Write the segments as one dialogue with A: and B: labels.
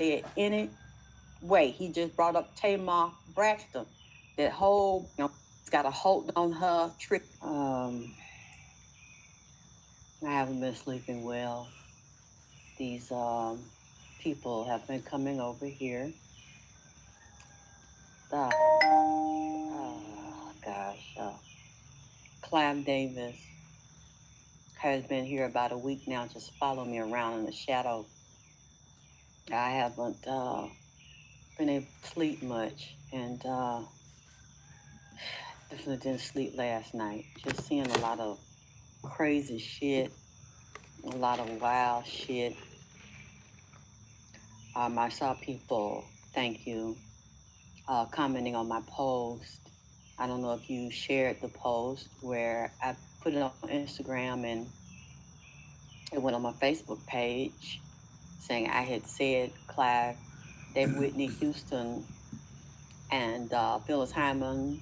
A: said any way. He just brought up Tamar Braxton. That whole, he's got a hold on her trick. I haven't been sleeping well. These people have been coming over here. Oh gosh. Clam Davis has been here about a week now, just following me around in the shadow. I haven't been able to sleep much, and definitely didn't sleep last night. Just seeing a lot of crazy shit, a lot of wild shit. I saw people, thank you, commenting on my post. I don't know if you shared the post where I put it on Instagram and it went on my Facebook page saying I had said Clive, that Whitney Houston and Phyllis Hyman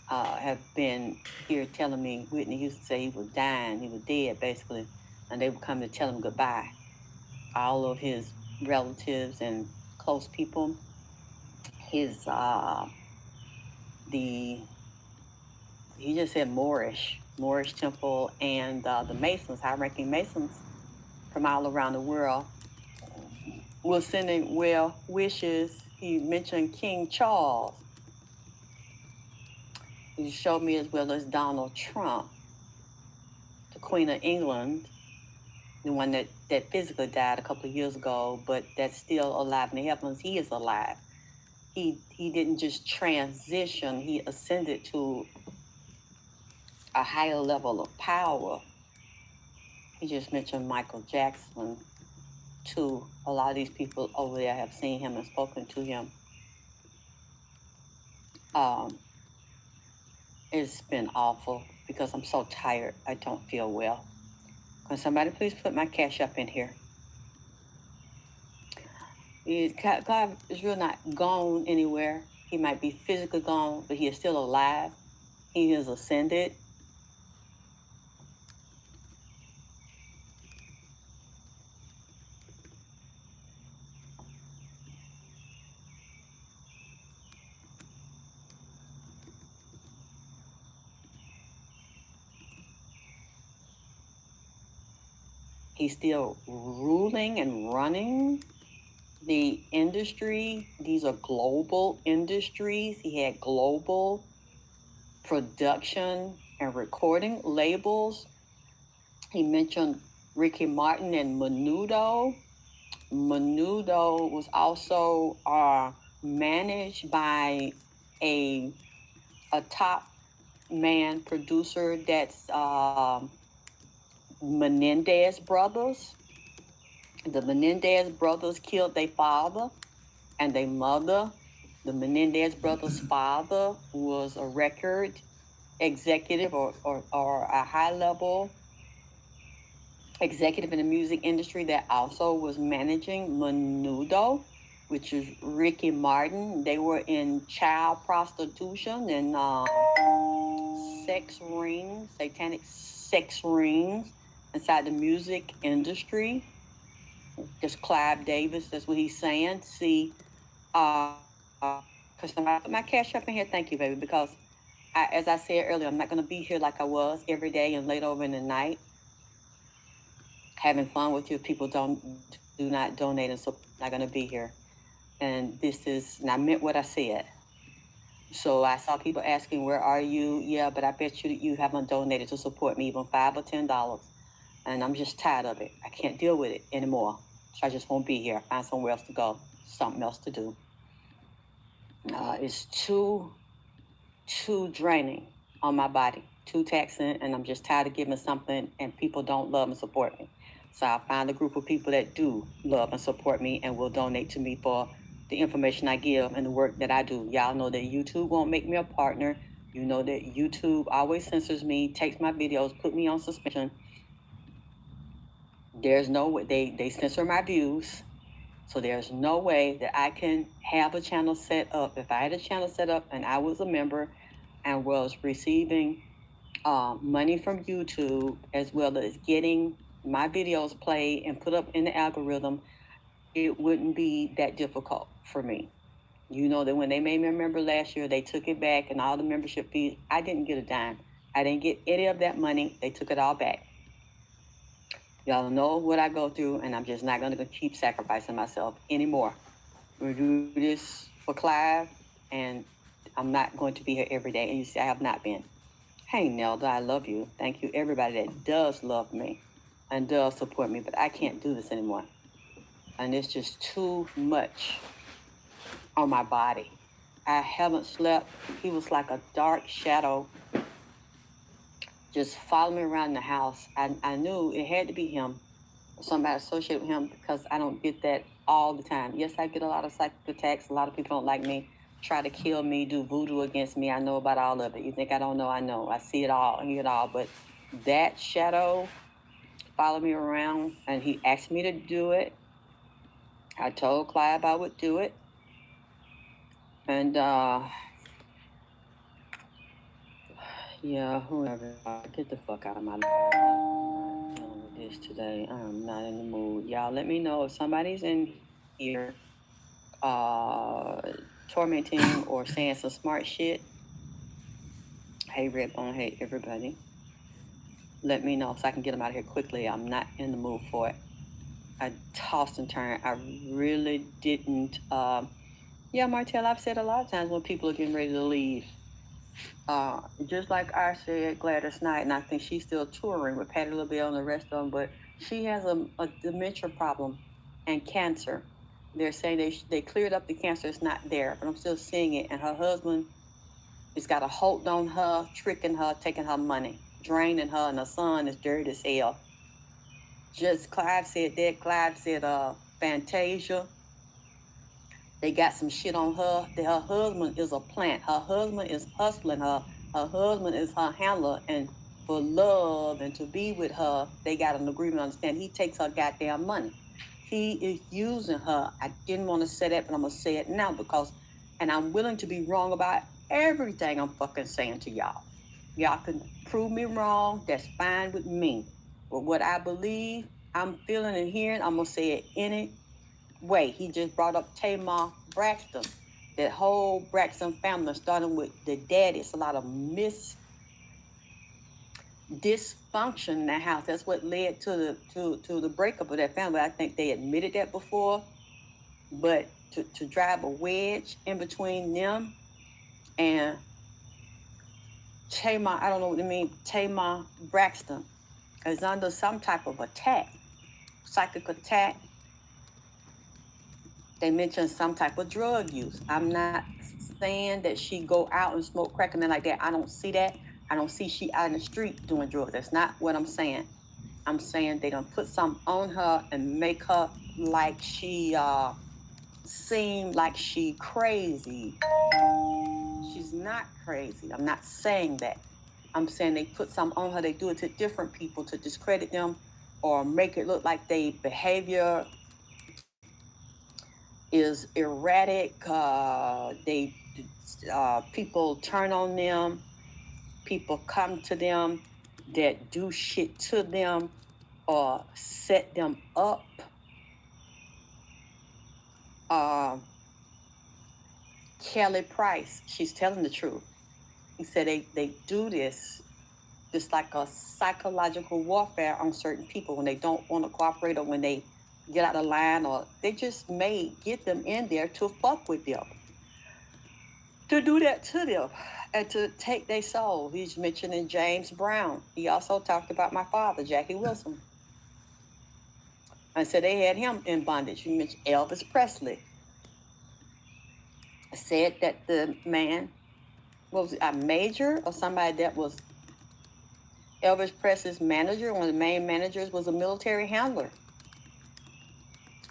A: have been here telling me Whitney Houston said he was dying, he was dead basically, and they were coming to tell him goodbye. All of his relatives and close people, his he just said Moorish Temple, and the Masons, high-ranking Masons from all around the world, was sending well wishes. He mentioned King Charles. He showed me as well as Donald Trump, the Queen of England, the one that physically died a couple of years ago, but that's still alive in the heavens. He is alive. He didn't just transition, he ascended to a higher level of power. He just mentioned Michael Jackson, too. A lot of these people over there have seen him and spoken to him. It's been awful because I'm so tired. I don't feel well. Can somebody please put my cash up in here? God is really not gone anywhere. He might be physically gone, but he is still alive. He has ascended. He's still ruling and running the industry. These are global industries. He had global production and recording labels. He mentioned Ricky Martin and Menudo. Menudo was also managed by a top man producer that's Menendez brothers. The Menendez brothers killed their father and their mother. The Menendez brothers' father was a record executive or a high-level executive in the music industry that also was managing Menudo, which is Ricky Martin. They were in child prostitution and sex rings, satanic sex rings inside the music industry. Just Clive Davis, that's what he's saying. See, because somebody put my cash up in here, thank you, baby, because as I said earlier, I'm not going to be here like I was every day and late over in the night, having fun with you. People do not donate, and so I'm not going to be here. And and I meant what I said. So I saw people asking, where are you? Yeah, but I bet you haven't donated to support me, even $5 or $10. And I'm just tired of it. I can't deal with it anymore. So I just won't be here. Find somewhere else to go, something else to do. It's too draining on my body, too taxing, and I'm just tired of giving something and people don't love and support me. So I find a group of people that do love and support me and will donate to me for the information I give and the work that I do. Y'all know that YouTube won't make me a partner. You know that YouTube always censors me, takes my videos, put me on suspension. There's no way, they censor my views. So there's no way that I can have a channel set up. If I had a channel set up and I was a member and was receiving money from YouTube, as well as getting my videos played and put up in the algorithm, it wouldn't be that difficult for me. You know that when they made me a member last year, they took it back and all the membership fees. I didn't get a dime. I didn't get any of that money. They took it all back. Y'all know what I go through, and I'm just not going to keep sacrificing myself anymore. We're going to do this for Clive, and I'm not going to be here every day. And you see, I have not been. Hey, Nelda, I love you. Thank you, everybody that does love me and does support me, but I can't do this anymore. And it's just too much on my body. I haven't slept. He was like a dark shadow just following me around the house. I knew it had to be him, or somebody associated with him, because I don't get that all the time. Yes, I get a lot of psychic attacks. A lot of people don't like me, try to kill me, do voodoo against me. I know about all of it. You think I don't know? I know. I see it all, I hear it all. But that shadow followed me around, and he asked me to do it. I told Clive I would do it. And, yeah, whoever, get the fuck out of my life. I'm dealing with this today. I'm not in the mood. Y'all, let me know if somebody's in here tormenting or saying some smart shit. Hey, Redbone, hey, everybody. Let me know so I can get them out of here quickly. I'm not in the mood for it. I tossed and turned. I really didn't. Yeah, Martell, I've said a lot of times when people are getting ready to leave. Just like I said, Gladys Knight, and I think she's still touring with Patti LaBelle and the rest of them, but she has a dementia problem and cancer. They're saying they cleared up the cancer, it's not there, but I'm still seeing it. And her husband has got a hold on her, tricking her, taking her money, draining her, and her son is dirty as hell. Just Clive said that. Clive said Fantasia. They got some shit on her. Her husband is a plant. Her husband is hustling her. Her husband is her handler. And for love and to be with her, they got an agreement, understand. He takes her goddamn money. He is using her. I didn't want to say that, but I'm going to say it now because, and I'm willing to be wrong about everything I'm fucking saying to y'all. Y'all can prove me wrong. That's fine with me. But what I believe, I'm feeling and hearing, I'm going to say it anyway. He just brought up Tamar Braxton. That whole Braxton family, starting with the daddy, it's a lot of dysfunction in the house. That's what led to the breakup of that family. I think they admitted that before, but to drive a wedge in between them and Tamar, I don't know what you mean, Tamar Braxton is under some type of attack, psychic attack. They mentioned some type of drug use. I'm not saying that she go out and smoke crack and then like that. I don't see that. I don't see she out in the street doing drugs. That's not what I'm saying. I'm saying they done put something on her and make her like she seem like she crazy. She's not crazy. I'm not saying that. I'm saying they put something on her. They do it to different people to discredit them or make it look like their behavior is erratic. People turn on them. People come to them that do shit to them or set them up. Kelly Price, she's telling the truth. He said they do this. It's like a psychological warfare on certain people when they don't want to cooperate or when they get out of line, or they just may get them in there to fuck with them, to do that to them, and to take their soul. He's mentioning James Brown. He also talked about my father, Jackie Wilson. I said they had him in bondage. He mentioned Elvis Presley. I said that the man was a major or somebody that was Elvis Presley's manager. One of the main managers was a military handler.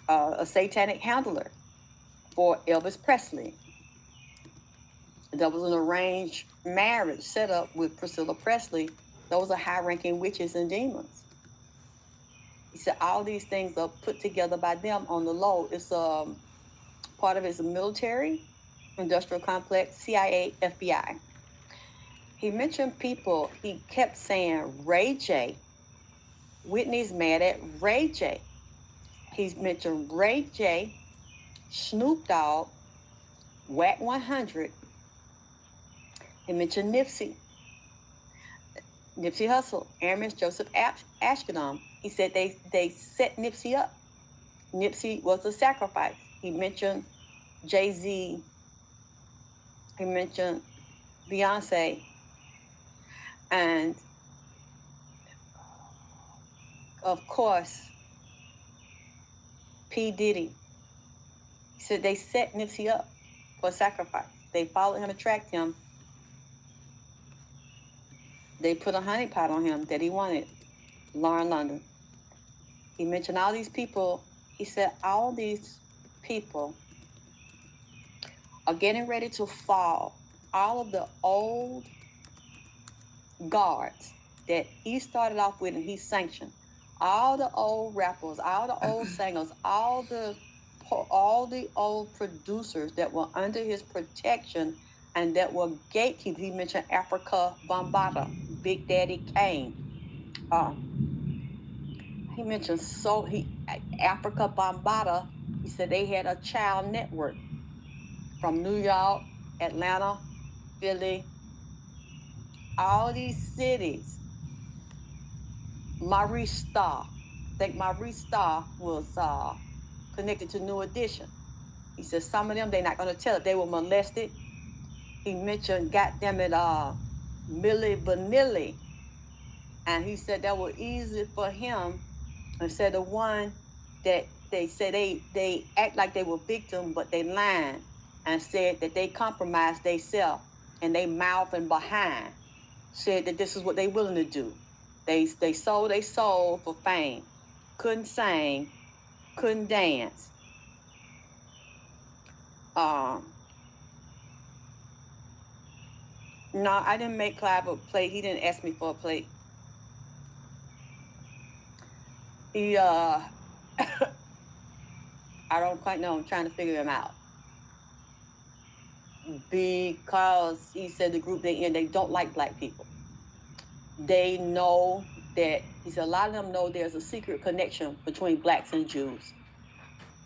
A: A satanic handler for Elvis Presley. There was an arranged marriage set up with Priscilla Presley. Those are high-ranking witches and demons. He said all these things are put together by them on the low. It's part of it's a military, industrial complex, CIA, FBI. He mentioned people. He kept saying Ray J. Whitney's mad at Ray J. He's mentioned Ray J, Snoop Dogg, Whack 100. He mentioned Nipsey Hussle, Aaron Joseph Ashkadom. He said they set Nipsey up. Nipsey was a sacrifice. He mentioned Jay-Z. He mentioned Beyonce. And of course, P. Diddy. He said they set Nipsey up for sacrifice. They followed him, tracked him. They put a honeypot on him that he wanted. Lauren London. He mentioned all these people. He said all these people are getting ready to fall. All of the old guards that he started off with and he sanctioned. All the old rappers, all the old singers, all the old producers that were under his protection and that were gatekeepers. He mentioned Africa Bambaataa, Big Daddy Kane. He mentioned Africa Bambaataa. He said they had a child network from New York, Atlanta, Philly, all these cities. Maurice Starr. I think Maurice Starr was connected to New Edition. He said some of them, they're not going to tell it. They were molested. He mentioned, Milli Vanilli. And he said that was easy for him. And said the one that they said they act like they were victims, but they lied and said that they compromised themselves and they mouth and behind. Said that this is what they willing to do. They sold their soul for fame. Couldn't sing, couldn't dance. No, I didn't make Clive a plate. He didn't ask me for a plate. He, I don't quite know. I'm trying to figure him out. Because he said the group they in, they don't like black people. They know that, he said a lot of them know there's a secret connection between blacks and Jews.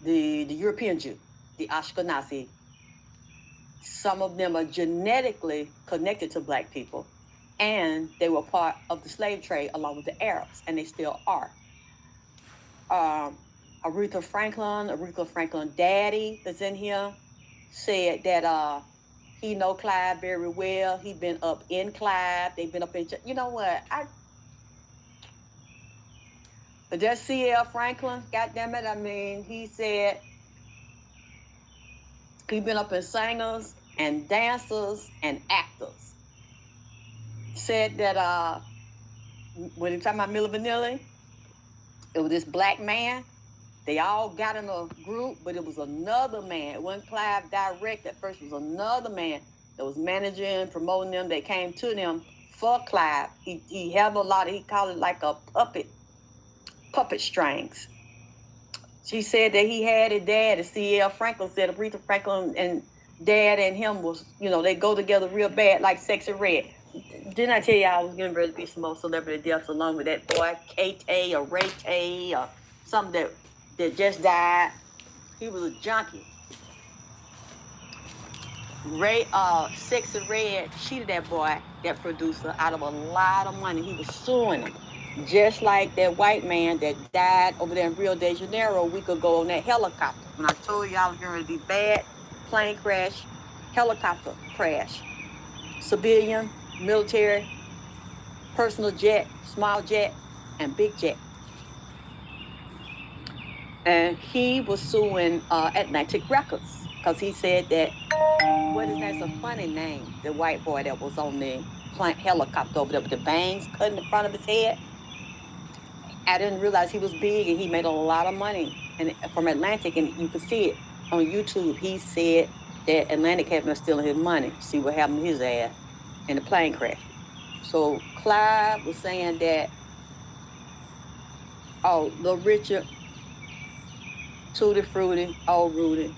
A: The European Jew, the Ashkenazi. Some of them are genetically connected to black people. And they were part of the slave trade along with the Arabs, and they still are. Aretha Franklin daddy that's in here, said that he know Clive very well. He been up in Clive. They've been up in, you know what? But that's C.L. Franklin, goddammit. I mean, he said he been up in singers and dancers and actors. Said that when he talking about Milli Vanilli, it was this black man. They all got in a group, but it was another man. It wasn't Clive direct. At first, it was another man that was managing, promoting them. They came to them for Clive. He had a lot of, he called it like a puppet strings. She said that he had a dad, and C.L. Franklin said Aretha Franklin and dad and him was, they go together real bad, like Sexy Red. Didn't I tell you I was getting ready to be some more celebrity deaths along with that boy, K-Tay or Ray Tay or something that just died? He was a junkie. Sexy Red cheated that boy, that producer, out of a lot of money. He was suing him. Just like that white man that died over there in Rio de Janeiro a week ago on that helicopter. When I told you I was going to be bad, plane crash, helicopter crash. Civilian, military, personal jet, small jet, and big jet. And he was suing Atlantic Records because he said that, what is that? It's a funny name, the white boy that was on the helicopter over there with the bangs cut in the front of his head. I didn't realize he was big and he made a lot of money from Atlantic, and you could see it on YouTube. He said that Atlantic had been stealing his money. See what happened to his ass in the plane crash. So Clive was saying that, Little Richard, Tutti Frutti, Old Rudy.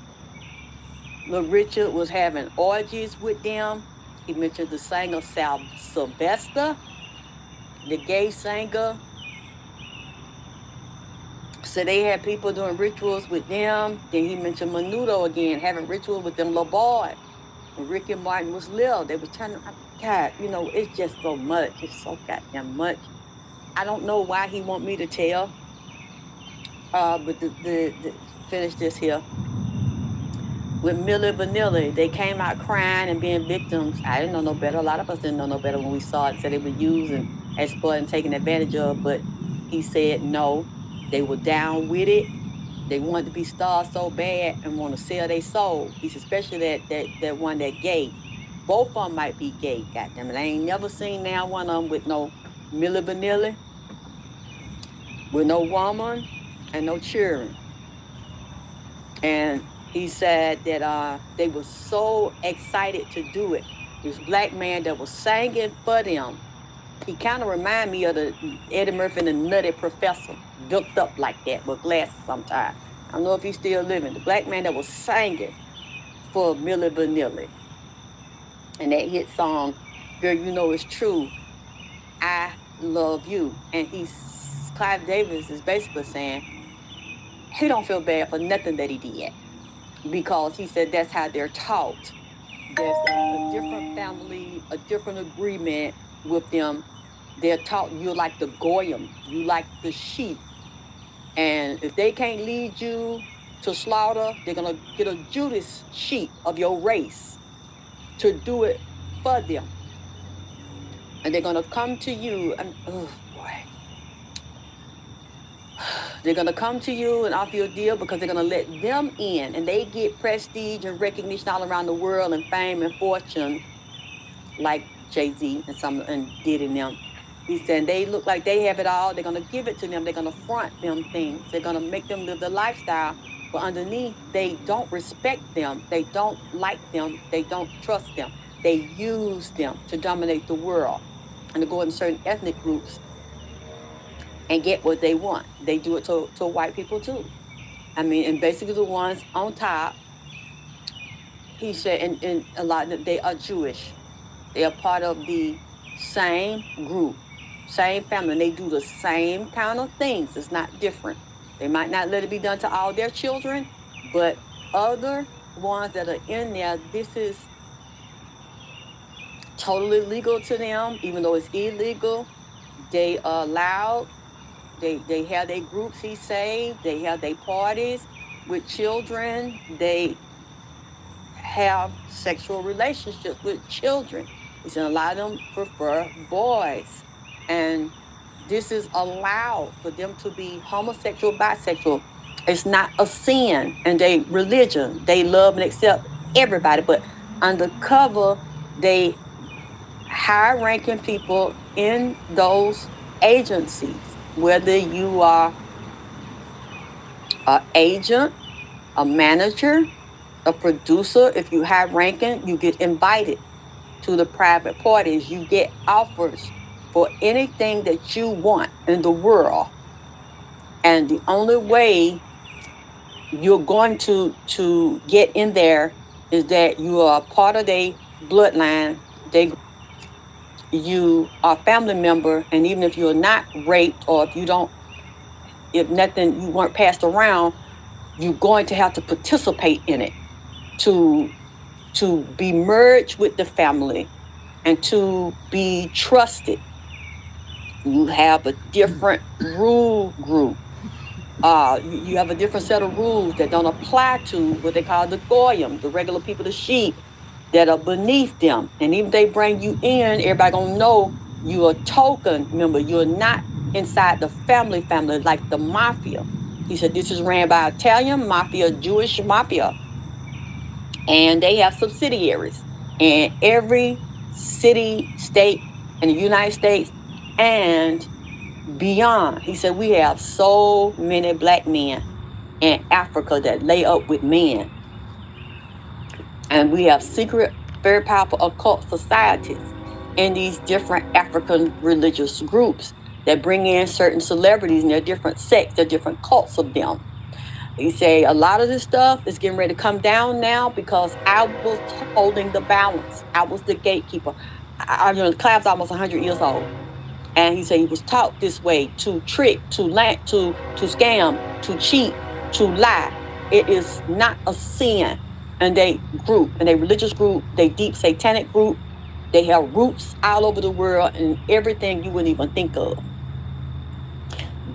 A: Little Richard was having orgies with them. He mentioned the singer Sylvester, the gay singer. So they had people doing rituals with them. Then he mentioned Menudo again, having rituals with them little boys. When Ricky Martin was little, they was turning. God, it's just so much. It's so goddamn much. I don't know why he want me to tell. But the finish this here. With Milli Vanilli, they came out crying and being victims. I didn't know no better. A lot of us didn't know no better when we saw it. Said they were used and exploited and taken advantage of. But he said no. They were down with it. They wanted to be stars so bad and want to sell their soul. He's especially that one that gay. Both of them might be gay. Goddamn it, I ain't never seen now one of them with no Milli Vanilli, with no woman and no children. And he said that they were so excited to do it. This black man that was singing for them. He kind of remind me of the Eddie Murphy and the Nutty Professor, built up like that with glasses sometimes. I don't know if he's still living. The black man that was singing for Milli Vanilli. And that hit song, Girl, You Know It's True, I Love You. And Clive Davis is basically saying he don't feel bad for nothing that he did. Because he said that's how they're taught. There's a different family, a different agreement with them. They're taught you're like the goyim, you like the sheep. And if they can't lead you to slaughter, they're going to get a Judas sheep of your race to do it for them. And they're going to come to you and, oh boy. They're going to come to you and offer you a deal because they're going to let them in. And they get prestige and recognition all around the world and fame and fortune, like Jay-Z and Diddy and them. He said they look like they have it all. They're going to give it to them. They're going to front them things. They're going to make them live the lifestyle. But underneath, they don't respect them. They don't like them. They don't trust them. They use them to dominate the world and to go in certain ethnic groups and get what they want. They do it to white people too. I mean, and basically the ones on top, he said, and a lot of them, they are Jewish. They are part of the same group, same family, and they do the same kind of things. It's not different. They might not let it be done to all their children, but other ones that are in there, this is totally legal to them, even though it's illegal. They are allowed. They have their groups, he say. They have their parties with children. They have sexual relationships with children. He said a lot of them prefer boys. And this is allowed for them to be homosexual, bisexual. It's not a sin in their religion. They love and accept everybody. But undercover, they high-ranking people in those agencies. Whether you are an agent, a manager, a producer, if you high-ranking, you get invited to the private parties. You get offers for anything that you want in the world. And the only way you're going to get in there is that you are part of their bloodline. You are a family member, and even if you're not raped or if nothing, you weren't passed around, you're going to have to participate in it to be merged with the family and to be trusted. You have a different rule group. You have a different set of rules that don't apply to what they call the goyim, the regular people, the sheep that are beneath them. And even if they bring you in, everybody gonna know you're a token member. You're not inside the family like the mafia. He said this is ran by Italian mafia, Jewish mafia. And they have subsidiaries in every city, state in the United States and beyond. He said we have so many black men in Africa that lay up with men. And we have secret, very powerful occult societies in these different African religious groups that bring in certain celebrities and their different sects, their different cults of them. He say a lot of this stuff is getting ready to come down now because I was holding the balance. I was the gatekeeper. The Cloud's almost 100 years old. And he said he was taught this way, to trick, to scam, to cheat, to lie. It is not a sin. And they religious group, they deep satanic group, they have roots all over the world and everything you wouldn't even think of.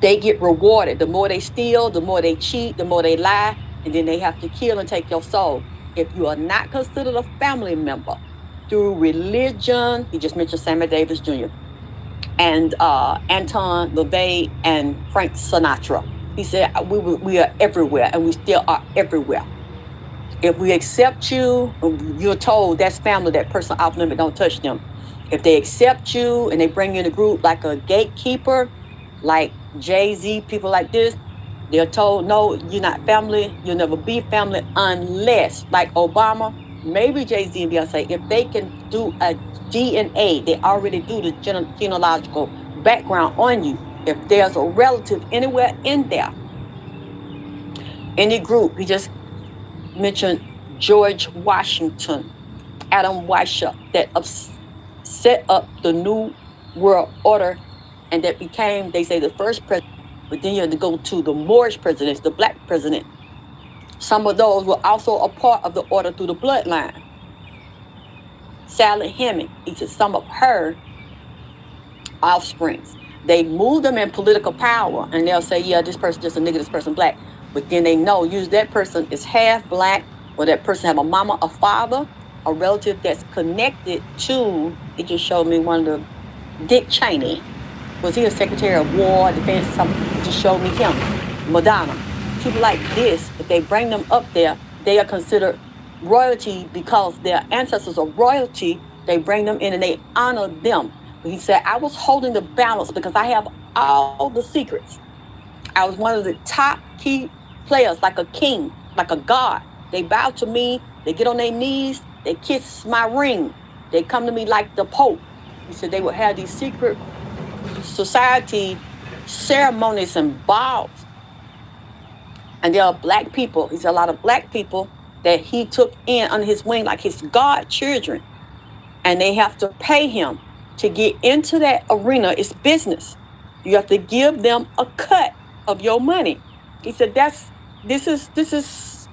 A: They get rewarded. The more they steal, the more they cheat, the more they lie, and then they have to kill and take your soul. If you are not considered a family member through religion, he just mentioned Sammy Davis Jr., and Anton LaVey and Frank Sinatra. He said, we are everywhere, and we still are everywhere. If we accept you, you're told that's family, that person off limit, don't touch them. If they accept you and they bring you in a group like a gatekeeper, like Jay-Z, people like this, they're told, no, you're not family. You'll never be family unless, like Obama, maybe Jay-Z and Beyonce, if they can do a DNA, they already do the genealogical background on you. If there's a relative anywhere in there, any group, he just mentioned George Washington, Adam Weishaupt, that set up the New World Order, and that became, they say, the first president. But then you have to go to the Moorish presidents, the black president. Some of those were also a part of the order through the bloodline. Sally Hemings, he said some of her offsprings, they move them in political power, and they'll say, yeah, this person just a nigga, this person black. But then they know, use that person is half black, or that person have a mama, a father, a relative that's connected to, it just showed me one of the, Dick Cheney. Was he a Secretary of War, Defense, something? It just showed me him. Madonna. People like this, if they bring them up there, they are considered royalty because their ancestors are royalty. They bring them in and they honor them. But he said, I was holding the balance because I have all the secrets. I was one of the top key players, like a king, like a god. They bow to me, they get on their knees, they kiss my ring. They come to me like the Pope. He said they would have these secret society ceremonies and balls. And there are black people, he said a lot of black people that he took in under his wing like his godchildren. And they have to pay him to get into that arena. It's business. You have to give them a cut of your money. He said this is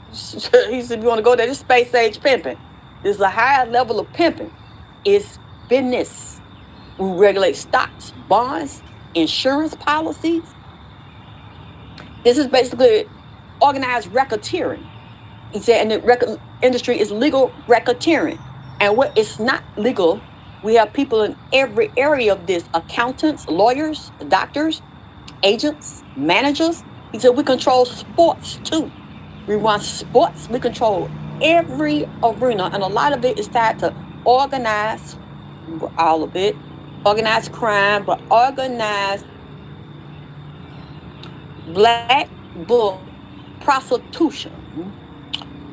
A: he said, you want to go there, this space age pimping. This is a higher level of pimping. It's business. We regulate stocks, bonds, insurance policies. This is basically organized racketeering. He said, and the record industry is legal racketeering. And what is not legal, we have people in every area of this: accountants, lawyers, doctors, agents, managers. He said we control sports too. We run sports. We control every arena, and a lot of it is tied to organized, all of it, organized crime, but organized black book prostitution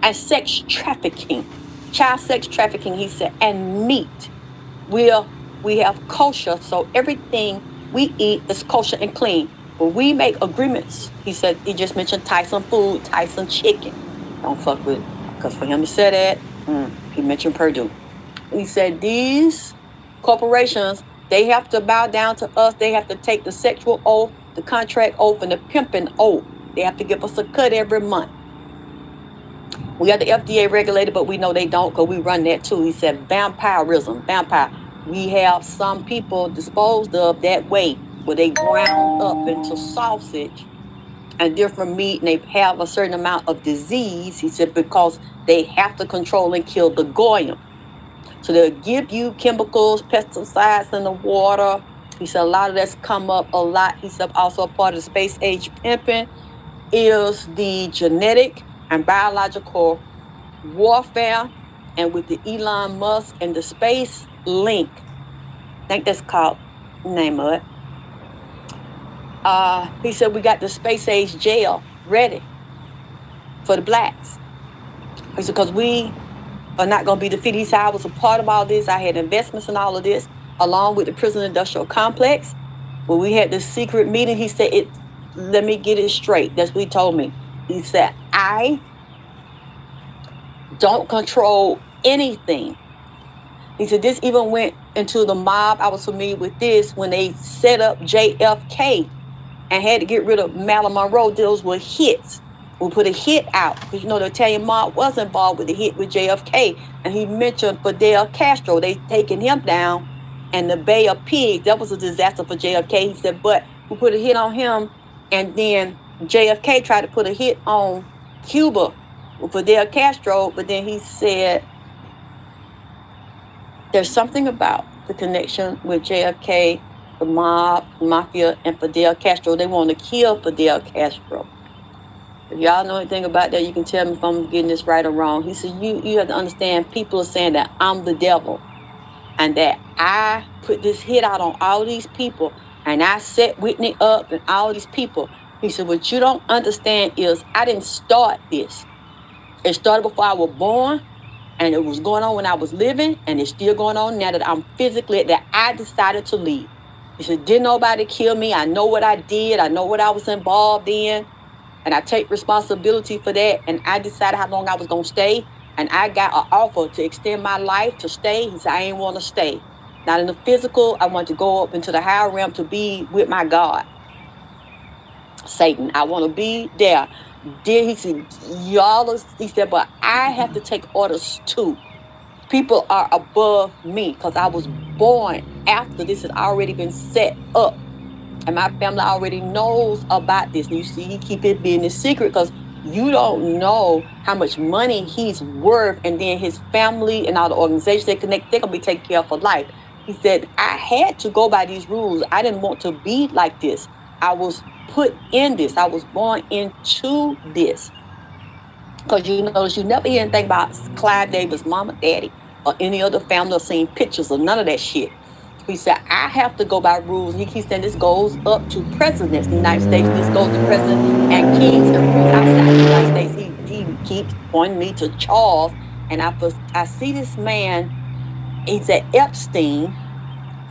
A: and sex trafficking, child sex trafficking, he said, and meat. We have kosher, so everything we eat is kosher and clean. But we make agreements. He said, he just mentioned Tyson food, Tyson chicken. Don't fuck with it. Because for him to say that, he mentioned Purdue. He said these corporations, they have to bow down to us. They have to take the sexual oath, the contract oath, and the pimping oath. They have to give us a cut every month. We got the FDA regulated, but we know they don't because we run that too. He said vampirism, vampire. We have some people disposed of that way where they ground up into sausage and different meat, and they have a certain amount of disease, he said, because they have to control and kill the goyim. So they'll give you chemicals, pesticides in the water. He said a lot of that's come up a lot. He said also a part of the space age pimping is the genetic and biological warfare, and with the Elon Musk and the space link, I think that's called the name of it. He said we got the space age jail ready for the blacks. He said because we are not going to be defeated. He said I was a part of all this. I had investments in all of this, along with the prison industrial complex. When we had this secret meeting, he said, let me get it straight. That's what he told me. He said, I don't control anything. He said this even went into the mob. I was familiar with this when they set up JFK and had to get rid of Marilyn Monroe. Those were hits. We put a hit out because the Italian mob was involved with the hit with JFK, and he mentioned Fidel Castro. They taken him down, and the Bay of Pigs. That was a disaster for JFK. He said, but we put a hit on him, and then JFK tried to put a hit on Cuba with Fidel Castro, but then he said there's something about the connection with JFK, the mob, mafia, and Fidel Castro. They want to kill Fidel Castro. If y'all know anything about that, you can tell me if I'm getting this right or wrong. He said, you have to understand, people are saying that I'm the devil and that I put this hit out on all these people and I set Whitney up and all these people. He said, what you don't understand is I didn't start this. It started before I was born, and it was going on when I was living, and it's still going on now that I'm physically, that I decided to leave. He said, didn't nobody kill me. I know what I did. I know what I was involved in. And I take responsibility for that. And I decided how long I was going to stay. And I got an offer to extend my life to stay. He said, I ain't want to stay. Not in the physical. I want to go up into the higher realm to be with my God, Satan. I want to be there. Then he said, he said, but I have to take orders too. People are above me because I was born after this has already been set up. And my family already knows about this. And you see, he keep it being a secret because you don't know how much money he's worth. And then his family and all the organizations they connect, they're going to be taken care of for life. He said, I had to go by these rules. I didn't want to be like this. I was put in this. I was born into this. Because you notice you never hear anything about Clive Davis' mama, daddy, or any other family or seen pictures or none of that shit. He said, I have to go by rules. He keeps saying this goes up to presidents in the United States. This goes to presidents and kings and queens outside the United States. He keeps pointing me to Charles. And I see this man, he's at Epstein.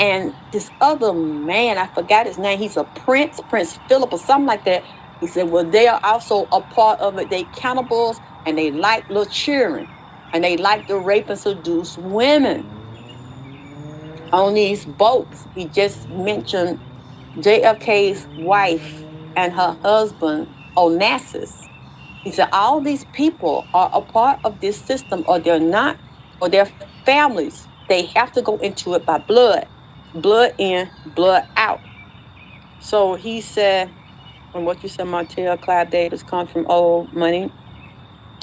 A: And this other man, I forgot his name. He's a Prince Philip or something like that. He said, well, they are also a part of it. They cannibals and they like little children. And they like to rape and seduce women on these boats. He just mentioned JFK's wife and her husband, Onassis. He said all these people are a part of this system, or they're not, or their families. They have to go into it by blood. Blood in, blood out. So he said, and what you said, Martell, Clive Davis comes from old money.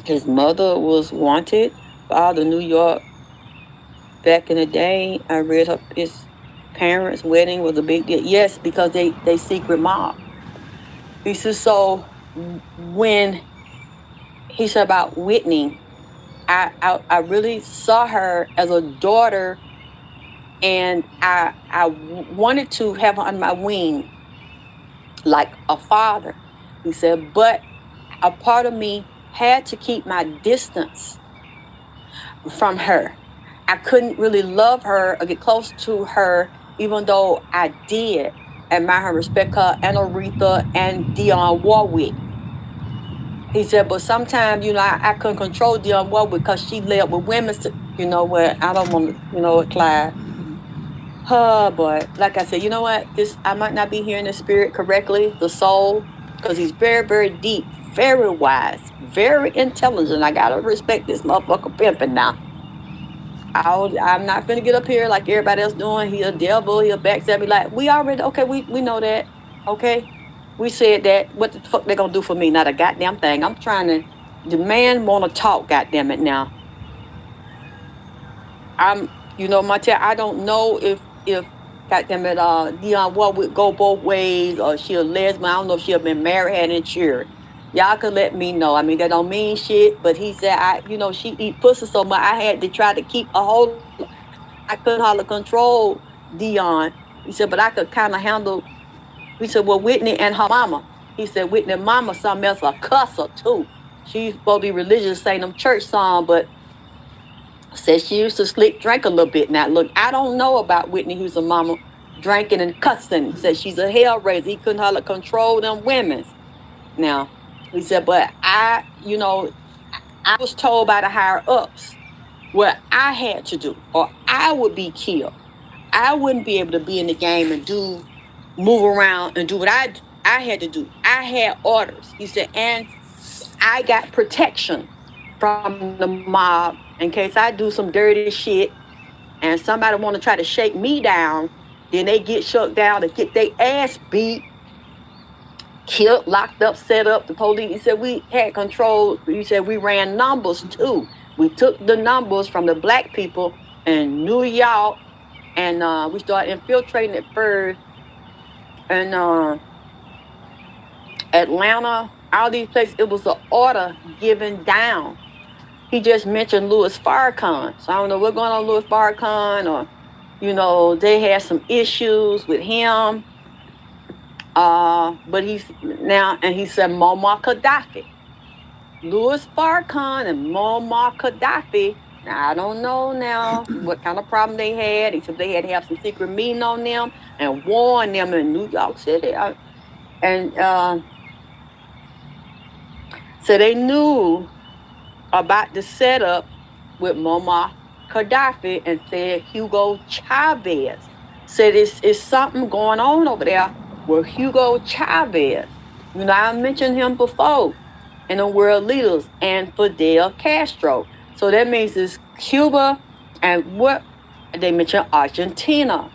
A: His mother was wanted for all the New York. Back in the day, I read his parents' wedding was a big deal. Yes, because they secret mob. He said, so when he said about Whitney, I really saw her as a daughter, and I wanted to have her under my wing like a father. He said, but a part of me had to keep my distance from her. I couldn't really love her or get close to her, even though I did admire her, respect her, and Aretha and Dionne Warwick. He said, but sometimes, I couldn't control Dionne Warwick because she lay up with women, where I don't want to, Clive. Oh, boy. Like I said, you know what? I might not be hearing the spirit correctly, the soul, because he's very, very deep, very wise, very intelligent. I got to respect this motherfucker pimping now. I'm not finna get up here like everybody else doing. He a devil, he a backstab. Be like, we already, okay, we know that. Okay? We said that. What the fuck they gonna do for me? Not a goddamn thing. I'm trying to, the man wanna talk, goddamn it now. Martell, I don't know if goddamn it, Dionne Warwick go both ways, or she a lesbian. I don't know if she have been married, had any children. Y'all could let me know. I mean, that don't mean shit, but he said, she eat pussy so much, I had to try to keep a hold. I couldn't hardly control Dionne. He said, but I could kind of handle. He said, well, Whitney and her mama. He said, Whitney mama, something else, a cusser too. She's supposed to be religious, saying them church songs, but said she used to sleep, drink a little bit. Now, look, I don't know about Whitney, who's a mama, drinking and cussing. Said she's a hell raiser. He couldn't hardly control them women. Now, he said, but I was told by the higher ups what I had to do, or I would be killed. I wouldn't be able to be in the game and move around and do what I had to do. I had orders. He said, and I got protection from the mob in case I do some dirty shit and somebody want to try to shake me down, then they get shut down and get their ass beat, killed, locked up, set up. The police, he said we had control. He said we ran numbers too. We took the numbers from the black people in New York, and we started infiltrating it first. And Atlanta, all these places, it was an order given down. He just mentioned Louis Farrakhan. So I don't know what's going on with Louis Farrakhan, or, you know, they had some issues with him. But he said Muammar Gaddafi. Louis Farrakhan and Muammar Gaddafi. Now, I don't know now what kind of problem they had. He said they had to have some secret meeting on them and warn them in New York City. So they knew about the setup with Muammar Gaddafi and said Hugo Chavez. Said it's something going on over there with Hugo Chavez. You know, I mentioned him before in the world leaders, and Fidel Castro. So that means it's Cuba and what they mentioned Argentina.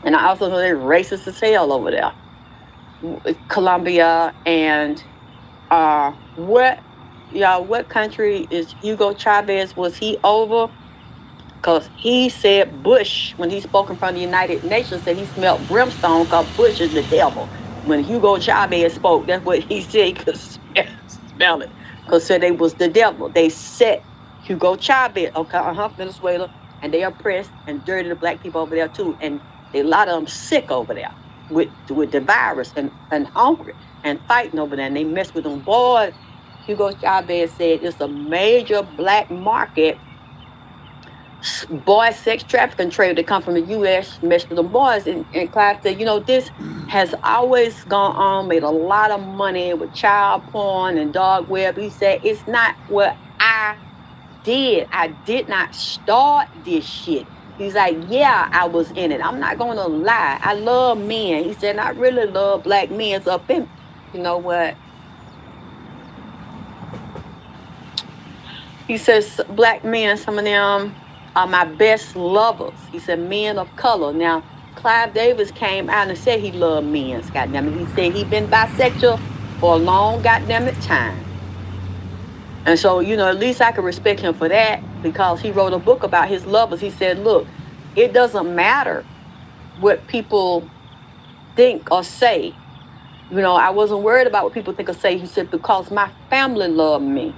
A: And I also know they're racist as hell over there. Colombia and what country is Hugo Chavez? Was he over? Because he said Bush, when he spoke in front of the United Nations, said he smelled brimstone because Bush is the devil. When Hugo Chavez spoke, that's what he said. He could smell it. Because said they was the devil. They set Hugo Chavez, Venezuela, and they oppressed and dirty the black people over there too. And a lot of them sick over there with the virus and hungry and fighting over there. And they mess with them boys. Hugo Chavez said it's a major black market, boy sex trafficking trade that come from the U.S. mess with them boys. And Clive said, you know, this has always gone on, made a lot of money with child porn and dog web. He said, it's not what I did. I did not start this shit. He's like, yeah, I was in it. I'm not going to lie. I love men. He said, I really love black men. Up in, you know what? He says, black men, some of them are my best lovers. He said, men of color. Now, Clive Davis came out and said he loved men, goddammit. He said he been bisexual for a long goddammit time. And so, you know, at least I can respect him for that, because he wrote a book about his lovers. He said, look, it doesn't matter what people think or say. You know, I wasn't worried about what people think or say. He said, because my family loved me.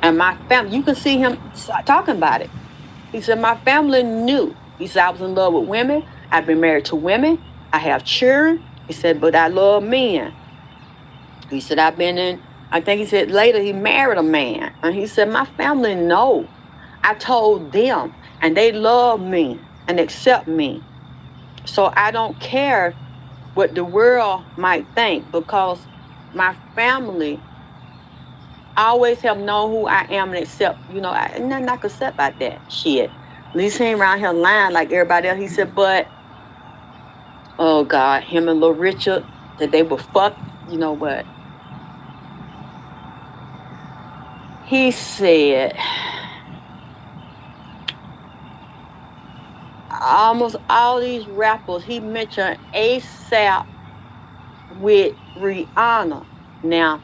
A: And my family, you can see him talking about it. He said, my family knew. He said, I was in love with women. I've been married to women. I have children. He said, but I love men. He said, I've been in, I think he said later he married a man. And he said, my family know. I told them, and they love me and accept me. So I don't care what the world might think, because my family always have known who I am and accept, you know, nothing I could say about that shit. At least he ain't around here lying like everybody else. He said, but, oh God, him and Lil Richard, that they were fucked, you know what? He said, almost all these rappers, he mentioned ASAP with Rihanna. Now,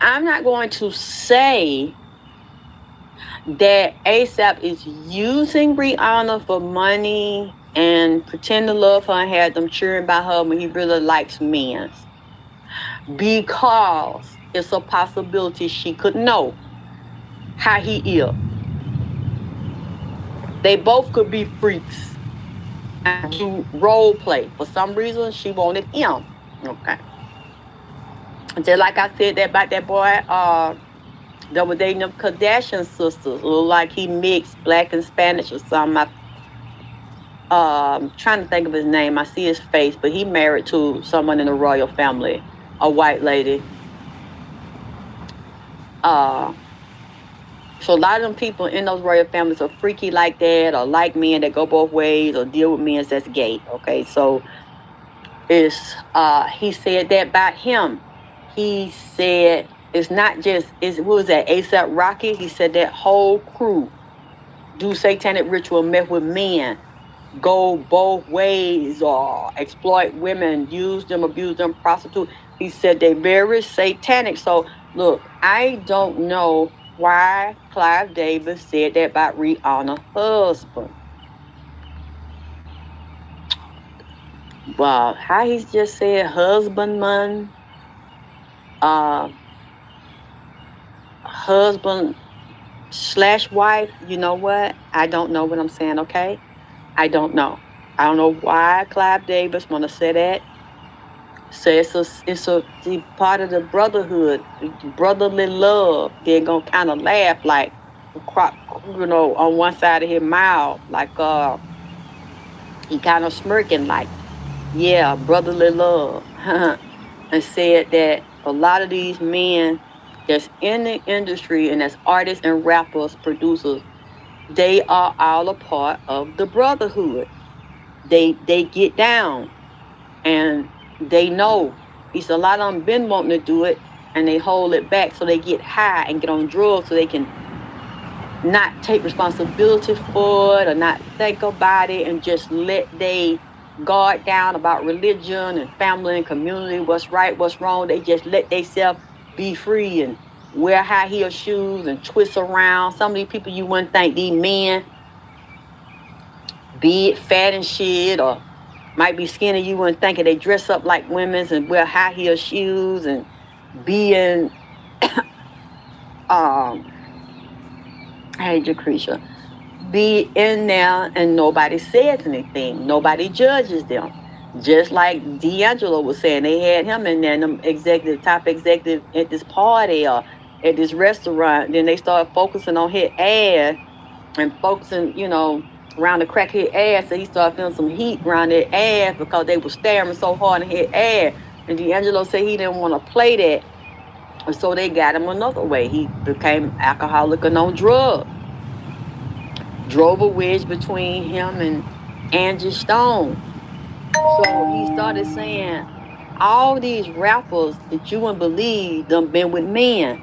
A: I'm not going to say that ASAP is using Rihanna for money and pretend to love her and have them cheering by her when he really likes men, because it's a possibility she could know how he is. They both could be freaks and do role play. For some reason, she wanted him. Okay. Just like I said that about that boy that was dating them Kardashian sisters. Look like he mixed black and Spanish or something. I'm trying to think of his name. I see his face, but he married to someone in the royal family, a white lady. So a lot of them people in those royal families are freaky like that, or like men that go both ways, or deal with men that's gay. Okay, so it's he said that about him. He said it's not just what was that, ASAP Rocky? He said that whole crew do satanic ritual, met with men, go both ways, or exploit women, use them, abuse them, prostitute. He said they very satanic. So look, I don't know why Clive Davis said that about Rihanna's husband. Well, how he just said husbandman, husband slash wife. You know what? I don't know what I'm saying, okay? I don't know. I don't know why Clive Davis want to say that. So it's a part of the brotherhood, brotherly love. They're gonna kind of laugh like, on one side of his mouth, like he kind of smirking like, yeah, brotherly love, and said that a lot of these men that's in the industry and that's artists and rappers, producers, they are all a part of the brotherhood. They get down, and they know. He's a lot of them been wanting to do it, and they hold it back, so they get high and get on drugs so they can not take responsibility for it or not think about it, and just let they guard down about religion and family and community, what's right, what's wrong. They just let themselves be free and wear high heel shoes and twist around. Some of these people, you wouldn't think these men, be it fat and shit or might be skinny, you wouldn't think it. They dress up like women's and wear high heel shoes and be in hey Jacretia, be in there, and nobody says anything. Nobody judges them. Just like D'Angelo was saying, they had him in there, top executive at this party or at this restaurant. Then they started focusing on his ass and focusing, around the crack his ass. So he started feeling some heat around their ass because they were staring so hard at his ass. And D'Angelo said he didn't want to play that. And so they got him another way. He became alcoholic and on drugs. Drove a wedge between him and Angie Stone. So he started saying, all these rappers that you wouldn't believe done been with men.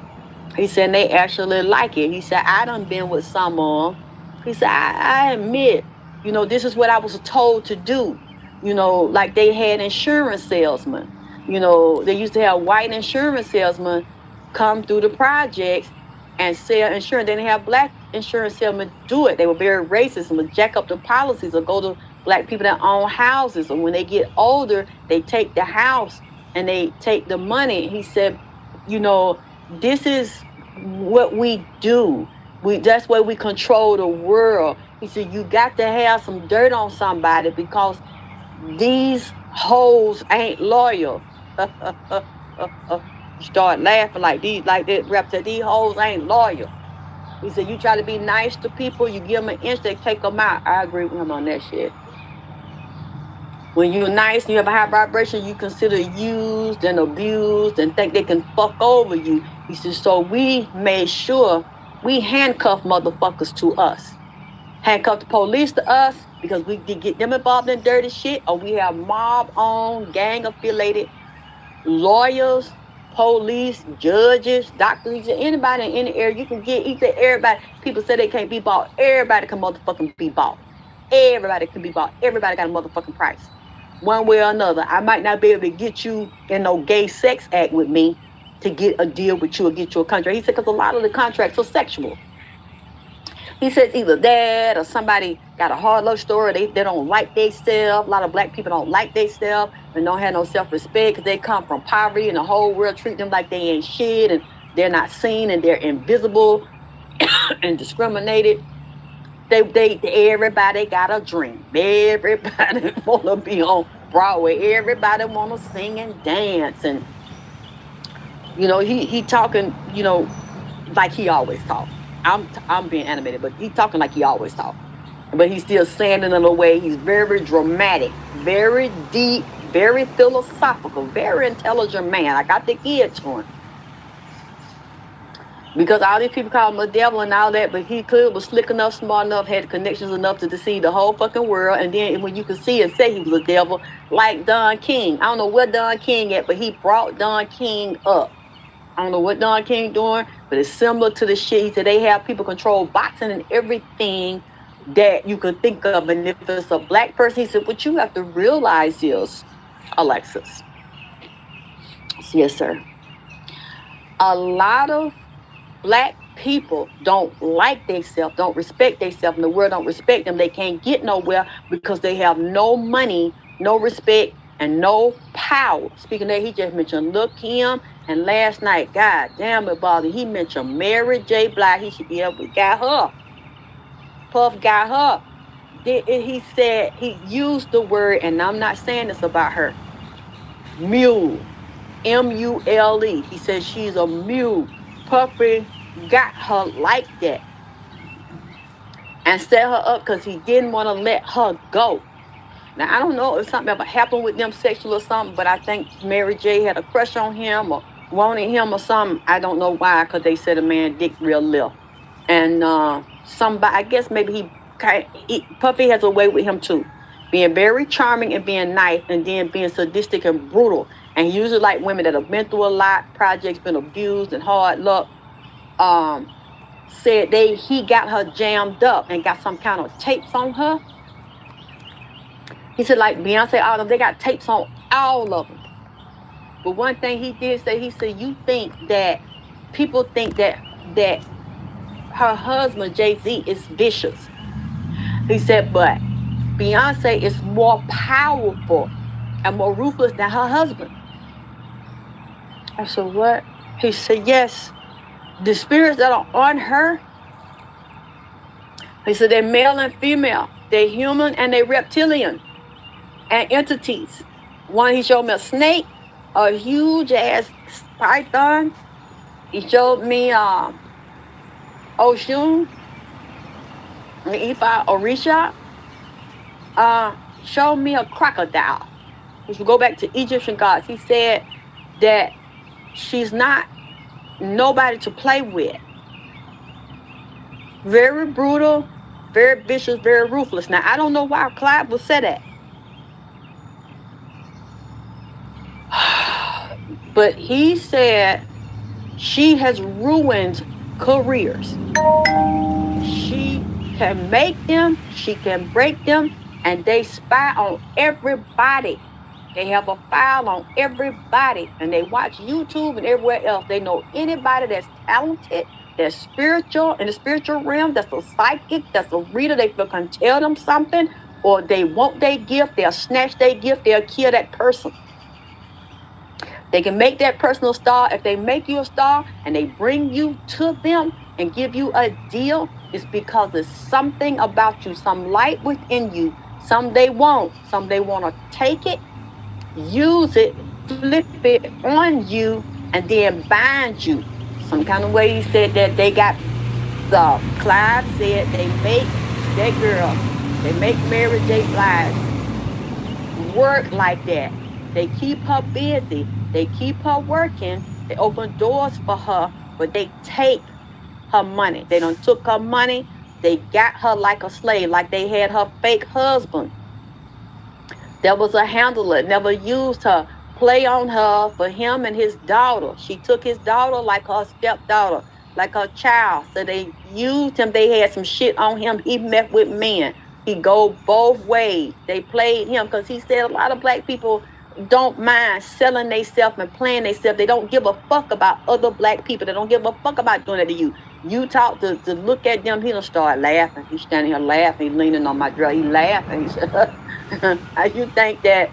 A: He said they actually like it. He said, I done been with some of them. He said, I admit, this is what I was told to do. Like they had insurance salesmen. They used to have white insurance salesmen come through the projects and sell insurance. They didn't have black insurance salesmen do it. They were very racist and would jack up the policies or go to black people that own houses. And when they get older, they take the house and they take the money. He said, this is what we do. That's why we control the world. He said, you got to have some dirt on somebody because these hoes ain't loyal. Start laughing like that rap said, these hoes ain't loyal. He said, you try to be nice to people, you give them an inch, they take them out. I agree with him on that shit. When you're nice and you have a high vibration, you consider used and abused and think they can fuck over you. He said, so we made sure we handcuff motherfuckers to us. Handcuff the police to us because we did get them involved in dirty shit, or we have mob-owned, gang-affiliated lawyers, police, judges, doctors, anybody in any area you can get. He said everybody, people say they can't be bought. Everybody can motherfucking be bought. Everybody can be bought. Everybody got a motherfucking price. One way or another. I might not be able to get you in no gay sex act with me to get a deal with you or get you a contract. He said because a lot of the contracts are sexual. He says either that or somebody got a hard love story. They don't like themselves. A lot of black people don't like themselves and don't have no self-respect because they come from poverty and the whole world treat them like they ain't shit and they're not seen and they're invisible and discriminated. Everybody got a dream. Everybody want to be on Broadway. Everybody want to sing and dance. And, he talking, like he always talk. I'm being animated, but he talking like he always talk. But he's still saying it in a way. He's very dramatic, very deep, very philosophical, very intelligent man. I got the ear to him. Because all these people call him a devil and all that, but he clearly was slick enough, smart enough, had connections enough to deceive the whole fucking world. And then when you could see and say he was a devil, like Don King. I don't know where Don King at, but he brought Don King up. I don't know what Don King doing, but it's similar to the shit. He said they have people control boxing and everything that you could think of. And if it's a black person, he said, what you have to realize is, Alexyss. Yes, sir. A lot of black people don't like themselves, don't respect themselves, and the world don't respect them. They can't get nowhere because they have no money, no respect, and no power. Speaking of that, he just mentioned Lil' Kim, and last night, God damn it, bothered. He mentioned Mary J. Blige. He should be able to got her. Puff got her. He said, he used the word, and I'm not saying this about her, mule. M-U-L-E. He said she's a mule. Puffy got her like that and set her up because he didn't want to let her go. Now, I don't know if something ever happened with them sexual or something, but I think Mary J had a crush on him or wanted him or something. I don't know why, because they said a man dick real little. And somebody, I guess maybe Puffy has a way with him too. Being very charming and being nice, and then being sadistic and brutal. And he usually like women that have been through a lot, projects, been abused and hard luck. Said he got her jammed up and got some kind of tapes on her. He said like Beyonce, all of them, they got tapes on all of them. But one thing he did say, he said, you think that people think that her husband, Jay-Z, is vicious. He said, but Beyonce is more powerful and more ruthless than her husband. I said, what? He said, yes. The spirits that are on her, he said, they're male and female. They're human and they're reptilian and entities. One, he showed me a snake, a huge ass python. He showed me Oshun, Ifa Orisha. Showed me a crocodile. If you go back to Egyptian gods, he said that she's not nobody to play with. Very brutal, very vicious, very ruthless. Now, I don't know why Clive would say that. But he said she has ruined careers. She can make them, she can break them, and they spy on everybody. They have a file on everybody, and they watch YouTube and everywhere else. They know anybody that's talented, that's spiritual, in the spiritual realm, that's a psychic, that's a reader. They can tell them something, or they want their gift, they'll snatch their gift, they'll kill that person. They can make that person a star. If they make you a star and they bring you to them and give you a deal, it's because there's something about you, some light within you. Some they won't. Some they want to take it, use it, flip it on you, and then bind you. Some kind of way he said that they got the Clive said they make that girl, they make Mary J. Blige work like that. They keep her busy. They keep her working. They open doors for her, but they take her money. They done took her money. They got her like a slave, like they had her fake husband. There was a handler, never used her, play on her for him and his daughter. She took his daughter like her stepdaughter, like her child. So they used him. They had some shit on him. He met with men. He go both ways. They played him because he said a lot of black people don't mind selling themselves and playing themselves. They don't give a fuck about other black people. They don't give a fuck about doing it to you. You talk to look at them, he don't start laughing. He's standing here laughing, he's leaning on my dress, he laughing. He said, how you think that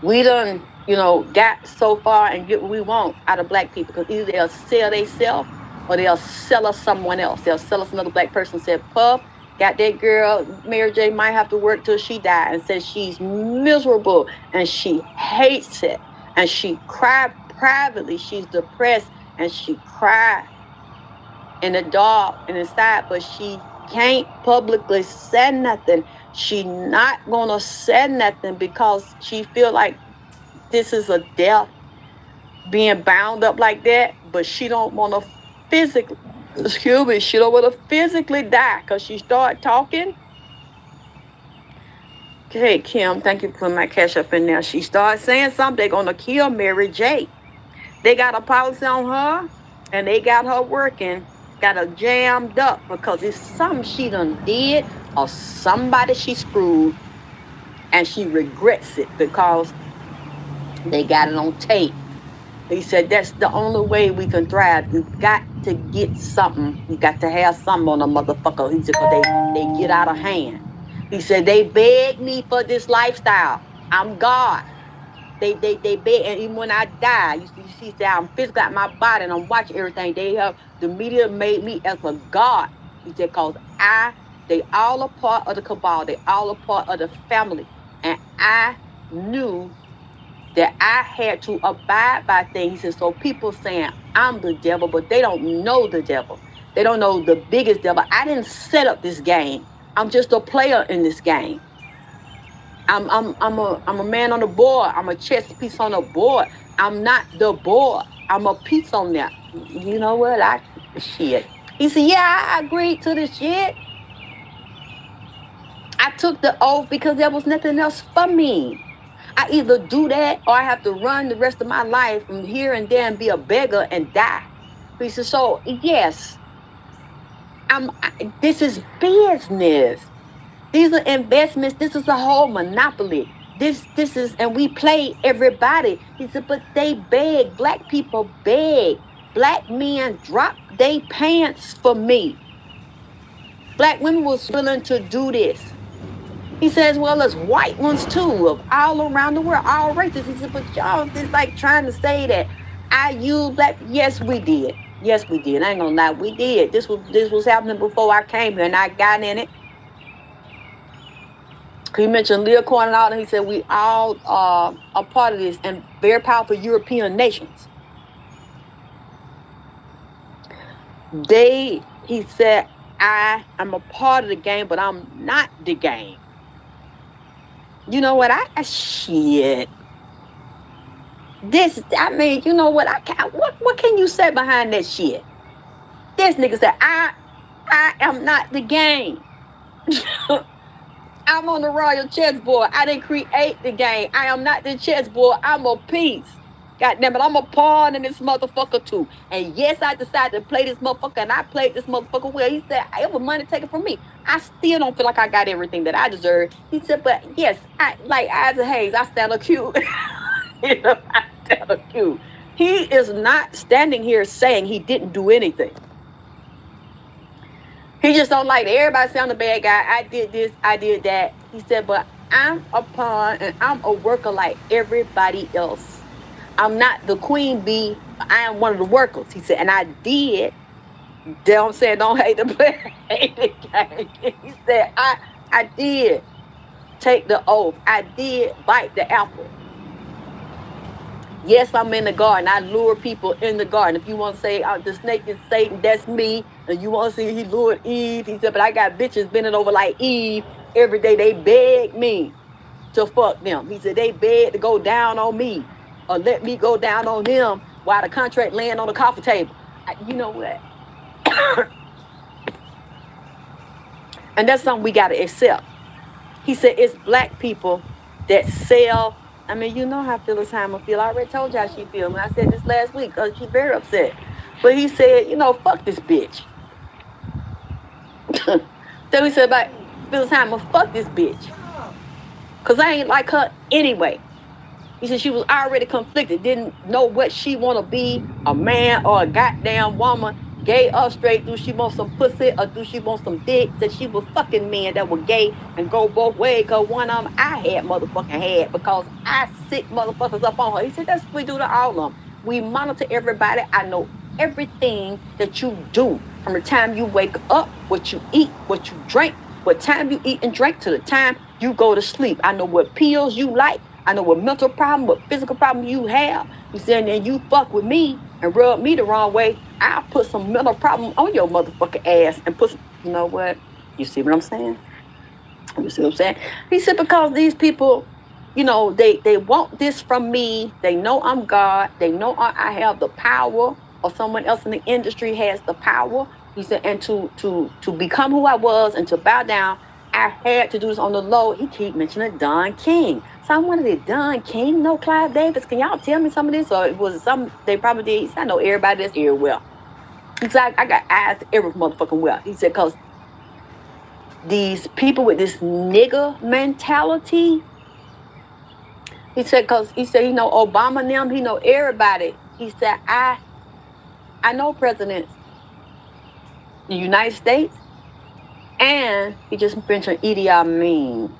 A: we done, got so far and get what we want out of black people? Because either they'll sell themselves or they'll sell us someone else. They'll sell us another black person. Said, Puff, got that girl, Mary J. might have to work till she died, and says she's miserable and she hates it. And she cried privately. She's depressed and she cried in the dark and inside, but she can't publicly say nothing. She not gonna say nothing because she feel like this is a death being bound up like that, but she don't want to physically, she don't want to physically die because she started talking. Hey, Kim, thank you for putting my cash up in there. She started saying something. They're going to kill Mary J. They got a policy on her, and they got her working, got her jammed up because it's something she done did or somebody she screwed, and she regrets it because they got it on tape. He said that's the only way we can thrive. You got to get something. You got to have something on a motherfucker. He said, because they get out of hand. He said, they begged me for this lifestyle. I'm God. They beg, and even when I die, you see, I'm physically out my body and I'm watching everything. The media made me as a God. He said, because they all a part of the cabal. They all a part of the family. And I knew that I had to abide by things. He said, so people saying I'm the devil, but they don't know the devil. They don't know the biggest devil. I didn't set up this game. I'm just a player in this game. I'm a man on the board. I'm a chess piece on the board. I'm not the board. I'm a piece on there. You know what? Shit. He said, yeah, I agreed to this shit. I took the oath because there was nothing else for me. I either do that or I have to run the rest of my life from here and there and be a beggar and die. He said, so yes, this is business. These are investments. This is a whole monopoly. This is, and we play everybody. He said, but they beg. Black people beg. Black men drop their pants for me. Black women was willing to do this. He says, well, as white ones too, of all around the world, all races. He said, but y'all just like trying to say that I use black. Yes, we did. Yes, we did. I ain't gonna lie, we did. This was happening before I came here, and I got in it. He mentioned Leah Corn and all, and he said we all are a part of this, and very powerful European nations. He said, I am a part of the game, but I'm not the game. You know what? Shit. You know what? What can you say behind that shit? This nigga said, I am not the game. I'm on the royal chessboard. I didn't create the game. I am not the chessboard. I'm a piece. God damn it, I'm a pawn in this motherfucker too. And yes, I decided to play this motherfucker, and I played this motherfucker well. He said, it was money taken from me. I still don't feel like I got everything that I deserve. He said, but yes, I like Isaac Hayes, I stand accused. You know, I stand accused. He is not standing here saying he didn't do anything. He just don't like everybody say I'm the bad guy. I did this, I did that. He said, but I'm a pawn and I'm a worker like everybody else. I'm not the queen bee. I am one of the workers. He said, and I did. Don't say don't hate the player, hate the game. He said, I did take the oath. I did bite the apple. Yes, I'm in the garden. I lure people in the garden. If you want to say the snake is Satan, that's me. And you want to see he lured Eve. He said, but I got bitches bending over like Eve. Every day they beg me to fuck them. He said, they beg to go down on me or let me go down on them while the contract laying on the coffee table. You know what? And that's something we got to accept. He said, it's black people that sell. I mean, you know how Phyllis Hyman feel. I already told y'all she feel. And I said this last week because she's very upset. But he said, you know, fuck this bitch. So he said about Phyllis Hyman, fuck this bitch. Because I ain't like her anyway. He said she was already conflicted, didn't know what she want to be, a man or a goddamn woman, gay or straight. Do she want some pussy or do she want some dick? Said she was fucking men that were gay and go both ways, because one of them I had because I sick motherfuckers up on her. He said that's what we do to all of them. We monitor everybody. I know everything that you do from the time you wake up, what you eat, what you drink, what time you eat and drink to the time you go to sleep. I know what pills you like. I know what mental problem, what physical problem you have. You said, and you fuck with me and rub me the wrong way, I'll put some mental problem on your motherfucking ass and put some, you know what? You see what I'm saying? You see what I'm saying? He said, because these people you know, they want this from me. They know I'm God. They know I have the power, or someone else in the industry has the power. He said, and to become who I was and to bow down, I had to do this on the low. He keep mentioning Don King. So I wanted it, Don King, no Clive Davis. Can y'all tell me some of this? Or it was some they probably did. He said, I know everybody that's here well. He said, I got eyes every motherfucking well. He said, because these people with this nigger mentality, he said, because he said, he know Obama and them, he know everybody. He said, I know presidents in the United States, and he just mentioned Idi Amin.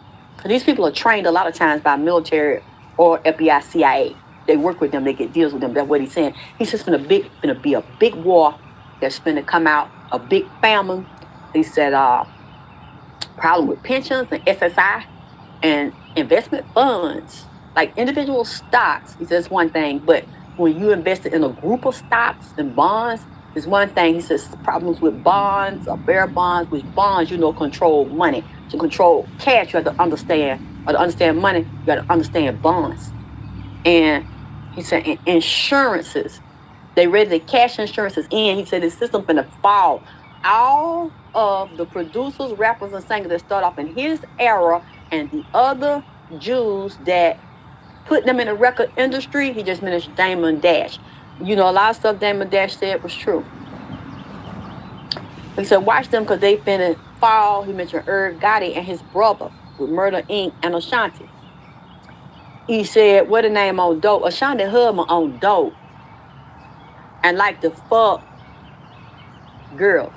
A: These people are trained a lot of times by military or FBI, CIA. They work with them, they get deals with them. That's what he's saying. He says it's gonna be a big war that's gonna come out, a big famine. He said, problem with pensions and SSI and investment funds. Like individual stocks, he says one thing, but when you invest in a group of stocks and bonds, is one thing. He says problems with bonds or bear bonds, which bonds, you know, control money. To control cash, you have to understand, or to understand money, you got to understand bonds. And he said insurances, they ready to cash insurances in. He said the system's gonna fall. All of the producers, rappers, and singers that start off in his era and the other Jews that put them in the record industry, he just mentioned Damon Dash. You know, a lot of stuff Damon Dash said was true. He said, watch them because they finna fall. He mentioned Irv Gotti and his brother with Murder Inc. and Ashanti. He said, what the name on dope? Ashanti Hubman on dope. And like the fuck girls.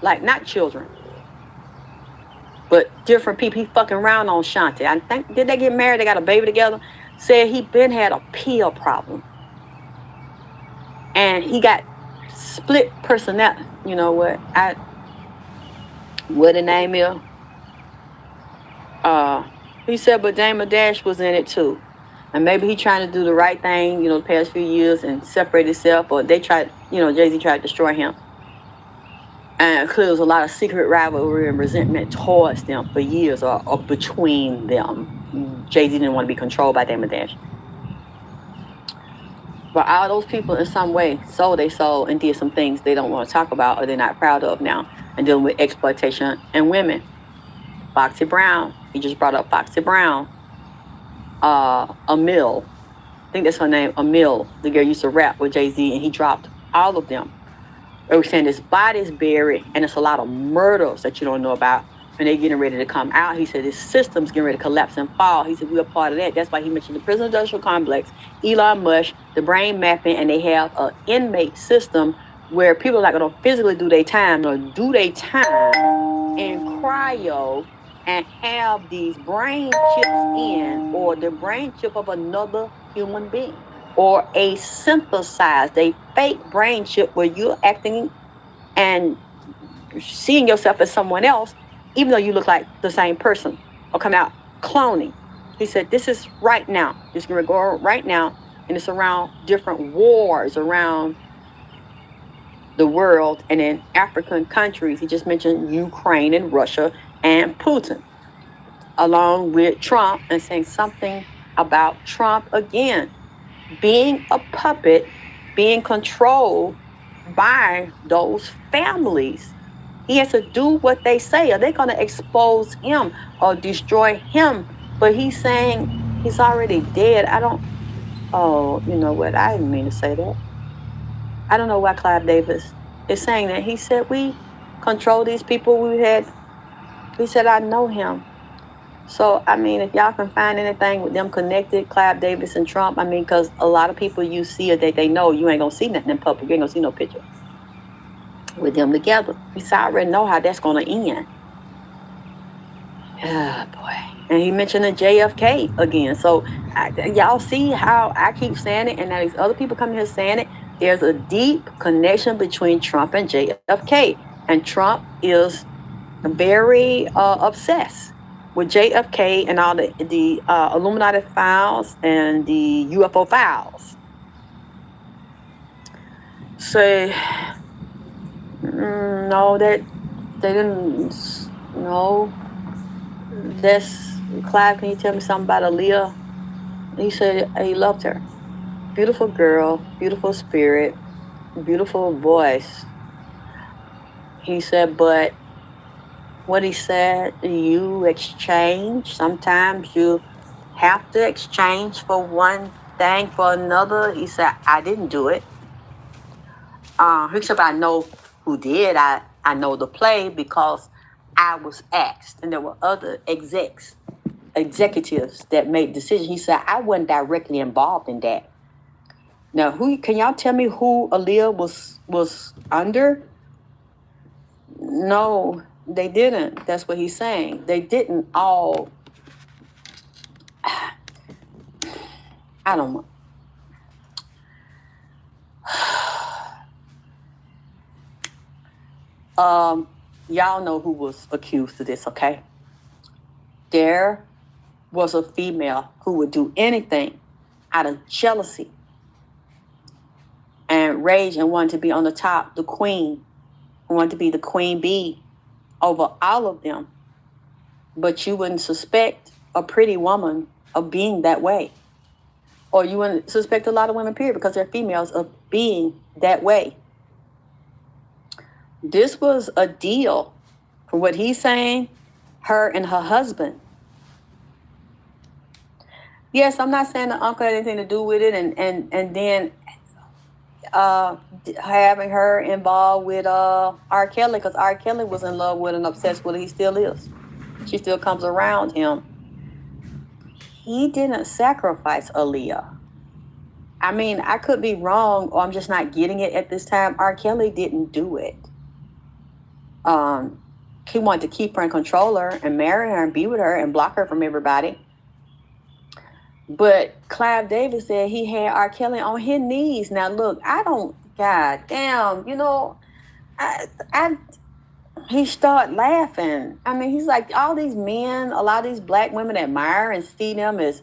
A: Like not children, but different people. He fucking around on Ashanti. I think, did they get married? They got a baby together? Said he been had a pill problem. And he got split personality. You know what? What the name is? He said, but Damon Dash was in it too. And maybe he trying to do the right thing, you know, the past few years and separate himself, or they tried, you know, Jay-Z tried to destroy him. And there was a lot of secret rivalry and resentment towards them for years, or between them. Jay-Z didn't want to be controlled by Damon Dash. But all those people in some way sold their soul and did some things they don't want to talk about or they're not proud of now, and dealing with exploitation and women. Foxy Brown, he just brought up Foxy Brown. Emil, I think that's her name, Emil, the girl used to rap with Jay-Z, and he dropped all of them. They were saying this body's buried, and it's a lot of murders that you don't know about, and they're getting ready to come out. He said this system's getting ready to collapse and fall. He said we're a part of that. That's why he mentioned the prison industrial complex, Elon Musk, the brain mapping, and they have an inmate system where people are not going to physically do their time, or do their time in cryo and have these brain chips in, or the brain chip of another human being, or a synthesized, a fake brain chip where you're acting and seeing yourself as someone else, even though you look like the same person, or come out cloning. He said, this is right now. This is going to go right now, and it's around different wars around the world and in African countries. He just mentioned Ukraine and Russia and Putin, along with Trump, and saying something about Trump again being a puppet, being controlled by those families. He has to do what they say, or they're going to expose him or destroy him. But he's saying he's already dead. You know what? I didn't mean to say that. I don't know why Clive Davis is saying that. He said, we control these people. He said, I know him. So, I mean, if y'all can find anything with them connected, Clive Davis and Trump, I mean, because a lot of people you see or that they know, you ain't going to see nothing in public. You ain't going to see no picture with them together. He said, I already know how that's going to end. Oh, boy. And he mentioned the JFK again. So, y'all see how I keep saying it, and now these other people come here saying it. There's a deep connection between Trump and JFK. And Trump is very obsessed with JFK and all the Illuminati files and the UFO files. Say, no, that they didn't. No, that's Clive, can you tell me something about Aaliyah? He said he loved her. Beautiful girl, beautiful spirit, beautiful voice. He said, but what he said, you exchange. Sometimes you have to exchange for one thing for another. He said, I didn't do it. He said, I know who did. I know the play because I was asked, and there were other executives that made decisions. He said, I wasn't directly involved in that. Now, who can y'all tell me who Aaliyah was under? No, they didn't. That's what he's saying. They didn't all. I don't know. Y'all know who was accused of this, okay? There was a female who would do anything out of jealousy and rage and wanted to be on the top, the queen, wanted to be the queen bee over all of them. But you wouldn't suspect a pretty woman of being that way. Or you wouldn't suspect a lot of women, period, because they're females, of being that way. This was a deal, from what he's saying, her and her husband. Yes, I'm not saying the uncle had anything to do with it, and then having her involved with R. Kelly, because R. Kelly was in love with and obsessed with her. He still is. She still comes around him. He didn't sacrifice Aaliyah. I mean, I could be wrong, or I'm just not getting it at this time. R. Kelly didn't do it. He wanted to keep her and control her and marry her and be with her and block her from everybody. But Clive Davis said he had R. Kelly on his knees. Now, look, God damn, he started laughing. I mean, he's like, all these men, a lot of these black women admire and see them as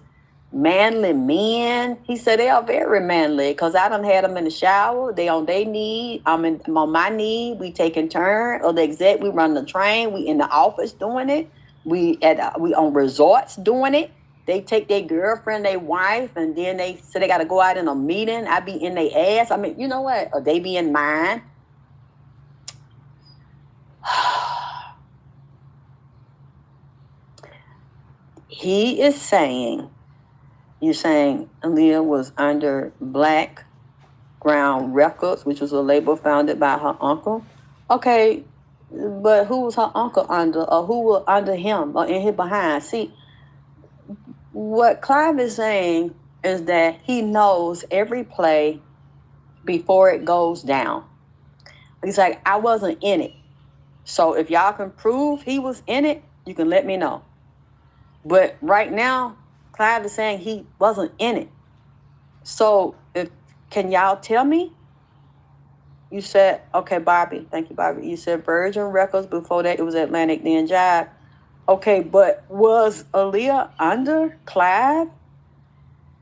A: manly men. He said they are very manly because I done had them in the shower. They on their knee. I'm on my knee. We taking turn. Or the exec, we run the train. We in the office doing it. We on resorts doing it. They take their girlfriend, their wife, and then they say they got to go out in a meeting. I be in their ass. I mean, you know what? Or they be in mine. He is saying, you're saying Aaliyah was under Black Ground Records, which was a label founded by her uncle. Okay, but who was her uncle under, or who was under him or in his behind? See, what Clive is saying is that he knows every play before it goes down. He's like, I wasn't in it. So if y'all can prove he was in it, you can let me know. But right now, Clive is saying he wasn't in it. So can y'all tell me? You said, okay, Bobby. Thank you, Bobby. You said Virgin Records. Before that, it was Atlantic, then Jive. Okay, but was Aaliyah under Clive?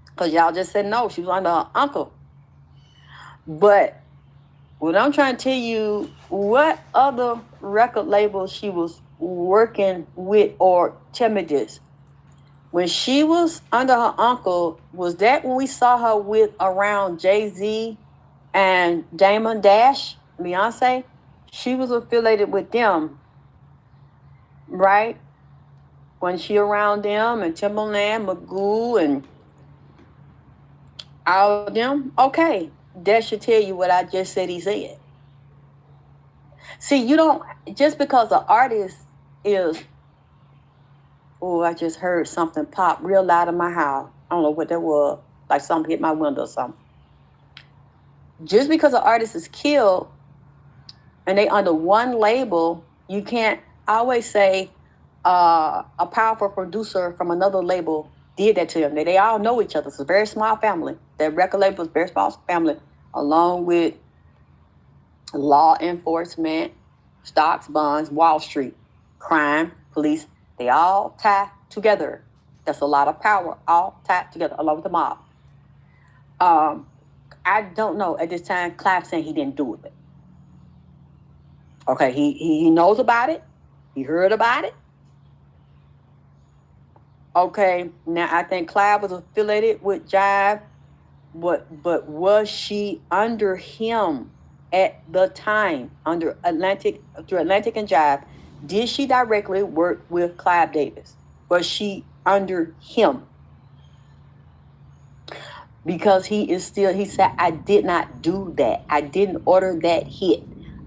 A: Because y'all just said no, she was under her uncle. But what I'm trying to tell you, what other record label she was working with, or tell me this. When she was under her uncle, was that when we saw her with around Jay-Z and Damon Dash, Beyonce? She was affiliated with them, right? When she around them and Timbaland, Magoo, and all of them? Okay, that should tell you what I just said he said. See, you don't, just because an artist is, oh, I just heard something pop real loud in my house. I don't know what that was. Like something hit my window or something. Just because an artist is killed and they under one label, you can't always say a powerful producer from another label did that to them. They all know each other. It's a very small family. That record label is a very small family, along with law enforcement, stocks, bonds, Wall Street, crime, police. They all tie together. That's a lot of power, all tied together, along with the mob. I don't know. At this time, Clive saying he didn't do it. Okay, he knows about it. He heard about it. Okay, now I think Clive was affiliated with Jive, but was she under him at the time, under Atlantic, through Atlantic and Jive? Did she directly work with Clive Davis? Was she under him? Because he said, I did not do that. I didn't order that hit.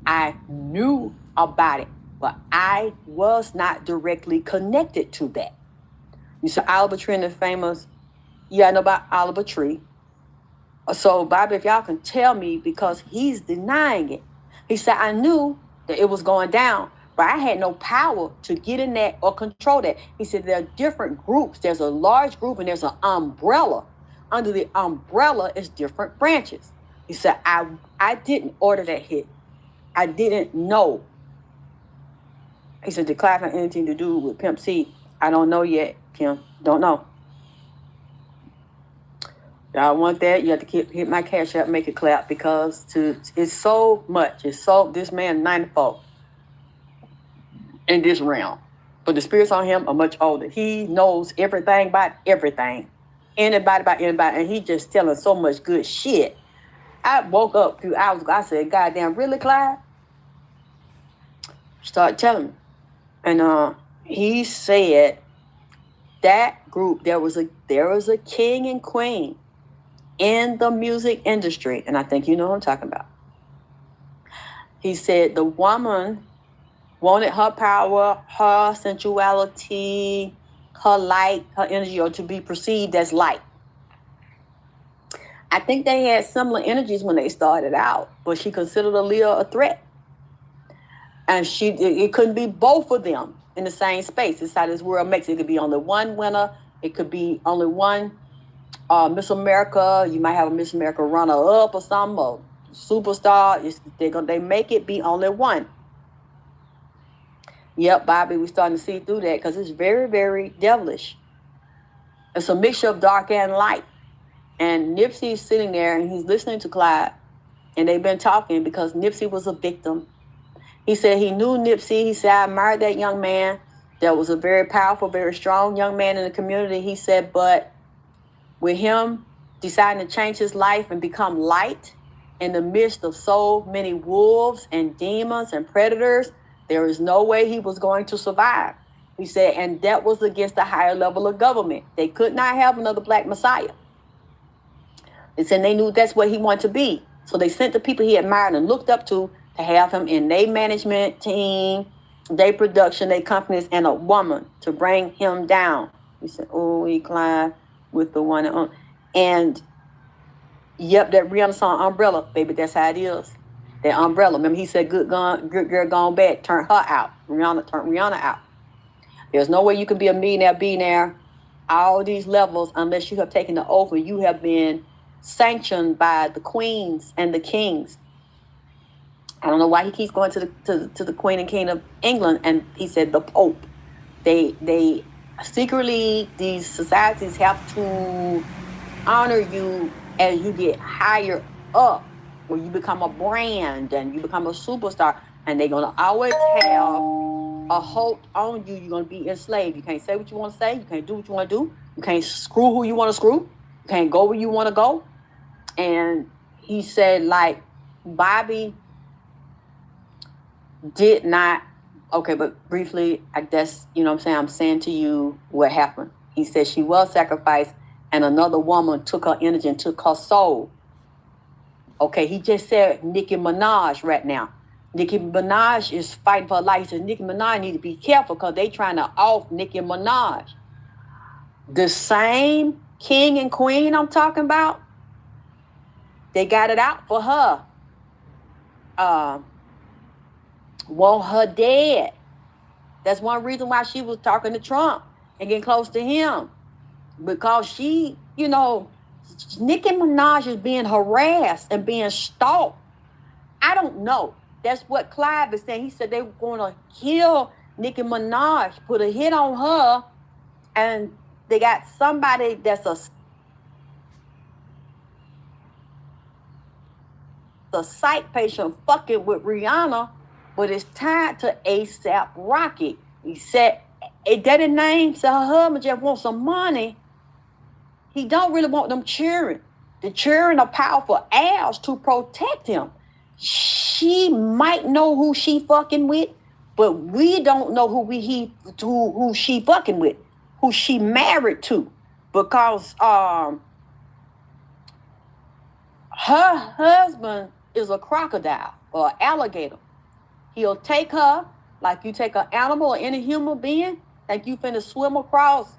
A: I knew about it, but I was not directly connected to that. You said Oliver Tree, the famous, I know about Oliver Tree. So, Bobby, if y'all can tell me, because he's denying it. He said, I knew that it was going down, but I had no power to get in that or control that. He said, there are different groups. There's a large group and there's an umbrella. Under the umbrella is different branches. He said, I didn't order that hit. I didn't know. He said, did Clive have anything to do with Pimp C? I don't know yet, Kim. Don't know. Y'all want that? You have to hit my cash app, make it clap, because it's so much. It's so, this man 94 in this realm. But the spirits on him are much older. He knows everything about everything. Anybody about anybody. And he just telling so much good shit. I woke up a few hours ago. I said, goddamn, really, Clyde? Start telling me. And he said that group, there was a king and queen in the music industry, and I think you know what I'm talking about. He said the woman wanted her power, her sensuality, her light, her energy, or to be perceived as light. I think they had similar energies when they started out, but she considered Aaliyah a threat. And it couldn't be both of them in the same space. It's how this world makes it. It could be only one winner. It could be only one Miss America. You might have a Miss America runner-up or something, or superstar. They make it be only one. Yep, Bobby, we're starting to see through that, because it's very, very devilish. It's a mixture of dark and light. And Nipsey's sitting there, and he's listening to Clyde, and they've been talking because Nipsey was a victim. He said he knew Nipsey. He said, I admired that young man. That was a very powerful, very strong young man in the community. He said, but with him deciding to change his life and become light in the midst of so many wolves and demons and predators, there is no way he was going to survive. He said, and that was against the higher level of government. They could not have another black messiah. They said they knew that's what he wanted to be. So they sent the people he admired and looked up to have him in their management team, their production, their companies, and a woman to bring him down. He said, oh, he climbed with the one on. And yep, that Rihanna song, Umbrella, baby, that's how it is. That umbrella. Remember, he said, good girl gone bad, turn her out. Rihanna turned Rihanna out. There's no way you can be a millionaire, all these levels, unless you have taken the oath and you have been sanctioned by the queens and the kings. I don't know why he keeps going to the Queen and King of England, and he said the Pope. They secretly, these societies have to honor you as you get higher up, where you become a brand and you become a superstar, and they're gonna always have a hold on you. You're gonna be enslaved. You can't say what you want to say. You can't do what you want to do. You can't screw who you want to screw. You can't go where you want to go. And he said, like, Bobby did not, okay, but briefly, I guess, you know what I'm saying? I'm saying to you what happened. He said she was sacrificed and another woman took her energy and took her soul. Okay, he just said Nicki Minaj right now. Nicki Minaj is fighting for her life. He said Nicki Minaj need to be careful because they trying to off Nicki Minaj. The same king and queen I'm talking about, they got it out for her. Want her dead. That's one reason why she was talking to Trump and getting close to him. Because she, you know, Nicki Minaj is being harassed and being stalked. I don't know. That's what Clive is saying. He said they were going to kill Nicki Minaj, put a hit on her, and they got somebody that's a psych patient fucking with Rihanna, but it's tied to ASAP Rocky. He said A daddy name said her husband just wants some money. He don't really want them children. The children are powerful heirs to protect him. She might know who she fucking with, but we don't know who she fucking with, who she married to, because her husband is a crocodile or an alligator. He'll take her like you take an animal or any human being, like you finna swim across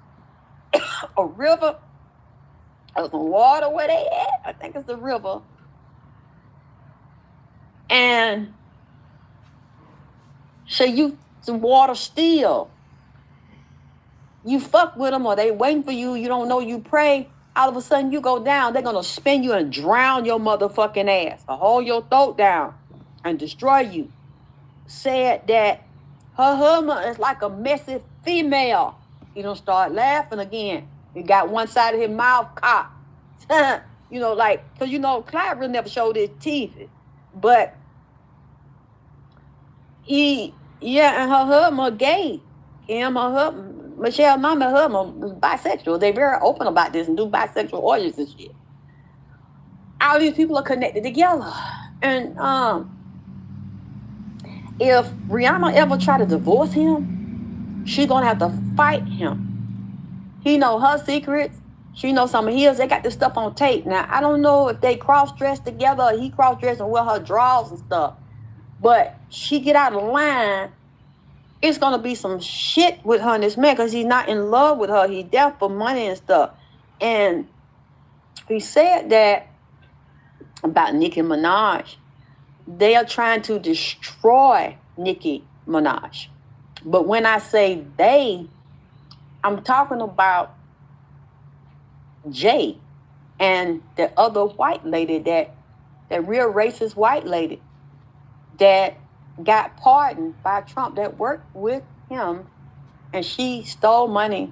A: a river or some water where they at. I think it's the river. And so you, the water still. You fuck with them or they waiting for you. You don't know you pray. All of a sudden you go down. They're going to spin you and drown your motherfucking ass. Or hold your throat down and destroy you. Said that her husband is like a messy female. He don't start laughing again. He got one side of his mouth cocked. You know, like, because you know, Clyde really never showed his teeth. But and her husband are gay. Him, her husband, Michelle, mama, her husband was bisexual. They very open about this and do bisexual orgies and shit. All these people are connected together. And if Rihanna ever try to divorce him, she's gonna have to fight him. He know her secrets. She knows some of his. They got this stuff on tape. Now, I don't know if they cross-dress together or he cross-dress and wear her drawers and stuff. But she get out of line, it's going to be some shit with her and this man because he's not in love with her. He's there for money and stuff. And he said that about Nicki Minaj. They are trying to destroy Nicki Minaj. But when I say they, I'm talking about Jay and the other white lady, that real racist white lady that got pardoned by Trump, that worked with him, and she stole money,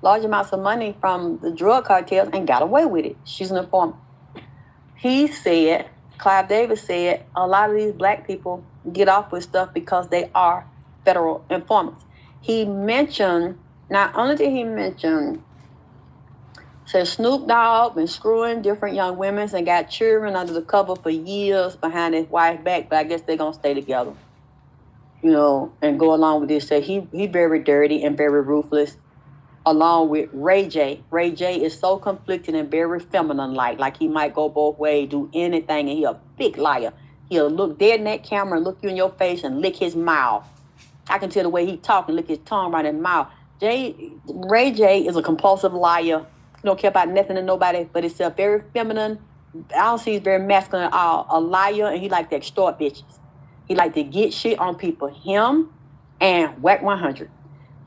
A: large amounts of money from the drug cartels and got away with it. She's an informant. He said, Clive Davis said, a lot of these black people get off with stuff because they are federal informants. He mentioned, not only did he mention, said Snoop Dogg been screwing different young women and got children under the cover for years behind his wife's back, but I guess they're going to stay together, you know, and go along with this. So he very dirty and very ruthless, along with Ray J. Ray J is so conflicted and very feminine-like he might go both ways, do anything, and he a big liar. He'll look dead in that camera and look you in your face and lick his mouth. I can tell the way he talk and lick his tongue right in his mouth. Ray J is a compulsive liar. He don't care about nothing and nobody, but it's a very feminine. I don't see he's very masculine at all. A liar, and he like to extort bitches. He like to get shit on people. Him and Whack 100.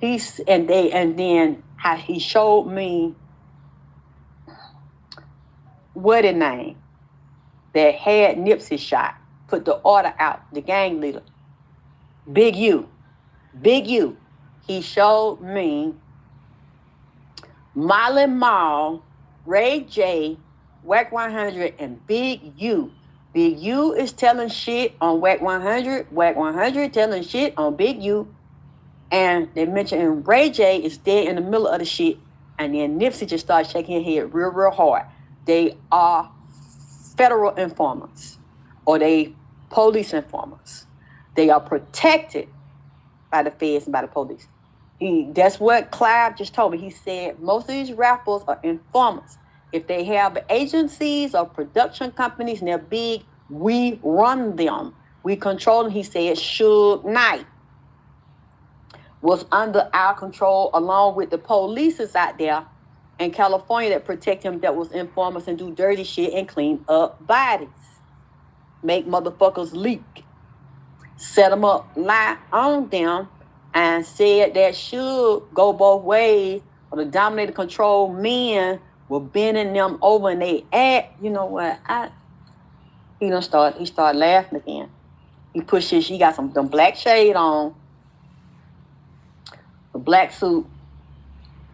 A: And then how he showed me what a name that had Nipsey shot, put the order out, the gang leader. Big U. He showed me Molly Mall, Ray J, Whack 100, and Big U. Big U is telling shit on Whack 100. Whack 100 telling shit on Big U. And they mentioned Ray J is dead in the middle of the shit. And then Nipsey just started shaking his head real hard. They are federal informants, or they police informants. They are protected by the feds and by the police. That's what Clive just told me. He said most of these rappers are informants. If they have agencies or production companies and they're big, we run them. We control them. He said Suge Knight was under our control, along with the police out there in California that protect him, that was informants and do dirty shit and clean up bodies. Make motherfuckers leak. Set them up, lie on them, and said that should go both ways, or the dominated control men were bending them over and they act. You know what? He started laughing again. He got them black shade on, a black suit,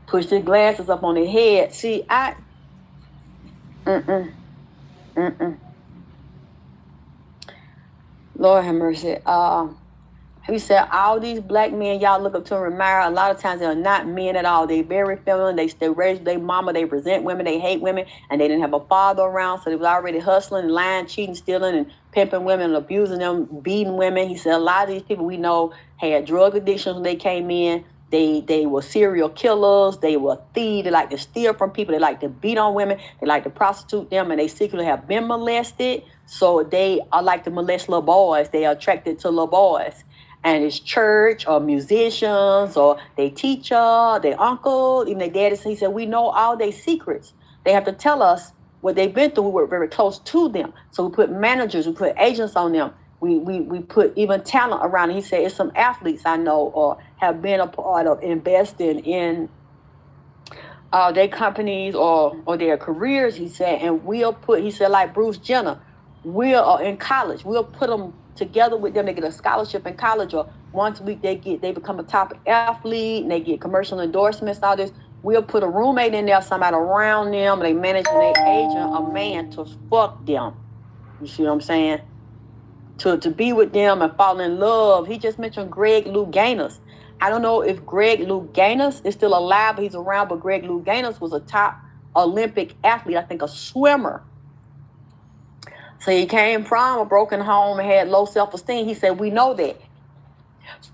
A: pushed his glasses up on his head. See, Lord have mercy. He said, all these black men y'all look up to and admire, a lot of times they're not men at all. They very feminine. They raised their mama. They resent women. They hate women. And they didn't have a father around. So they was already hustling, lying, cheating, stealing, and pimping women and abusing them, beating women. He said a lot of these people we know had drug addictions when they came in. They were serial killers. They were thieves. They like to steal from people. They like to beat on women. They like to prostitute them. And they secretly have been molested. So they are like to molest little boys. They are attracted to little boys. And it's church or musicians or their teacher, their uncle, even their daddy. He said, we know all their secrets. They have to tell us what they've been through. We work very close to them. So we put managers, we put agents on them. We put even talent around it. He said, it's some athletes I know or have been a part of investing in their companies or their careers, he said. And we'll put, he said, like Bruce Jenner, we'll in college, we'll put them together with them. They get a scholarship in college, or once a week they become a top athlete and they get commercial endorsements and all this. We'll put a roommate in there, somebody around them, they managing their agent, a man to fuck them. You see what I'm saying? To be with them and fall in love. He just mentioned Greg Louganis. I don't know if Greg Louganis is still alive, but he's around, but Greg Louganis was a top Olympic athlete, I think a swimmer. So he came from a broken home and had low self-esteem. He said, we know that.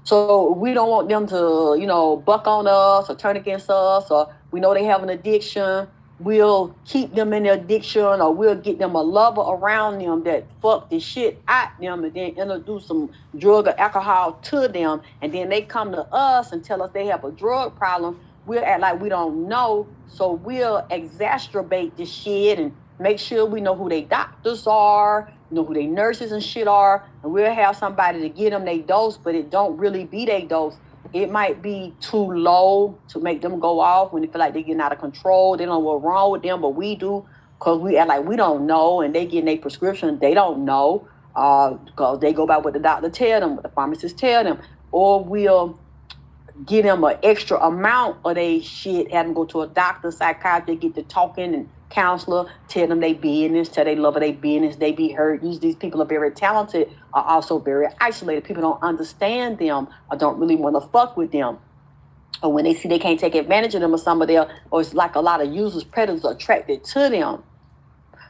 A: So we don't want them to, buck on us or turn against us, or we know they have an addiction. We'll keep them in their addiction, or we'll get them a lover around them that fuck the shit out them and then introduce some drug or alcohol to them. And then they come to us and tell us they have a drug problem. We'll act like we don't know. So we'll exacerbate the shit and make sure we know who they doctors are, who they nurses and shit are. And we'll have somebody to get them their dose, but it don't really be their dose. It might be too low to make them go off when they feel like they're getting out of control. They don't know what's wrong with them, but we do, because we act like we don't know, and they getting their prescription. They don't know because they go by what the doctor tell them, what the pharmacist tell them. Or we'll give them an extra amount of their shit, have them go to a doctor, psychiatrist, get to talking and counselor, tell them their business, tell they love their business, they be hurt. Usually these people are very talented, are also very isolated. People don't understand them or don't really want to fuck with them. Or when they see they can't take advantage of them or some of their, or it's like a lot of users, predators are attracted to them.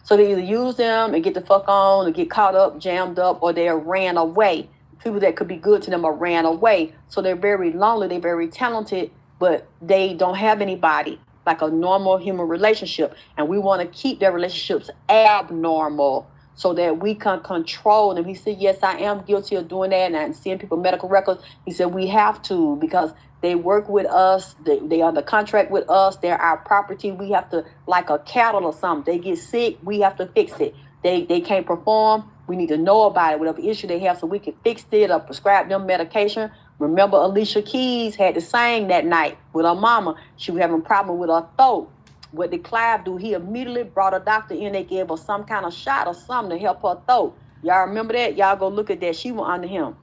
A: So they either use them and get the fuck on or get caught up, jammed up, or they ran away. People that could be good to them are ran away. So they're very lonely, they're very talented, but they don't have anybody, like a normal human relationship. And we want to keep their relationships abnormal so that we can control them. He said, yes, I am guilty of doing that. And I'm seeing people medical records. He said, we have to, because they work with us. They are the contract with us. They're our property. We have to, like a cattle or something. They get sick, we have to fix it. They can't perform. We need to know about it, whatever issue they have, so we can fix it or prescribe them medication. Remember, Alicia Keys had to sing that night with her mama. She was having a problem with her throat. What did Clive do? He immediately brought a doctor in. They gave her some kind of shot or something to help her throat. Y'all remember that? Y'all go look at that. She went under him.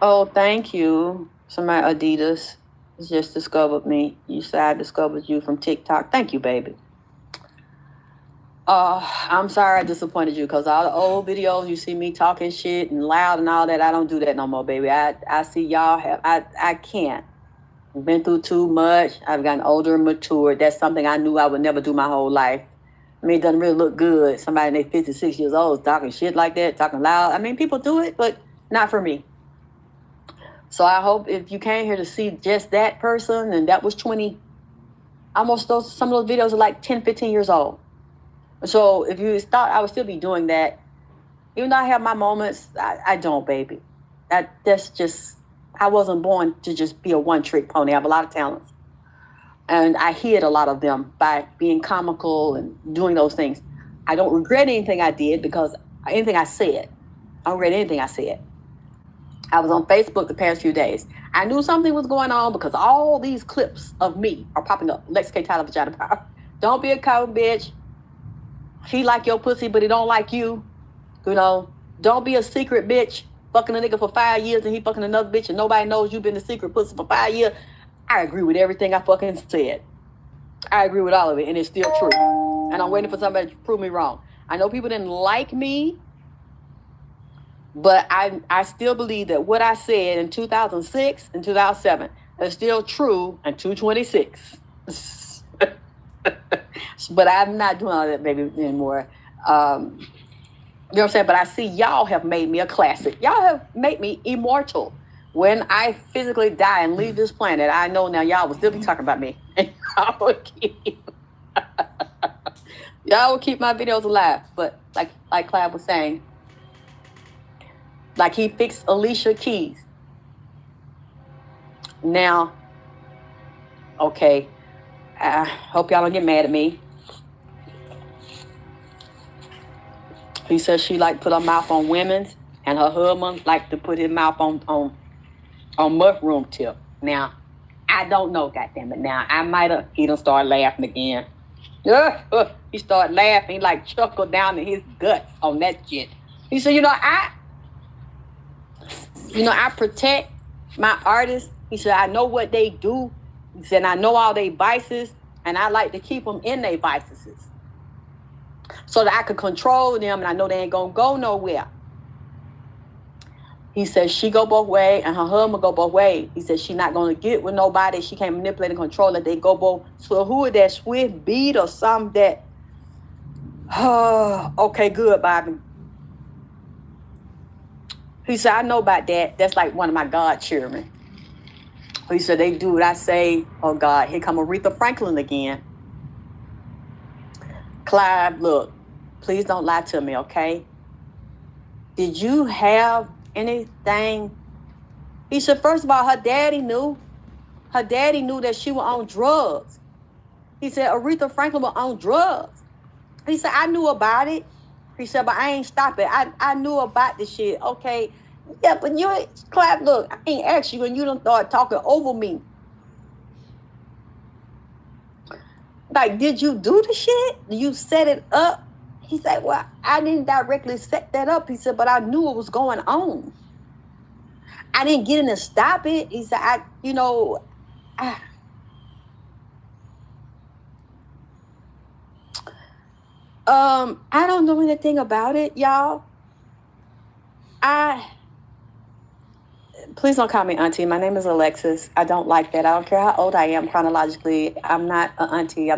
A: Oh, thank you. Somebody, Adidas, just discovered me. You said I discovered you from TikTok. Thank you, baby. I'm sorry I disappointed you, because all the old videos you see me talking shit and loud and all that, I don't do that no more, baby. I see y'all have, I can't. I've been through too much. I've gotten older and matured. That's something I knew I would never do my whole life. I mean, it doesn't really look good. Somebody in their 56 years old is talking shit like that, talking loud. I mean, people do it, but not for me. So I hope if you came here to see just that person, and that was 20, almost those, some of those videos are like 10, 15 years old. So if you thought I would still be doing that, even though I have my moments, I don't, baby. That's just, I wasn't born to just be a one-trick pony. I have a lot of talents. And I hid a lot of them by being comical and doing those things. I don't regret anything I did, because anything I said, I don't regret anything I said. I was on Facebook the past few days. I knew something was going on because all these clips of me are popping up. Lex K. Tylor, Vagina Power. Don't be a coward, bitch. He like your pussy, but he don't like you. Don't be a secret bitch. Fucking a nigga for 5 years and he fucking another bitch and nobody knows you've been a secret pussy for 5 years. I agree with everything I fucking said. I agree with all of it, and it's still true. And I'm waiting for somebody to prove me wrong. I know people didn't like me But I still believe that what I said in 2006 and 2007 is still true in 2026. But I'm not doing all that, baby, anymore. You know what I'm saying? But I see y'all have made me a classic. Y'all have made me immortal. When I physically die and leave this planet, I know now y'all will still be talking about me. And y'all will keep my videos alive. But like Clive was saying, like he fixed Alicia Keys. Now, okay, I hope y'all don't get mad at me. He says she like put her mouth on women's, and her husband like to put his mouth on mushroom tip. Now, I don't know, goddammit. Now, I might have, he done started laughing again. He started laughing, he like chuckled down in his guts on that shit. He said, I protect my artists. He said, I know what they do. He said, I know all their vices, and I like to keep them in their vices so that I could control them, and I know they ain't gonna go nowhere. He says she go both ways, and her husband go both ways. He says she not gonna get with nobody. She can't manipulate and control it. They go both. So who is that, Swift Beat or something that? Okay, good, Bobby. He said, I know about that. That's like one of my godchildren. He said, they do what I say. Oh, God, here come Aretha Franklin again. Clive, look, please don't lie to me, okay? Did you have anything? He said, first of all, her daddy knew. Her daddy knew that she was on drugs. He said, Aretha Franklin was on drugs. He said, I knew about it. He said, but I ain't stop it. I knew about this shit, okay? Yeah, but you ain't, Clive, look, I ain't asked you and you done start talking over me. Like, did you do the shit? Did you set it up? He said, well, I didn't directly set that up. He said, but I knew what was going on. I didn't get in to stop it. He said, I don't know anything about it, y'all. Please don't call me auntie. My name is Alexyss. I don't like that. I don't care how old I am chronologically. I'm not an auntie.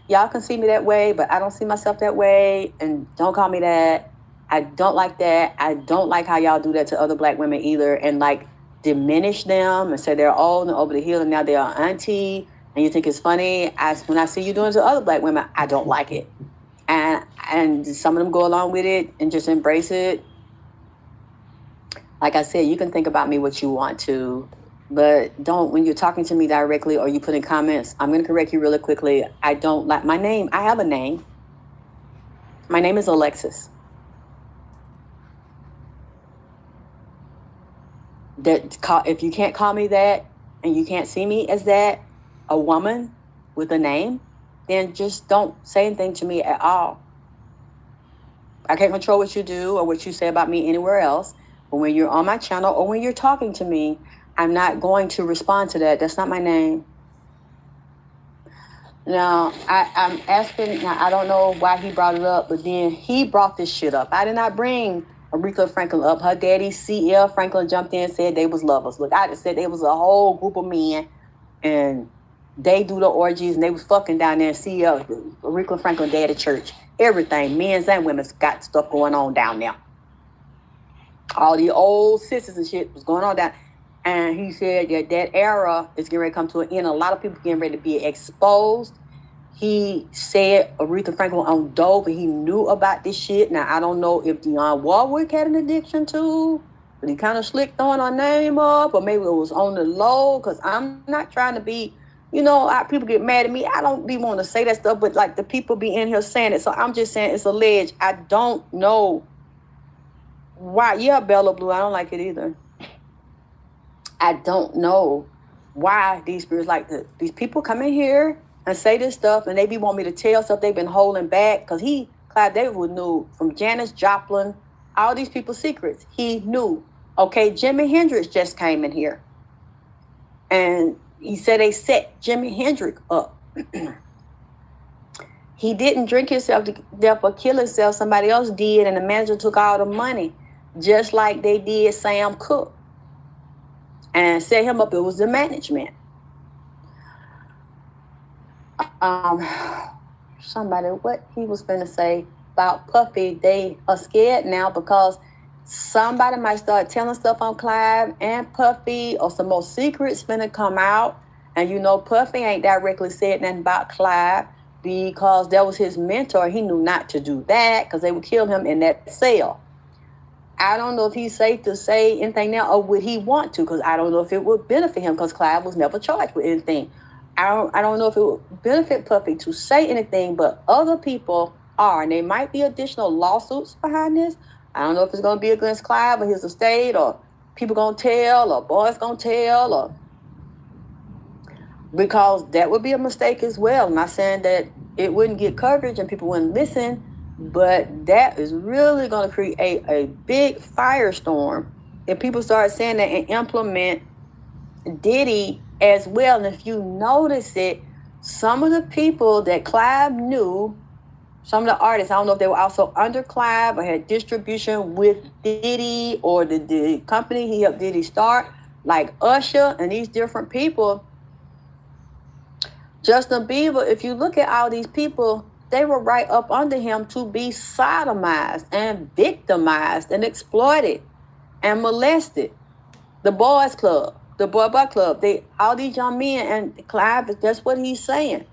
A: Y'all can see me that way, but I don't see myself that way. And don't call me that. I don't like that. I don't like how y'all do that to other black women either, and like diminish them and say they're old and over the hill and now they're an auntie and you think it's funny. When I see you doing it to other black women, I don't like it. And some of them go along with it and just embrace it. Like I said, you can think about me what you want to, but don't, when you're talking to me directly or you put in comments, I'm going to correct you really quickly. I don't like my name. I have a name. My name is Alexyss. If you can't call me that and you can't see me as that, a woman with a name, then just don't say anything to me at all. I can't control what you do or what you say about me anywhere else. But when you're on my channel or when you're talking to me, I'm not going to respond to that. That's not my name. Now, I'm asking, now I don't know why he brought it up, but then he brought this shit up. I did not bring Aretha Franklin up. Her daddy, C.L. Franklin, jumped in and said they was lovers. Look, I just said there was a whole group of men and they do the orgies and they was fucking down there. C.L. Aretha Franklin day at the church. Everything, men's and women's, got stuff going on down there. All the old sisters and shit was going on down. And he said that era is getting ready to come to an end. A lot of people getting ready to be exposed. He said Aretha Franklin on dope and he knew about this shit. Now, I don't know if Dionne Warwick had an addiction too, but he kind of slicked throwing her name up, or maybe it was on the low, because I'm not trying to be, people get mad at me. I don't be wanting to say that stuff, but like the people be in here saying it. So I'm just saying it's alleged. I don't know why. Yeah, Bella Blue, I don't like it either. I don't know why these spirits these people come in here and say this stuff and they be want me to tell stuff they've been holding back, because Clive David knew from Janis Joplin, all these people's secrets. He knew. Okay, Jimi Hendrix just came in here and he said they set Jimi Hendrix up. He didn't drink himself to death or kill himself. Somebody else did, and the manager took all the money. just like they did Sam Cooke and set him up. It was the management. Somebody, what he was going to say about Puffy, they are scared now because somebody might start telling stuff on Clive and Puffy, or some more secrets finna come out. And you know, Puffy ain't directly said nothing about Clive because that was his mentor. He knew not to do that because they would kill him in that cell. I don't know if he's safe to say anything now, or would he want to, because I don't know if it would benefit him, because Clive was never charged with anything. I don't know if it would benefit Puffy to say anything, but other people are, and there might be additional lawsuits behind this. I don't know if it's going to be against Clive or his estate, or people going to tell, or boys going to tell, or because that would be a mistake as well. I'm not saying that it wouldn't get coverage and people wouldn't listen, but that is really going to create a big firestorm if people start saying that and implement Diddy as well. And if you notice it, some of the people that Clive knew, some of the artists, I don't know if they were also under Clive or had distribution with Diddy or the company he helped Diddy start, like Usher and these different people. Justin Bieber, if you look at all these people, they were right up under him to be sodomized and victimized and exploited and molested. The Boys Club, the Boy Club, all these young men, and Clive, that's what he's saying.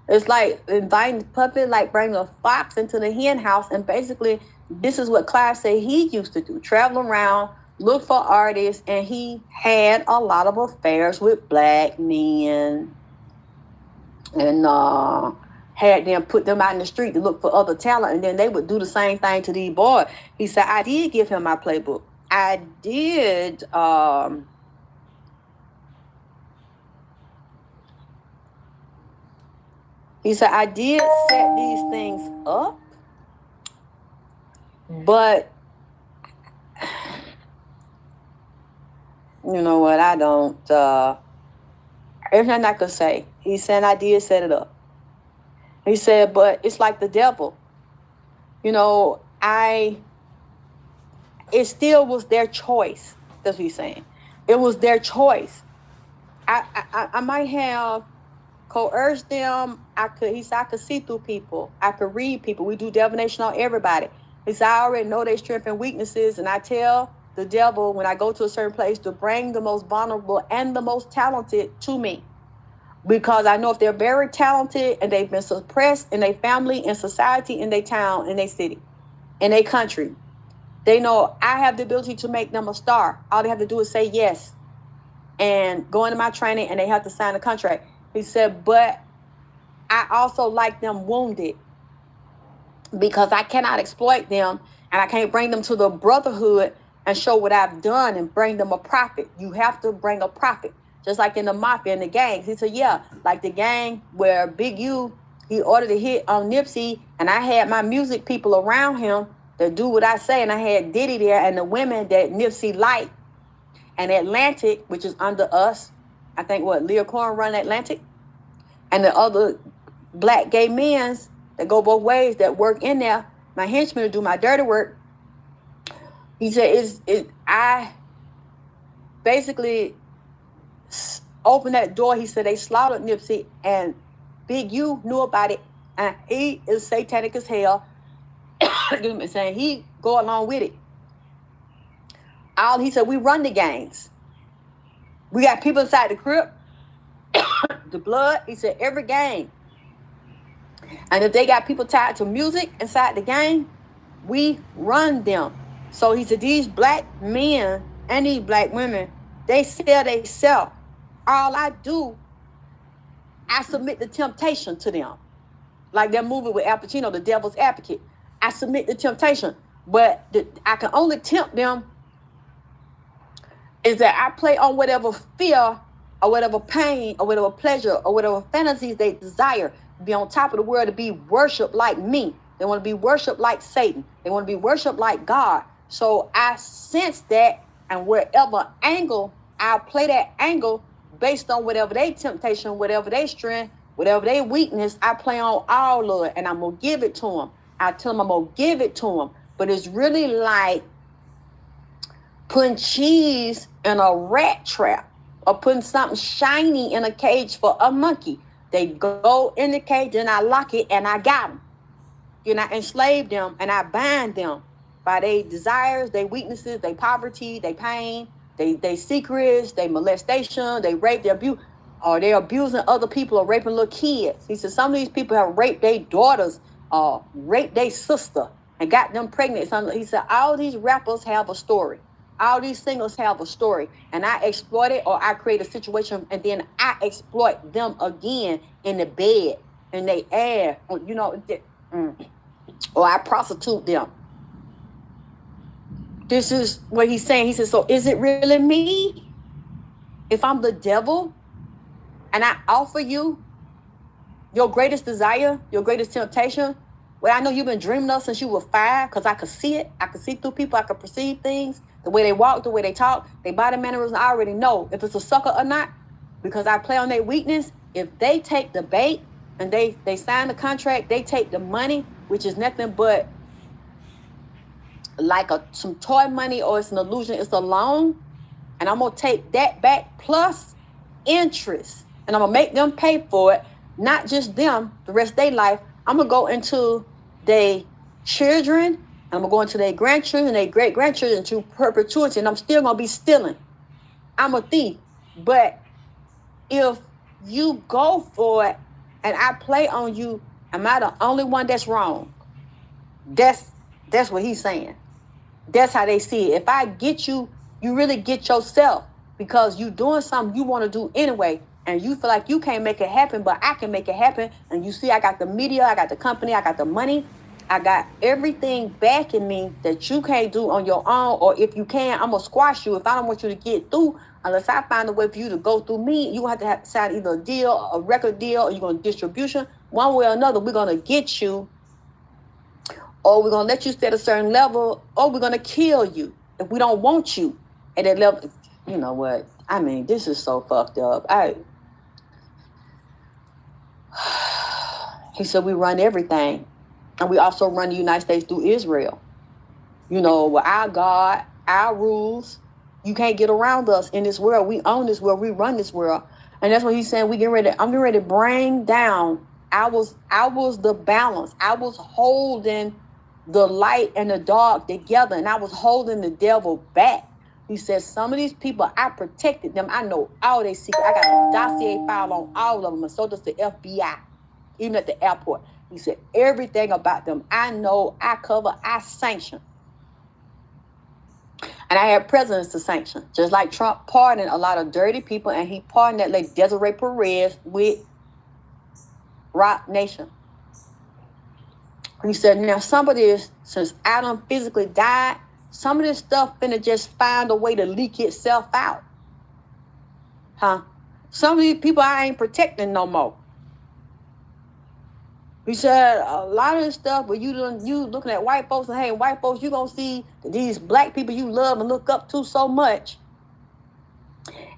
A: It's like inviting Puppet, like bringing a fox into the hen house, and basically this is what Clive said he used to do, travel around, look for artists, and he had a lot of affairs with black men and had them put them out in the street to look for other talent, and then they would do the same thing to these boys. He said, I did give him my playbook. I did he said, I did set these things up, but you know what, I don't there's nothing I could say. He said, I did set it up. He said, but it's like the devil. You know, it still was their choice. That's what he's saying. It was their choice. I might have coerced them. He said, I could see through people. I could read people. We do divination on everybody. He said, I already know their strengths and weaknesses, and I tell the devil when I go to a certain place to bring the most vulnerable and the most talented to me. Because I know if they're very talented and they've been suppressed in their family, in society, in their town, in their city, in their country, they know I have the ability to make them a star. All they have to do is say yes and go into my training, and they have to sign a contract. He said, but I also like them wounded because I cannot exploit them, and I can't bring them to the brotherhood and show what I've done and bring them a profit. You have to bring a profit. Just like in the mafia and the gangs. He said, yeah, like the gang where Big U, he ordered a hit on Nipsey, and I had my music people around him that do what I say, and I had Diddy there and the women that Nipsey liked, and Atlantic, which is under us. I think Leah Corn run Atlantic, and the other black gay men's that go both ways that work in there, my henchmen to do my dirty work. He said, I basically opened that door. He said they slaughtered Nipsey, and Big U knew about it, and he is satanic as hell. Saying he go along with it. He said, we run the gangs. We got people inside the crib, the blood. He said every gang, and if they got people tied to music inside the gang, we run them. So he said these black men and these black women, they sell they self. All I do, I submit the temptation to them. Like that movie with Al Pacino, The Devil's Advocate. I submit the temptation, but I can only tempt them is that I play on whatever fear or whatever pain or whatever pleasure or whatever fantasies they desire to be on top of the world, to be worshipped like me. They want to be worshipped like Satan. They want to be worshipped like God. So I sense that, and wherever angle, I'll play that angle based on whatever they temptation, whatever they strength, whatever they weakness. I play on all of it, and I'm going to give it to them. I tell them I'm going to give it to them. But it's really like putting cheese in a rat trap or putting something shiny in a cage for a monkey. They go in the cage and I lock it and I got them. You know, I enslave them and I bind them by their desires, their weaknesses, their poverty, their pain, they secrets, they molestation, they rape, they abuse, or they're abusing other people or raping little kids. He said some of these people have raped their daughters, raped their sister and got them pregnant. He said all these rappers have a story. All these singles have a story, and I exploit it, or I create a situation, and then I exploit them again in the bed, in their ass, you know, or I prostitute them. This is what he's saying. He says, so is it really me? If I'm the devil, and I offer you your greatest desire, your greatest temptation, well, I know you've been dreaming of since you were 5, because I could see it. I could see through people. I could perceive things. The way they walk, the way they talk, their body mannerisms, I already know if it's a sucker or not, because I play on their weakness. If they take the bait and they sign the contract, they take the money, which is nothing but like some toy money, or it's an illusion, it's a loan, and I'm going to take that back plus interest, and I'm going to make them pay for it, not just them, the rest of their life. I'm going to go into their children, I'm going to go into their grandchildren, their great-grandchildren to perpetuity, and I'm still going to be stealing. I'm a thief. But if you go for it and I play on you, am I the only one that's wrong? That's what he's saying. That's how they see it. If I get you, you really get yourself, because you doing something you want to do anyway, and you feel like you can't make it happen, but I can make it happen. And you see, I got the media, I got the company, I got the money, I got everything backing me that you can't do on your own. Or if you can, I'm going to squash you. If I don't want you to get through, unless I find a way for you to go through me, you have to sign either a deal, a record deal, or you're going to distribution. One way or another, we're going to get you, or we're going to let you stay at a certain level, or we're going to kill you if we don't want you at that level. You know what? I mean, this is so fucked up. He said we run everything. And we also run the United States through Israel. You know, with our God, our rules, you can't get around us in this world. We own this world. We run this world. And that's what he's saying. I'm getting ready to bring down. I was the balance. I was holding the light and the dark together, and I was holding the devil back. He says some of these people, I protected them. I know all their secrets. I got a dossier file on all of them, and so does the FBI, even at the airport. He said everything about them. I know, I cover, I sanction. And I had presidents to sanction. Just like Trump pardoned a lot of dirty people, and he pardoned that lady Desiree Perez with Rock Nation. He said, now some of this, since Adam physically died, some of this stuff finna just find a way to leak itself out. Some of these people I ain't protecting no more. He said a lot of this stuff where you looking at white folks and hey, white folks, you gonna see these black people you love and look up to so much,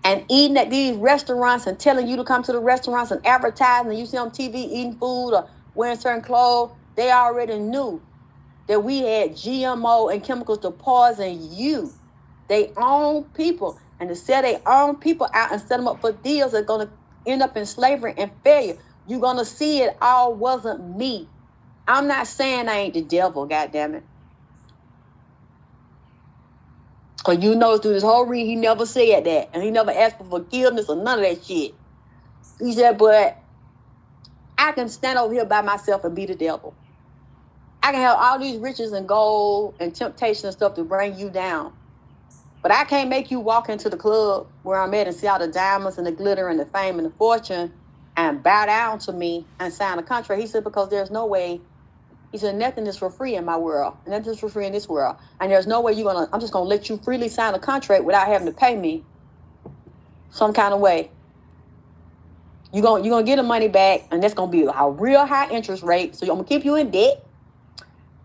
A: and eating at these restaurants and telling you to come to the restaurants and advertising, and you see on TV eating food or wearing certain clothes. They already knew that we had GMO and chemicals to poison you. They own people, and to sell their own people out and set them up for deals that are gonna end up in slavery and failure. You're going to see it all wasn't me. I'm not saying I ain't the devil, goddammit. Because you know through this whole read, he never said that. And he never asked for forgiveness or none of that shit. He said, but I can stand over here by myself and be the devil. I can have all these riches and gold and temptation and stuff to bring you down. But I can't make you walk into the club where I'm at and see all the diamonds and the glitter and the fame and the fortune and bow down to me and sign a contract. He said, because there's no way. He said, nothing is for free in my world. And nothing is for free in this world. And there's no way I'm just going to let you freely sign a contract without having to pay me some kind of way. You're going to get the money back, and that's going to be a real high interest rate. So I'm going to keep you in debt.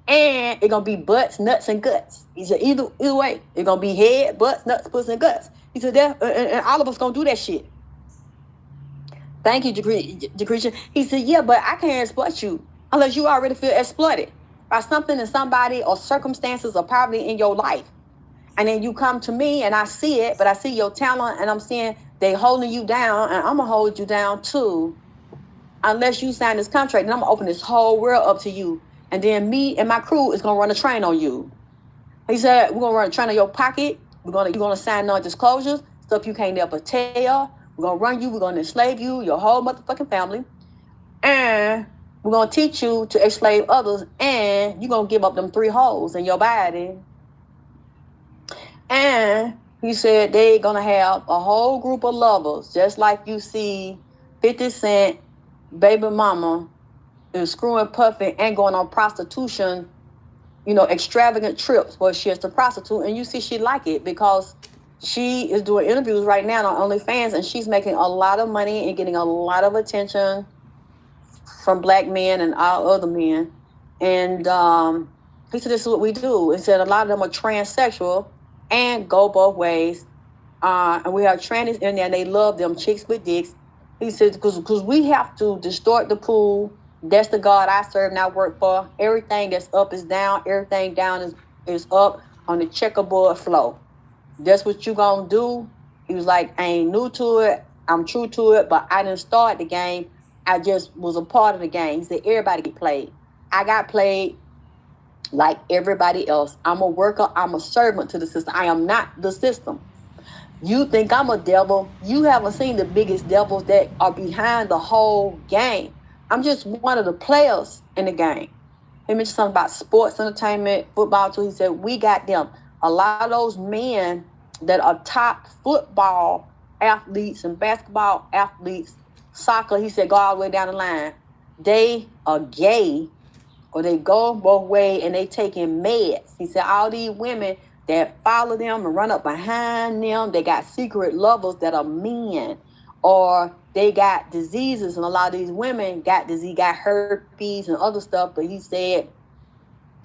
A: And it's going to be butts, nuts, and guts. He said, either way, it's going to be head, butts, nuts, puss, and guts. He said, and all of us going to do that shit. Thank you, Decretia. He said, yeah, but I can't exploit you unless you already feel exploited by something and somebody or circumstances or poverty in your life. And then you come to me and I see it, but I see your talent and I'm saying they holding you down and I'm going to hold you down too. Unless you sign this contract, and I'm going to open this whole world up to you. And then me and my crew is going to run a train on you. He said, we're going to run a train on your pocket. You're going to sign non-disclosures, stuff you can't ever tell. We're going to run you. We're going to enslave you, your whole motherfucking family. And we're going to teach you to enslave others. And you're going to give up them 3 holes in your body. And he said they're going to have a whole group of lovers, just like you see 50 Cent, baby mama, is screwing, puffing, and going on prostitution, extravagant trips where she is a prostitute. And you see she like it because she is doing interviews right now on OnlyFans, and she's making a lot of money and getting a lot of attention from black men and all other men. And he said, this is what we do. He said a lot of them are transsexual and go both ways. And we have trannies in there, and they love them chicks with dicks. He said, because we have to distort the pool. That's the God I serve and I work for. Everything that's up is down. Everything down is up on the checkerboard flow. That's what you gonna do. He was like, I ain't new to it. I'm true to it, but I didn't start the game. I just was a part of the game. He said, everybody get played. I got played like everybody else. I'm a worker. I'm a servant to the system. I am not the system. You think I'm a devil. You haven't seen the biggest devils that are behind the whole game. I'm just one of the players in the game. He mentioned something about sports, entertainment, football too. He said, we got them. A lot of those men that are top football athletes and basketball athletes, soccer, he said, go all the way down the line. They are gay, or they go both ways, and they taking meds. He said all these women that follow them and run up behind them, they got secret lovers that are men, or they got diseases. And a lot of these women got herpes and other stuff. But he said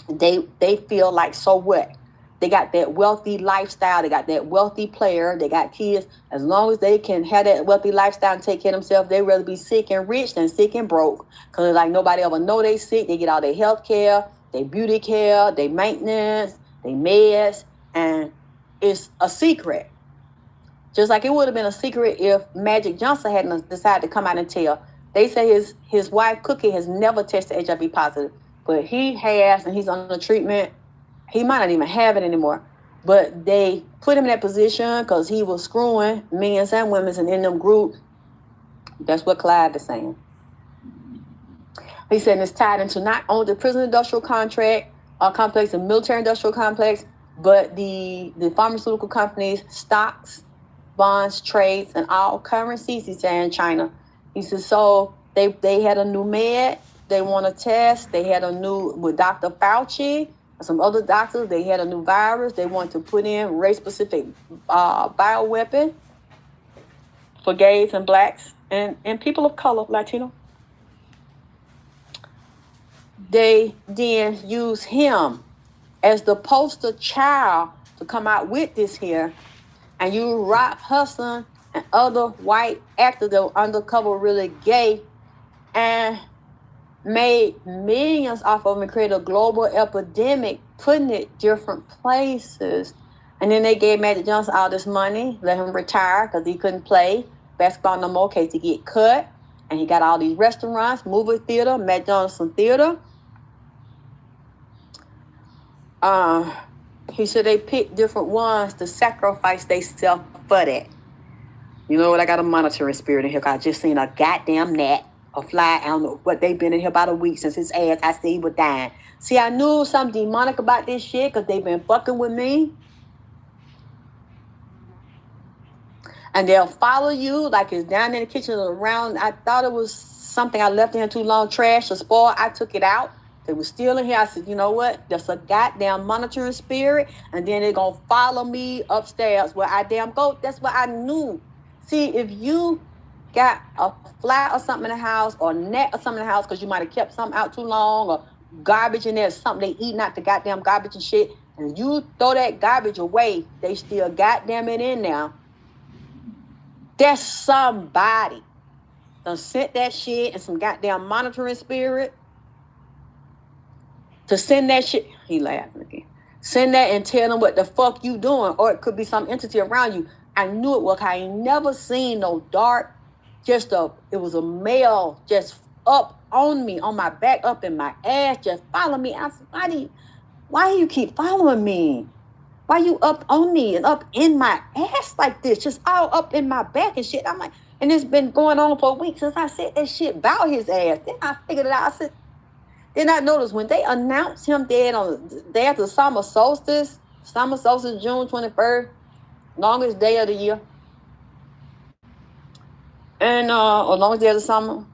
A: they feel like, so what? They got that wealthy lifestyle. They got that wealthy player. They got kids. As long as they can have that wealthy lifestyle and take care of themselves, they'd rather be sick and rich than sick and broke. Because like nobody ever know they sick. They get all their health care, their beauty care, their maintenance, their meds. And it's a secret. Just like it would have been a secret if Magic Johnson hadn't decided to come out and tell. They say his wife, Cookie, has never tested HIV positive. But he has, and he's on the treatment. He might not even have it anymore. But they put him in that position because he was screwing men and women and in them groups. That's what Clyde is saying. He said it's tied into not only the prison industrial complex and military industrial complex, but the pharmaceutical companies, stocks, bonds, trades, and all currencies, he said, in China. He said, so they had a new med they want to test. They had a new, with Dr. Fauci, some other doctors, they had a new virus they want to put in, race-specific bioweapon for gays and blacks and people of color, Latino. They then use him as the poster child to come out with this here. And you Rock Hudson and other white actors that were undercover really gay and made millions off of them and created a global epidemic, putting it different places. And then they gave Magic Johnson all this money, let him retire because he couldn't play basketball no more in case he get cut. And he got all these restaurants, movie theater, Magic Johnson Theater. He said they picked different ones to sacrifice themselves for that. You know what? I got a monitoring spirit in here because I just seen a goddamn gnat, a fly. I don't know what they've been in here about a week since his ass I see was dying. See, I knew something demonic about this shit because they've been fucking with me. And they'll follow you like it's down in the kitchen or around. I thought it was something I left in here too long, trash or spoiled. I took it out. They were still in here. I said, you know what? That's a goddamn monitoring spirit. And then they're going to follow me upstairs where I damn go. That's what I knew. See, if you got a fly or something in the house or a net or something in the house because you might have kept something out too long or garbage in there, something they eat, not the goddamn garbage and shit, and you throw that garbage away, they still goddamn it in there. That's somebody done sent that shit and some goddamn monitoring spirit to send that shit. He laughing again. Send that and tell them what the fuck you doing. Or it could be some entity around you. I knew it was. I ain't never seen no dark, it was a male just up on me, on my back, up in my ass, just following me. I said, why do you keep following me? Why you up on me and up in my ass like this? Just all up in my back and shit. I'm like, and it's been going on for a week since I said that shit about his ass. Then I figured it out. I said, then I noticed when they announced him dead on the day after summer solstice, June 21st, longest day of the year. And or longest day of the summer.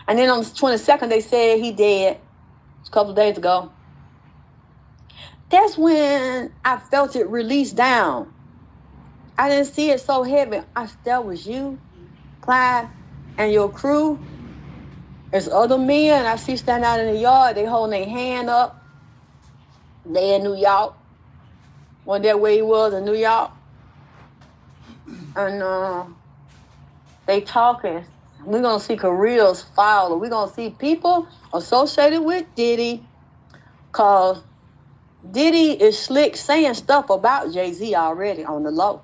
A: And then on the 22nd, they said he dead a couple of days ago. That's when I felt it release down. I didn't see it so heavy. That was you, Clyde, and your crew. There's other men I see standing out in the yard. They holding their hand up. They in New York. Wasn't that where he was in New York? And they talking. We're going to see careers follow. We're going to see people associated with Diddy. Because Diddy is slick saying stuff about Jay-Z already on the low.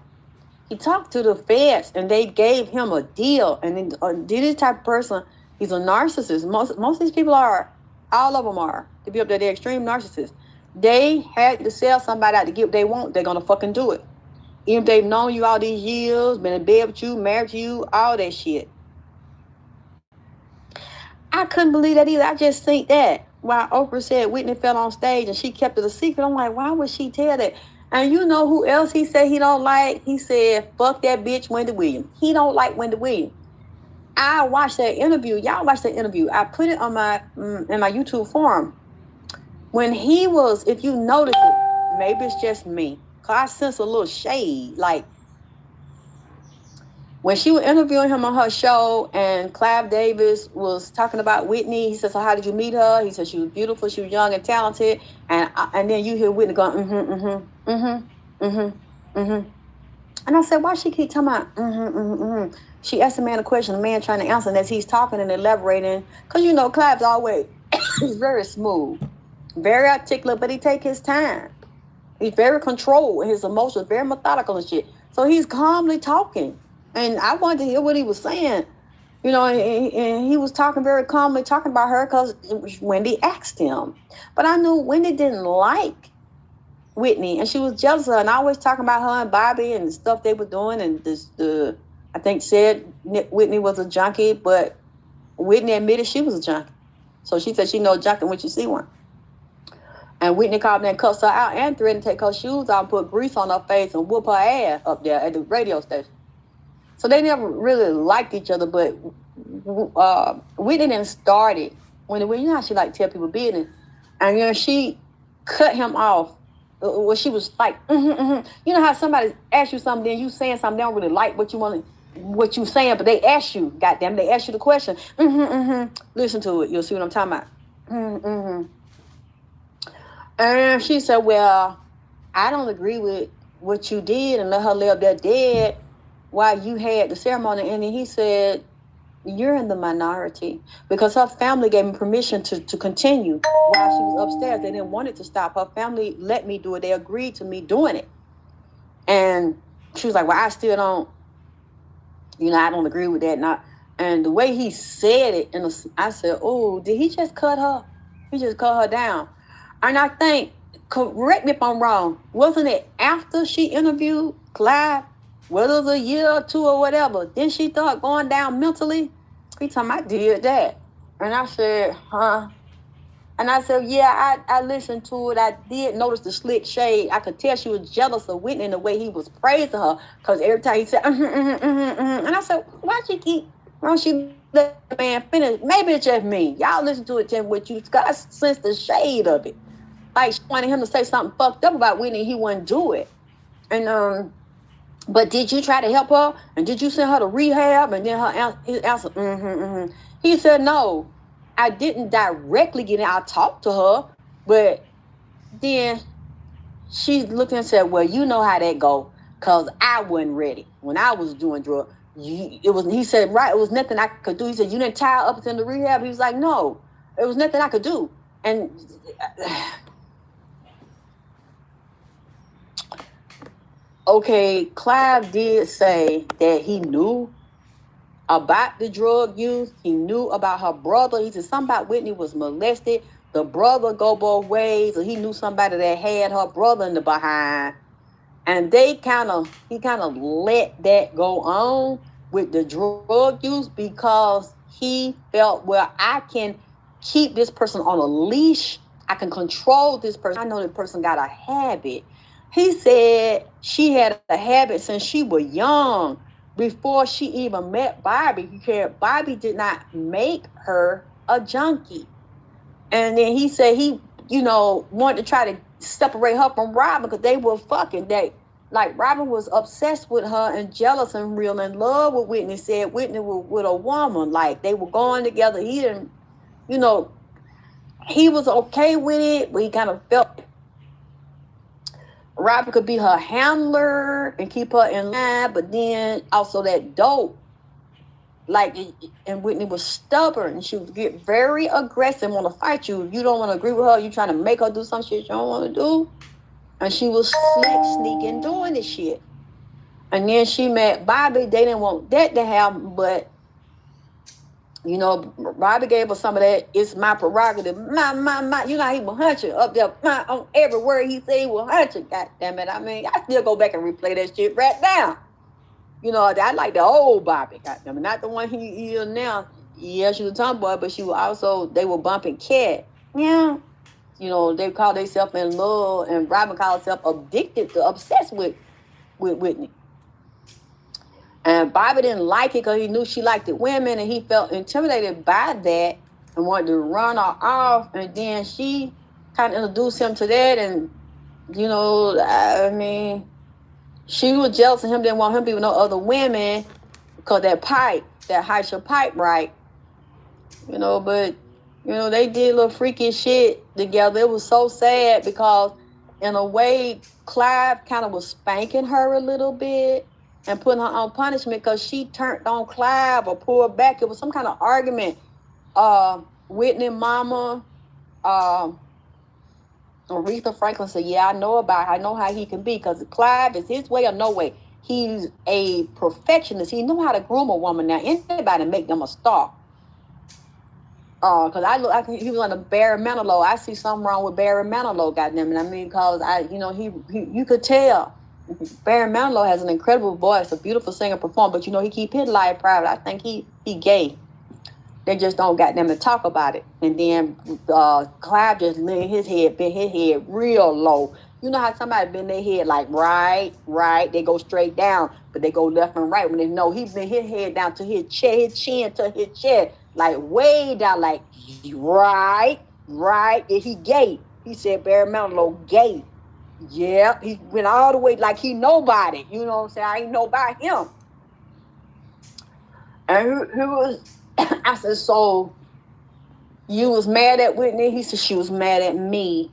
A: He talked to the feds and they gave him a deal. And then Diddy type of person, he's a narcissist. Most of these people are, all of them are, to be up there, they're extreme narcissists. They had to sell somebody out to get what they want, they're going to fucking do it. Even if they've known you all these years, been in bed with you, married to you, all that shit. I couldn't believe that either. I just think that. While Oprah said Whitney fell on stage and she kept it a secret, I'm like, why would she tell that? And you know who else he said he don't like? He said, fuck that bitch, Wendy Williams. He don't like Wendy Williams. I watched that interview. Y'all watched that interview. I put it on my in my YouTube forum. When he was, if you notice it, maybe it's just me, because I sense a little shade. Like, when she was interviewing him on her show and Clive Davis was talking about Whitney, he said, so how did you meet her? He said she was beautiful, she was young and talented. And then you hear Whitney going, And I said, why she keep talking about, She asked the man a question, the man trying to answer, and as he's talking and elaborating, because you know Clive's always, he's very smooth, very articulate, but he take his time. He's very controlled, his emotions, very methodical and shit. So he's calmly talking. And I wanted to hear what he was saying, you know, and he was talking very calmly, talking about her because Wendy asked him. But I knew Wendy didn't like Whitney, and she was jealous of her. And I always talking about her and Bobby and the stuff they were doing. And I think said Whitney was a junkie, but Whitney admitted she was a junkie. So she said she knows junkie when she see one. And Whitney called me and cussed her out and threatened to take her shoes off and put grease on her face and whoop her ass up there at the radio station. So they never really liked each other, but Whitney didn't start it. When you know how she like tell people business, and you know she cut him off. Well, she was like, You know how somebody asks you something, then you saying something they don't really like what you saying, but they ask you, goddamn, they ask you the question. Listen to it, you'll see what I'm talking about. And she said, well, I don't agree with what you did and let her lay up there dead while you had the ceremony. And then he said, you're in the minority, because her family gave me permission to continue while she was upstairs. They didn't want it to stop. Her family let me do it. They agreed to me doing it. And she was like, well, I still don't, I don't agree with that. And the way he said it, I said, oh, did he just cut her? He just cut her down. And I think, correct me if I'm wrong, wasn't it after she interviewed Clyde? Whether it was a year or two or whatever, then she thought going down mentally. He told me, I did that. And I said, huh? And I said, yeah, I listened to it. I did notice the slick shade. I could tell she was jealous of Whitney in the way he was praising her. Because every time he said, And I said, why don't she let the man finish? Maybe it's just me. Y'all listen to it, Tim, with you. I sense the shade of it. Like she wanted him to say something fucked up about Whitney, he wouldn't do it. And, but did you try to help her? And did you send her to rehab? And then his answer, He said, no, I didn't directly get in. I talked to her, but then she looked and said, well, you know how that go, because I wasn't ready. When I was doing drugs, he said, right, it was nothing I could do. He said, you didn't tie her up in the rehab? He was like, no, it was nothing I could do. And okay, Clive did say that he knew about the drug use. He knew about her brother. He said something about Whitney was molested. The brother go both ways, or he knew somebody that had her brother in the behind. And he kind of let that go on with the drug use because he felt, well, I can keep this person on a leash. I can control this person. I know the person got a habit. He said she had a habit since she was young, before she even met Bobby. Because Bobby did not make her a junkie. And then he said he, wanted to try to separate her from Robin because they were fucking. Like, Robin was obsessed with her and jealous and real in love with Whitney. Said Whitney was with a woman. Like, they were going together. He didn't, he was okay with it, but he kind of felt Robin could be her handler and keep her in line, but then also that dope. Like, and Whitney was stubborn, and she would get very aggressive, want to fight you. If you don't want to agree with her, you trying to make her do some shit you don't want to do. And she was sneaking doing this shit. And then she met Bobby. They didn't want that to happen, but Bobby gave her some of that. It's my prerogative. My. He will hunt you up there. On every word he said, he will hunt you. God damn it. I mean, I still go back and replay that shit right now. I like the old Bobby. God damn it. Not the one he is now. Yeah, she was a tomboy, but she was also, they were bumping Cat. Yeah. They call themselves in love, and Robin called herself obsessed with Whitney. And Bobby didn't like it because he knew she liked the women, and he felt intimidated by that and wanted to run her off. And then she kind of introduced him to that, and I mean, she was jealous of him, didn't want him to be with no other women because that Heisha pipe, right? But they did little freaky shit together. It was so sad because, in a way, Clive kind of was spanking her a little bit and putting her on punishment because she turned on Clive or pulled back. It was some kind of argument. Whitney mama, Aretha Franklin said, yeah, I know how he can be, because Clive is his way or no way. He's a perfectionist. He know how to groom a woman. Now, anybody make them a star. Because he was on the Barry Manilow. I see something wrong with Barry Manilow, goddamn it. I mean, because you could tell Barry Manilow has an incredible voice, a beautiful singer, performer, but he keep his life private. I think he gay. They just don't goddamn it talk about it. And then Clive just bent his head real low. You know how somebody bend their head like right, they go straight down, but they go left and right. When they know he bent his head down to his chin to his chest, like way down, like right. And he gay. He said Barry Manilow gay. Yeah, he went all the way like he nobody. You know what I'm saying? I ain't know about him. And he was, I said, so you was mad at Whitney? He said she was mad at me,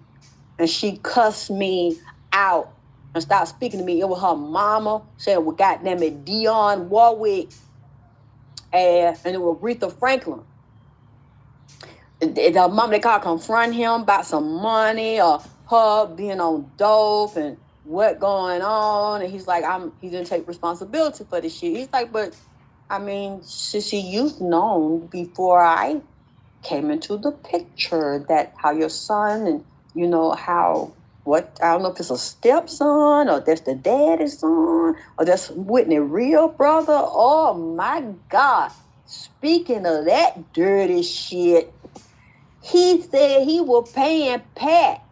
A: and she cussed me out and stopped speaking to me. It was her mama. Said, well, goddamn it, Dionne Warwick, and it was Aretha Franklin. The mama, they called confront him about some money or her being on dope and what going on. And he's like, he didn't take responsibility for this shit. He's like, but I mean, sissy, you've known before I came into the picture that how your son and I don't know if it's a stepson or that's the daddy's son or that's Whitney real brother. Oh my God. Speaking of that dirty shit, he said he was paying Pat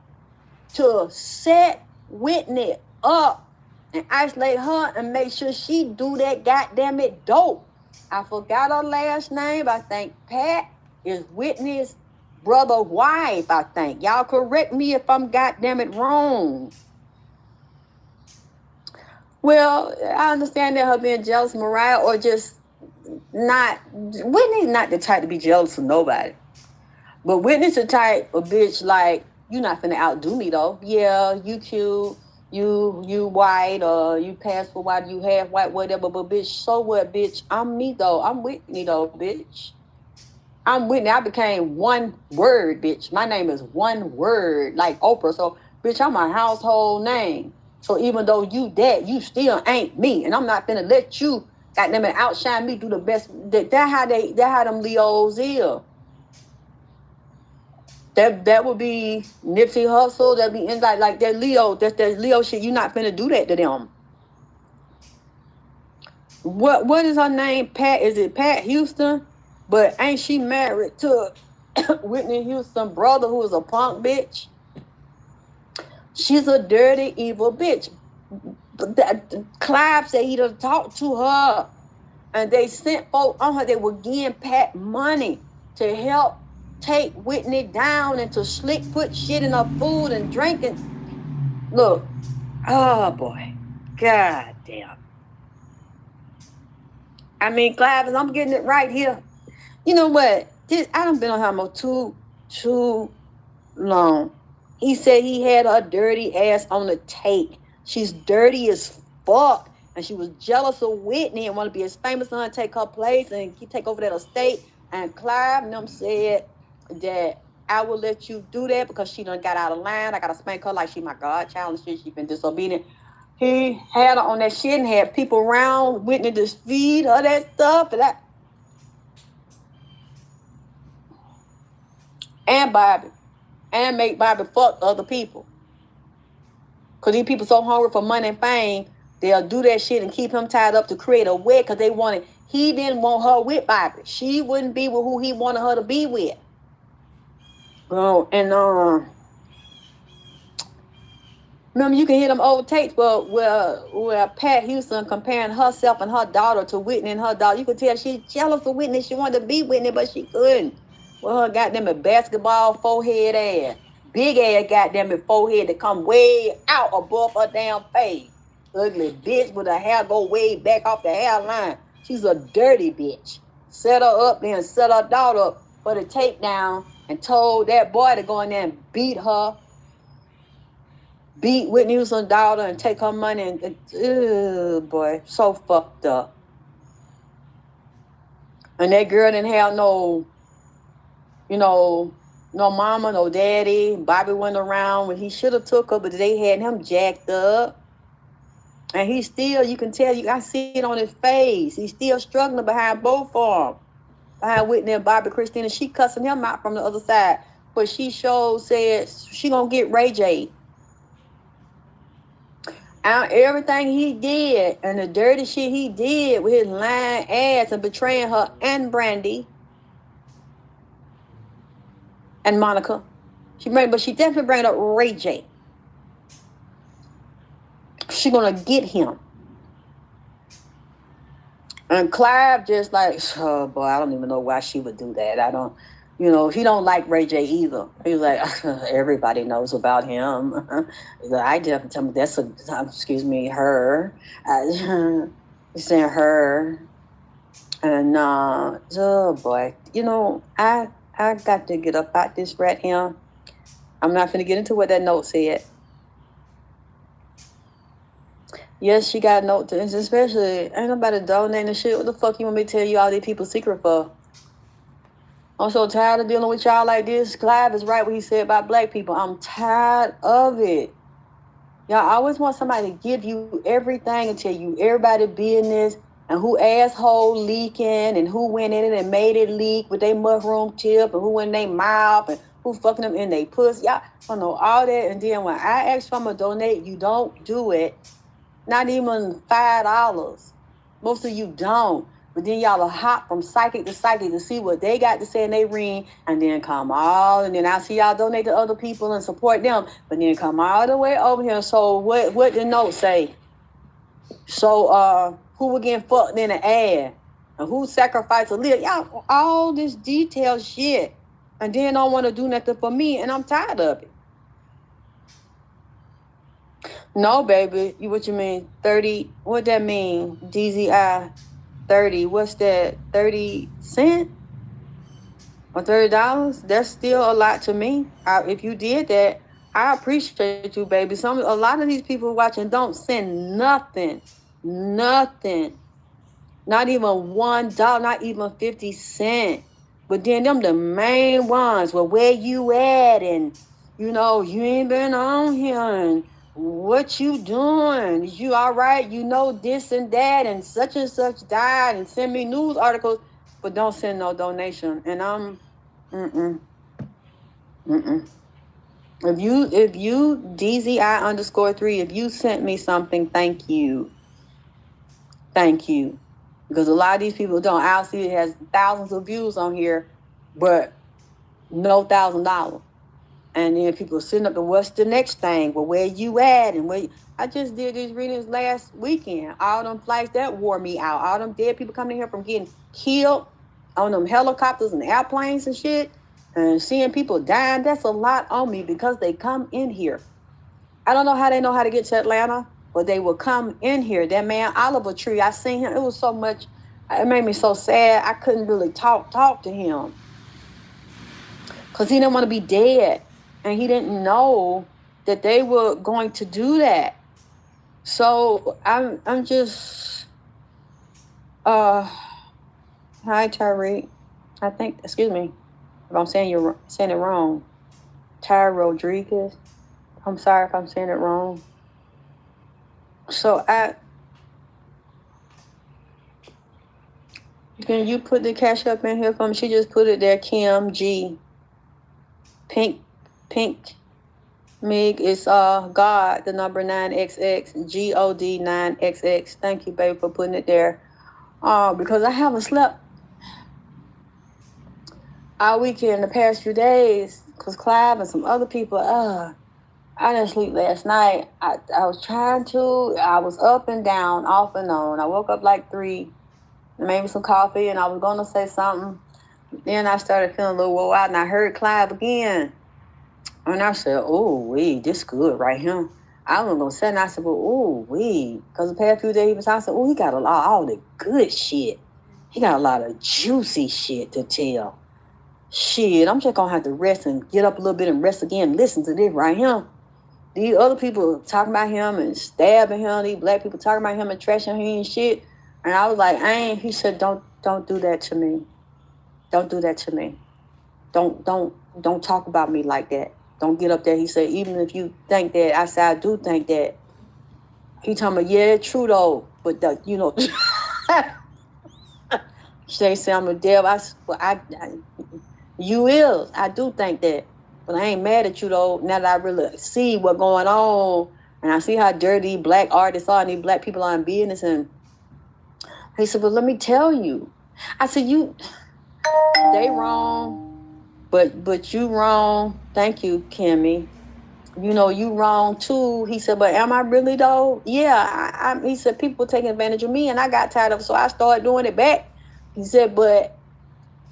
A: to set Whitney up and isolate her and make sure she do that goddamn it dope. I forgot her last name. I think Pat is Whitney's brother wife, I think. Y'all correct me if I'm goddamn it wrong. Well, I understand that her being jealous of Mariah or just not. Whitney's not the type to be jealous of nobody. But Whitney's the type of bitch like, you not finna outdo me though. Yeah, you cute, you white, or you pass for white, you half white, whatever. But bitch, so what, bitch? I'm me though. I'm Whitney though, bitch. I'm Whitney. I became one word, bitch. My name is one word, like Oprah. So, bitch, I'm a household name. So even though you dead, you still ain't me. And I'm not gonna let you goddamn it outshine me, do the best. That how them Leos is. That would be Nipsey Hussle. That be in like that Leo. That's that Leo shit. You not finna do that to them. What is her name? Pat? Is it Pat Houston? But ain't she married to Whitney Houston brother who is a punk bitch? She's a dirty, evil bitch. Clive said he done talked to her, and they sent folk on her. They were giving Pat money to help take Whitney down and to slick put shit in her food and drinking. Look, oh boy, god damn. I mean, Clive, I'm getting it right here. You know what? I done been on her too long. He said he had her dirty ass on the tape. She's dirty as fuck. And she was jealous of Whitney and want to be as famous and take her place and take over that estate. And Clive and them said that I will let you do that because she done got out of line. I got to spank her like she my godchild and shit. She been disobedient. He had her on that shit and had people around Whitney to feed her that stuff. And Bobby. And make Bobby fuck other people. Because these people so hungry for money and fame, they'll do that shit and keep him tied up to create a wed because he didn't want her with Bobby. She wouldn't be with who he wanted her to be with. Bro, and remember you can hear them old tapes where Pat Houston comparing herself and her daughter to Whitney and her daughter. You could tell she's jealous of Whitney. She wanted to be Whitney, but she couldn't. Well, her goddamn a basketball forehead ass. Big ass goddamn forehead that come way out above her damn face. Ugly bitch with her hair go way back off the hairline. She's a dirty bitch. Set her up then set her daughter up for the takedown and told that boy to go in there and beat Whitney Houston's daughter and take her money and boy, so fucked up. And that girl didn't have no mama, no daddy. Bobby went around when he should have took her, but they had him jacked up. And he still, you can tell, I see it on his face. He's still struggling behind both of them. Behind Whitney and Bobby Christina. She cussing him out from the other side. But she said she gonna get Ray J. And everything he did and the dirty shit he did with his lying ass and betraying her and Brandy and Monica. But she definitely bring up Ray J. She gonna get him. And Clive just like, oh boy, I don't even know why she would do that. I don't, he don't like Ray J either. He's like, everybody knows about him. I definitely tell me that's her. He's saying her. And oh boy, I got to get up out this rat here. I'm not finna get into what that note said. Yes, she got a note to, especially, ain't nobody donating the shit. What the fuck you want me to tell you all these people's secret for? I'm so tired of dealing with y'all like this. Clive is right what he said about black people. I'm tired of it. Y'all always want somebody to give you everything and tell you everybody's business and who asshole leaking and who went in it and made it leak with their mushroom tip and who went in their mouth and who fucking them in their pussy. Y'all don't know all that. And then when I ask for them to donate, you don't do it. Not even $5. Most of you don't. But then y'all will hop from psychic to psychic to see what they got to say in their ring and then come all, and then I see y'all donate to other people and support them, but then come all the way over here. So what the note say? So who were getting fucked in the ass? And who sacrificed a little? Y'all, all this detailed shit. And then don't want to do nothing for me, and I'm tired of it. No, baby. What you mean? 30? What that mean? DZI 30. What's that? 30 cents? Or $30? That's still a lot to me. If you did that, I appreciate you, baby. A lot of these people watching don't send nothing. Nothing. Not even $1, not even 50 cents. But then them the main ones. Well, where you at? And, you ain't been on here. And what you doing? Is you all right? You know this and that and such died, and send me news articles, but don't send no donation. And I'm, mm-mm, mm-mm. If you DZI_3, if you sent me something, thank you. Thank you. Because a lot of these people don't. I'll see it has thousands of views on here, but no $1,000. And then people sitting up to what's the next thing? Well, where you at? And where I just did these readings last weekend. All them flights that wore me out. All them dead people coming here from getting killed on them helicopters and airplanes and shit. And seeing people dying, that's a lot on me because they come in here. I don't know how they know how to get to Atlanta, but they will come in here. That man, Oliver Tree, I seen him. It was so much, it made me so sad. I couldn't really talk to him. Because he didn't want to be dead. And he didn't know that they were going to do that. So I'm just, hi Tyreek. I think, excuse me, if I'm saying it wrong. Ty Rodriguez. I'm sorry if I'm saying it wrong. So can you put the cash up in here for me? She just put it there, Kim G. Pink Mig is God, the number 9XX, GOD 9XX. Thank you, baby, for putting it there. Because I haven't slept all weekend the past few days, because Clive and some other people, I didn't sleep last night. I was trying to. I was up and down, off and on. I woke up like 3, made me some coffee, and I was going to say something. Then I started feeling a little wore out, and I heard Clive again. And I said, oh, wee, this good right here. I was going to say, and I said, well, oh, wee. Because the past few days he was talking, I said, oh, he got a lot of all the good shit. He got a lot of juicy shit to tell. Shit, I'm just going to have to rest and get up a little bit and rest again and listen to this right here. These other people talking about him and stabbing him. These black people talking about him and trashing him and shit. And I was like, he said, don't do that to me. Don't do that to me. Don't talk about me like that. Don't get up there. He said, even if you think that, I said, I do think that. He talking about, yeah, true though. But, they say I'm a devil. You is. I do think that. But I ain't mad at you though. Now that I really see what's going on. And I see how dirty black artists are and these black people are in business. And he said, well, let me tell you. I said, they wrong. But you wrong. Thank you, Kimmy. You wrong too. He said, but am I really though? Yeah. He said, people taking advantage of me and I got tired of it. So I started doing it back. He said, but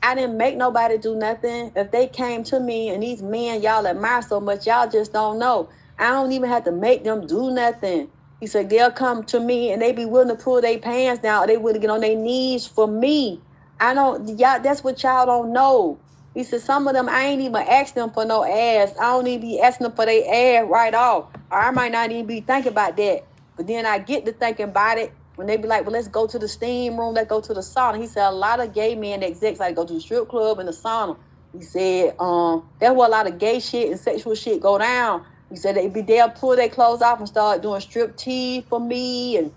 A: I didn't make nobody do nothing. If they came to me and these men y'all admire so much, y'all just don't know. I don't even have to make them do nothing. He said, they'll come to me and they be willing to pull their pants down. Or they willing to get on their knees for me. That's what y'all don't know. He said, some of them, I ain't even ask them for no ass. I don't even be asking them for their ass right off. Or I might not even be thinking about that. But then I get to thinking about it when they be like, well, let's go to the steam room. Let's go to the sauna. He said, a lot of gay men, execs, like go to the strip club and the sauna. He said, that's where a lot of gay shit and sexual shit go down. He said, they'll pull their clothes off and start doing strip tea for me. And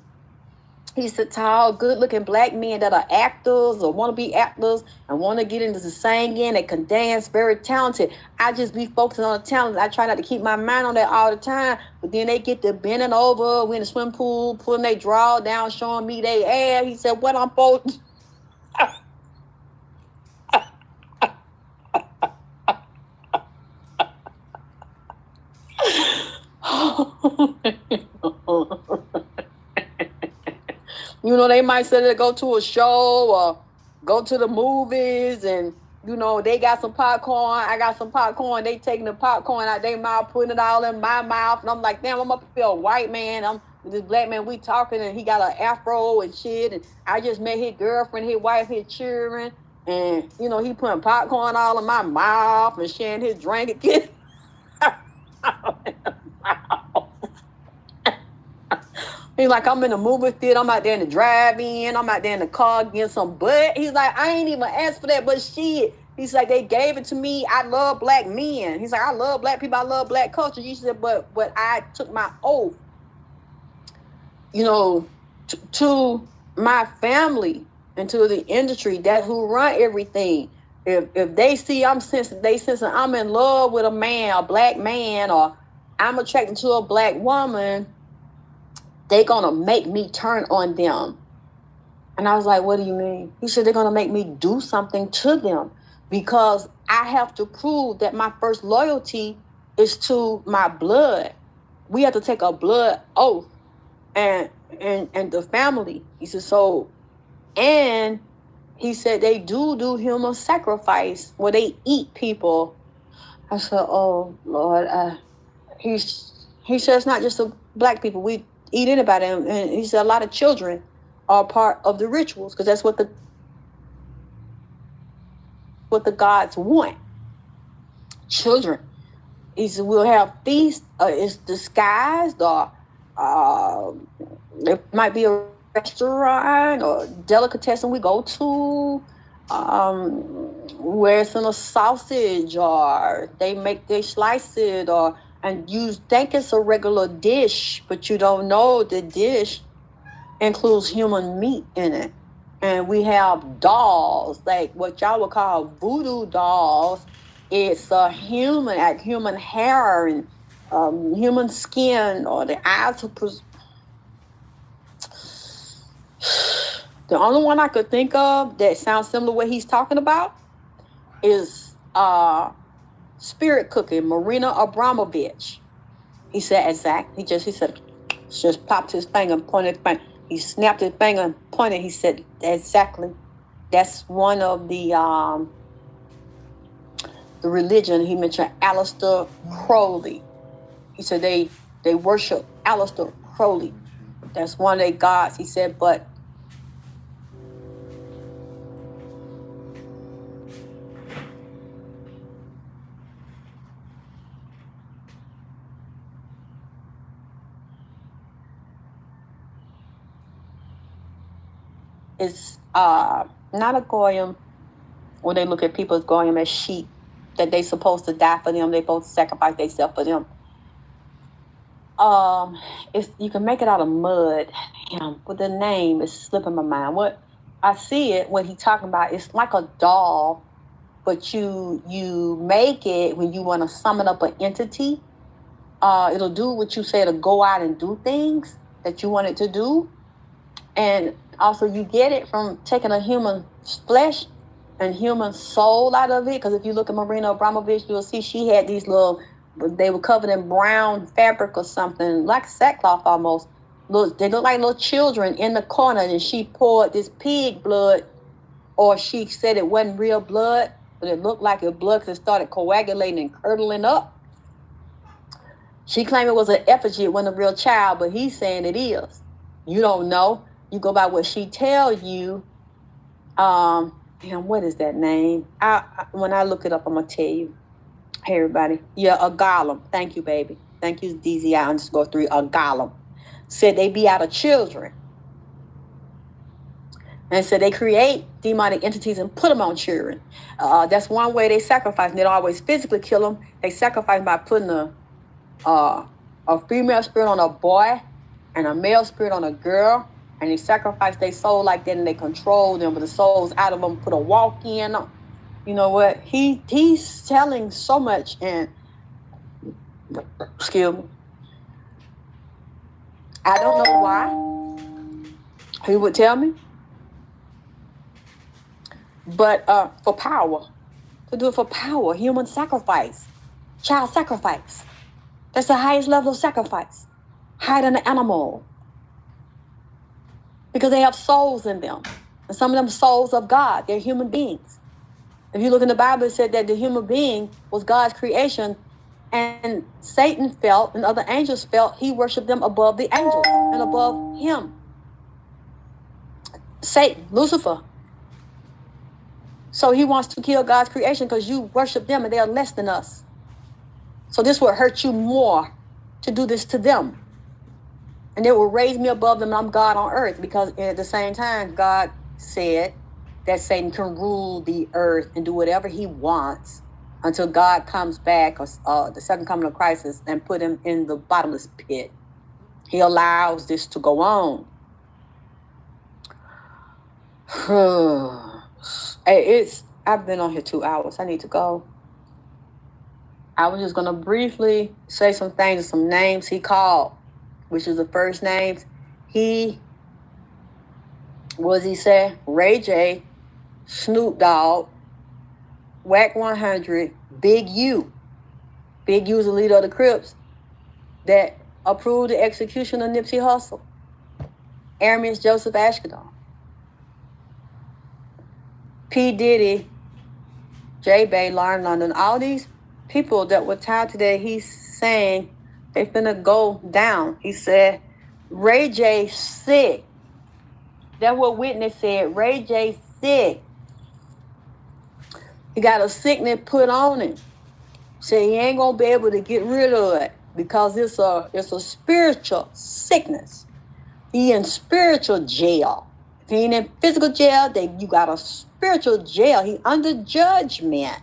A: he said, tall, good-looking black men that are actors or want to be actors and want to get into the singing. They can dance, very talented. I just be focusing on the talent. I try not to keep my mind on that all the time. But then they get to bending over, we in the swim pool, pulling their draw down, showing me their ass. He said, what I'm supposed they might say they go to a show or go to the movies and, they got some popcorn. I got some popcorn. They taking the popcorn out their mouth, putting it all in my mouth. And I'm like, damn, I'm up here a white man. I'm with this black man. We talking and he got an afro and shit. And I just met his girlfriend, his wife, his children. And, he putting popcorn all in my mouth and sharing his drink again. He's like, I'm in the movie theater. I'm out there in the drive-in. I'm out there in the car getting some butt. He's like, I ain't even asked for that, but shit, He's like, they gave it to me. I love black men. He's like, I love black people. I love black culture. He said, but I took my oath, to my family and to the industry that who run everything. If they see they sense I'm in love with a man, a black man, or I'm attracted to a black woman, they're gonna make me turn on them. And I was like, what do you mean? He said, they're gonna make me do something to them because I have to prove that my first loyalty is to my blood. We have to take a blood oath and the family. He said, and he said they do human sacrifice where they eat people. I said, oh Lord, he said it's not just the black people. We eat anybody, and he said a lot of children are part of the rituals because that's what the gods want. Children. He said we'll have feasts. It's disguised, or it might be a restaurant or delicatessen we go to, where it's in a sausage, or they slice it, and you think it's a regular dish, but you don't know the dish includes human meat in it. And we have dolls, like what y'all would call voodoo dolls. It's human hair and human skin, or the eyes are the only one I could think of that sounds similar to what he's talking about is spirit cooking, Marina Abramovich. He said exactly. He just popped his finger and pointed his finger. He snapped his finger and pointed. He said exactly. That's one of the religion. He mentioned Aleister Crowley. He said they worship Aleister Crowley. That's one of their gods. He said, but it's not a goyim when they look at people as goyim as sheep, that they supposed to die for them, they supposed to sacrifice themselves for them. You can make it out of mud. Damn, but the name is slipping my mind. What I see it when he talking about, it's like a doll, but you make it when you want to summon up an entity. It'll do what you say, to go out and do things that you want it to do. And also you get it from taking a human flesh and human soul out of it. Because if you look at Marina Abramovich, you'll see she had these they were covered in brown fabric or something, like sackcloth almost. They look like little children in the corner, and she poured this pig blood, or she said it wasn't real blood, but it looked like it blood because it started coagulating and curdling up. She claimed it was an effigy, it wasn't a real child, but he's saying it is. You don't know. You go by what she tells you. What is that name? When I look it up, I'm going to tell you. Hey, everybody. Yeah, a golem. Thank you, baby. Thank you, DZI_3. A golem. Said they be out of children. And so they create demonic entities and put them on children. That's one way they sacrifice. And they don't always physically kill them. They sacrifice by putting a female spirit on a boy and a male spirit on a girl. And they sacrifice their soul like that, and they control them, but the soul's out of them, put a walk in. You know what? He's telling so much, and excuse me, I don't know why he would tell me, but for power, to do it for power, human sacrifice, child sacrifice. That's the highest level of sacrifice, higher than the animal. Because they have souls in them. And some of them souls of God. They're human beings. If you look in the Bible, it said that the human being was God's creation. And Satan felt, and other angels felt, he worshiped them above the angels and above him. Satan, Lucifer. So he wants to kill God's creation because you worship them and they are less than us. So this will hurt you more to do this to them. And they will raise me above them, and I'm God on earth. Because at the same time, God said that Satan can rule the earth and do whatever he wants until God comes back, or the second coming of Christ, and put him in the bottomless pit. He allows this to go on. I've been on here 2 hours. I need to go. I was just going to briefly say some things, some names he called, which is the first names. What does he say? Ray J, Snoop Dogg, Whack 100, Big U. Big U's the leader of the Crips that approved the execution of Nipsey Hussle. Airman's Joseph Ashkadon. P. Diddy, J. Bay, Lauren London, all these people that were tied today, he's saying they finna go down. He said, Ray J sick. That's what witness said. Ray J sick. He got a sickness put on him. Said he ain't gonna be able to get rid of it because it's a spiritual sickness. He in spiritual jail. If he ain't in physical jail, then you got a spiritual jail. He under judgment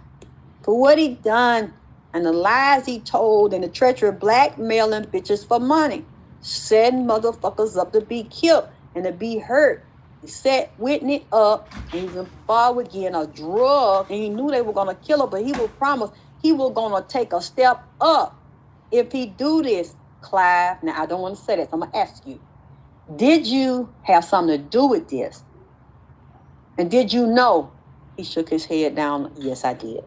A: for what he done and the lies he told and the treachery, blackmailing bitches for money, setting motherfuckers up to be killed and to be hurt. He set Whitney up, and he was involved with getting a drug, and he knew they were gonna kill her, but he was promised he was gonna take a step up if he do this. Clive, now I don't want to say this, I'm gonna ask you, did you have something to do with this? And did you know? He shook his head down. Yes, I did.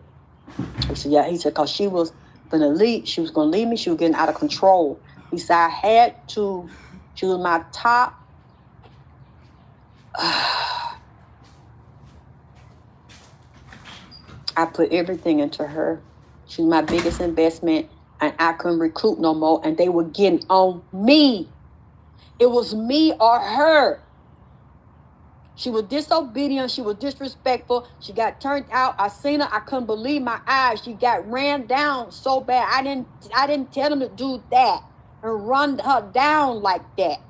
A: He said, yeah. He said, because she was gonna leave. She was gonna leave me. She was getting out of control. He said, I had to. She was my top. I put everything into her. She was my biggest investment, and I couldn't recruit no more. And they were getting on me. It was me or her. She was disobedient. She was disrespectful. She got turned out. I seen her. I couldn't believe my eyes. She got ran down so bad. I didn't tell them to do that and run her down like that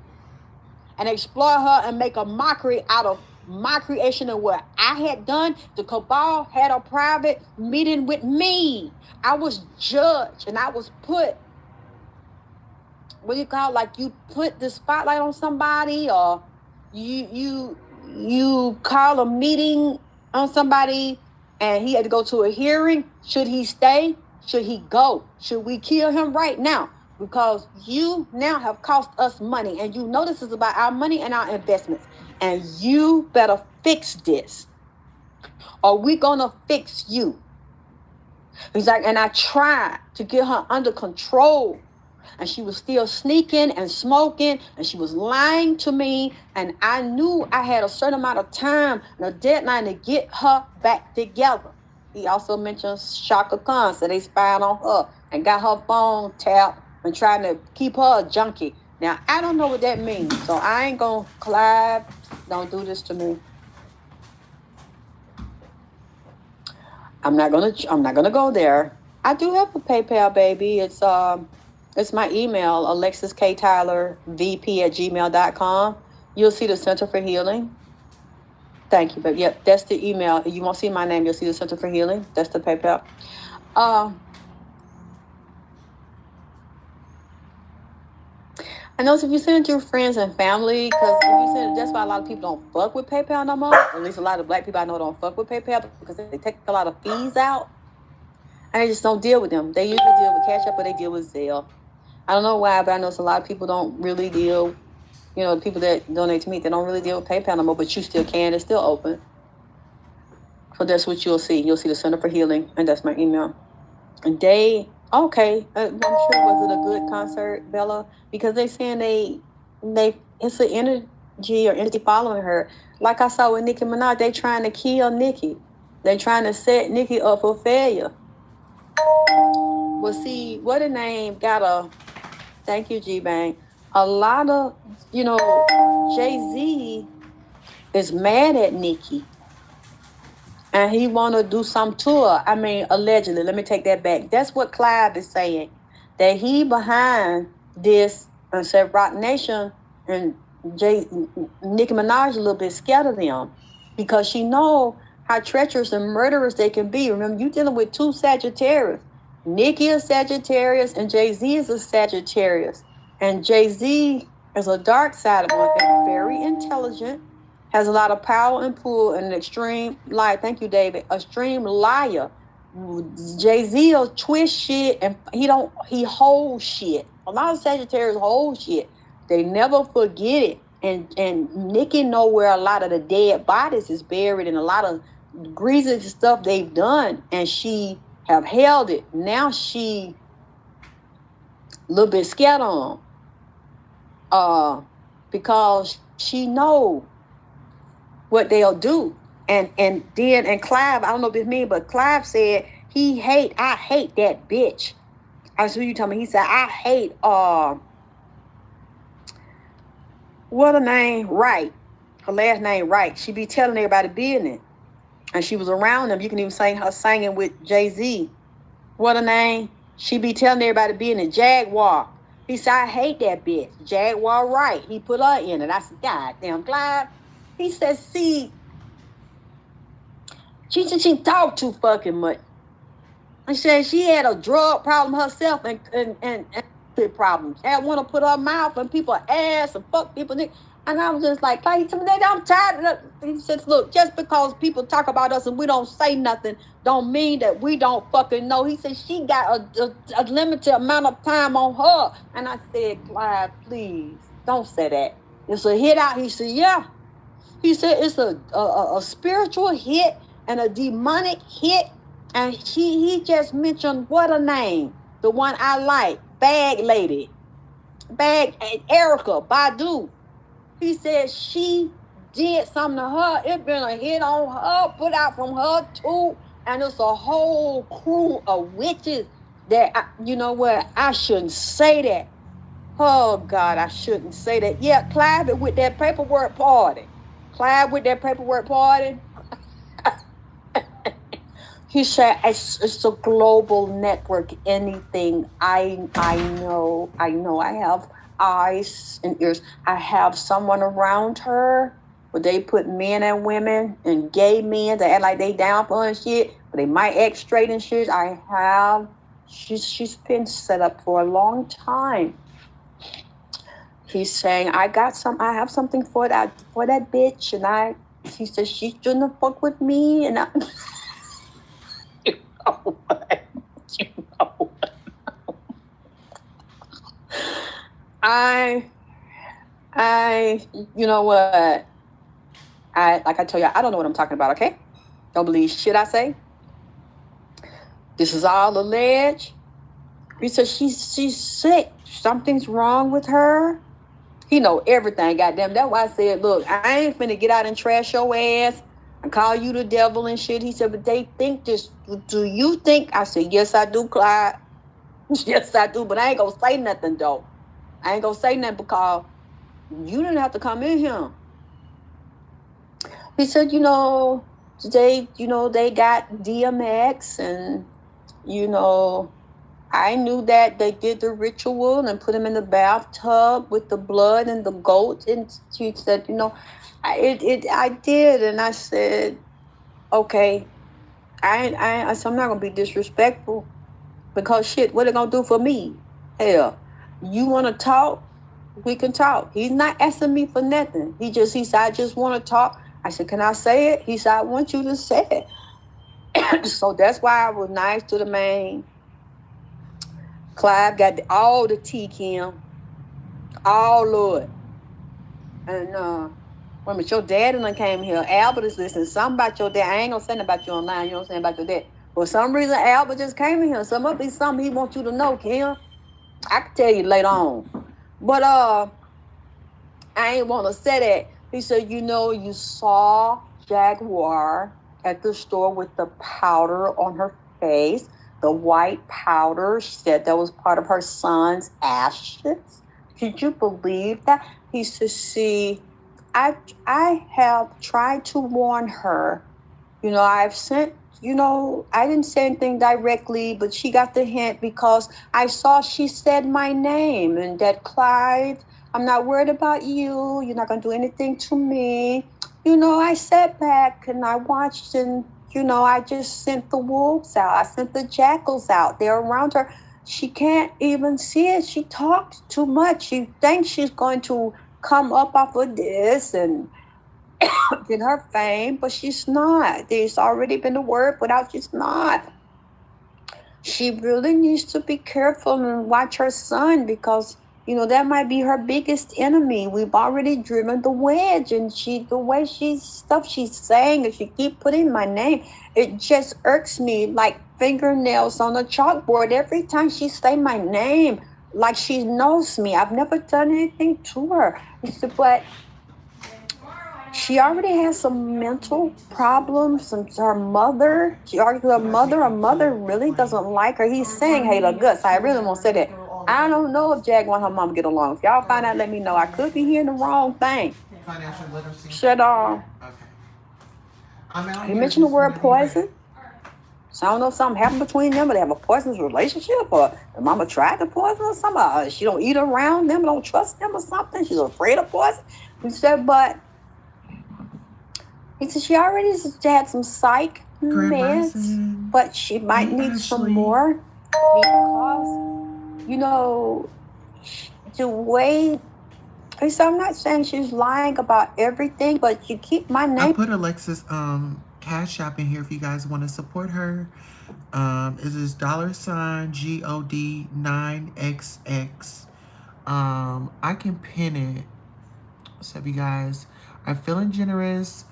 A: and exploit her and make a mockery out of my creation and what I had done. The cabal had a private meeting with me. I was judged and I was put, what do you call it? Like you put the spotlight on somebody, or you call a meeting on somebody and he had to go to a hearing. Should he stay? Should he go? Should we kill him right now? Because you now have cost us money, and you know this is about our money and our investments, and you better fix this or we gonna fix you. He's like, and I tried to get her under control, and she was still sneaking and smoking, and she was lying to me, and I knew I had a certain amount of time and a deadline to get her back together. He also mentioned Shaka Khan, so they spied on her and got her phone tapped and trying to keep her a junkie. Now, I don't know what that means, so I ain't gonna, Clive, don't do this to me. I'm not gonna go there. I do have a PayPal, baby. It's my email, Alexyss K. Tylor, VP@gmail.com. You'll see the Center for Healing. Thank you, but yep, that's the email. You won't see my name. You'll see the Center for Healing. That's the PayPal. I know if you send it to your friends and family, because if you send it, that's why a lot of people don't fuck with PayPal no more. At least a lot of black people I know don't fuck with PayPal because they take a lot of fees out, and they just don't deal with them. They usually deal with Cash App, or they deal with Zelle. I don't know why, but I know a lot of people don't really deal. You know, the people that donate to me, they don't really deal with PayPal no more, but you still can. It's still open. So that's what you'll see. You'll see the Center for Healing, and that's my email. And okay, I'm sure, was it a good concert, Bella? Because they saying it's an energy or entity following her. Like I saw with Nicki Minaj, they trying to kill Nicki. They trying to set Nicki up for failure. Well, see, what a name got a, thank you, G-Bang. A lot of, Jay-Z is mad at Nicki. And he want to do something to her. I mean, allegedly. Let me take that back. That's what Clive is saying. That he behind this, and said Rock Nation and Nicki Minaj a little bit scared of them. because she know how treacherous and murderous they can be. Remember, you dealing with two Sagittarius. Nikki is Sagittarius and Jay-Z is a Sagittarius. And Jay-Z is a dark side of one, very intelligent, has a lot of power and pull, and an extreme liar. Thank you, David. Extreme liar. Jay-Z will twist shit, and he holds shit. A lot of Sagittarius hold shit. They never forget it. And Nikki know where a lot of the dead bodies is buried and a lot of greasy stuff they've done, and she have held it. Now she a little bit scared on because she know what they'll do. And Clive, I don't know what this means, but Clive said I hate that bitch. I said, who you telling me? He said, I hate what her name? Right. Her last name Right. She be telling everybody business. And she was around them. You can even sing her singing with Jay-Z. What her name? She be telling everybody business. Jaguar. He said, I hate that bitch. Jaguar Right. He put her in it. I said, God damn, Clive. He said, see, she talked too fucking much. And said she had a drug problem herself and problems. Had want to put her mouth in people's ass and fuck people. And I was just like, he told me, I'm tired of it. He says, look, just because people talk about us and we don't say nothing, don't mean that we don't fucking know. He said, she got a limited amount of time on her. And I said, Clive, please, don't say that. It's a hit out. He said, yeah. He said, it's a spiritual hit and a demonic hit. And he just mentioned what a name, the one I like, Bag Lady, Erica Badu. He said she did something to her. It been a hit on her, put out from her too. And it's a whole crew of witches that, you know what, I shouldn't say that. Oh, God, I shouldn't say that. Yeah, Clive with that paperwork party. He said, it's a global network. Anything I know. I have eyes and ears. I have someone around her where they put men and women and gay men that act like they down for and shit, but they might act straight and shit. She's been set up for a long time. He's saying, I have something for that bitch, and he said she shouldn't fuck with me, and you know what? You know what? Like I tell you, I don't know what I'm talking about, okay? Don't believe shit I say. This is all alleged. He said she's sick. Something's wrong with her. He know everything, goddamn. That's why I said, look, I ain't finna get out and trash your ass and call you the devil and shit. He said, but they think this. Do you think? I said, yes, I do, Clyde. Yes, I do. But I ain't gonna say nothing, though. I ain't gonna say nothing because you didn't have to come in here. He said, they got DMX and, I knew that they did the ritual and put him in the bathtub with the blood and the goat. And she said, I did. And I said, okay, I'm not going to be disrespectful because shit, what are they going to do for me? Hell, you want to talk? We can talk. He's not asking me for nothing. He said, I just want to talk. I said, can I say it? He said, I want you to say it. So that's why I was nice to the man. Clive got all the tea, Kim. All of it. And, wait a minute, your daddy done came here. Albert is listening. Something about your dad. I ain't gonna say nothing about you online. You know what I'm saying about your dad. For some reason, Albert just came in here. Some must be something he wants you to know, Kim. I can tell you later on. But, I ain't want to say that. He said, you saw Jaguar at the store with the powder on her face. The white powder. She said that was part of her son's ashes. Could you believe that? He said, see, I have tried to warn her. I've sent, I didn't say anything directly, but she got the hint because I saw she said my name and that Clyde, I'm not worried about you. You're not going to do anything to me. I sat back and I watched, and, I just sent the wolves out. I sent the jackals out. They're around her. She can't even see it. She talks too much. She thinks she's going to come up off of this and get her fame, but she's not. There's already been a word put out. She's not. She really needs to be careful and watch her son, because that might be her biggest enemy. We've already driven the wedge, and the way she's saying, and she keep putting my name, it just irks me like fingernails on a chalkboard every time she say my name, like she knows me. I've never done anything to her. But she already has some mental problems. Her mother, she argued with her mother really doesn't like her. He's saying, hey, look, Gus, I really won't say that. I don't know if Jaguar and her mom get along. If y'all find out, let me know. I could be hearing the wrong thing.
B: Financial literacy?
A: Shut up.
B: Okay.
A: He mentioned the word poison. So I don't know if something happened between them, or they have a poisonous relationship, or the mama tried to poison or something. She don't eat around them, don't trust them or something. She's afraid of poison. He said, she already had some psych meds, but she might need some more, because, the way. So I'm not saying she's lying about everything, but you keep my name.
B: I put Alexyss Cash App in here if you guys want to support her. It is $God9XX. I can pin it. So if you guys are feeling generous,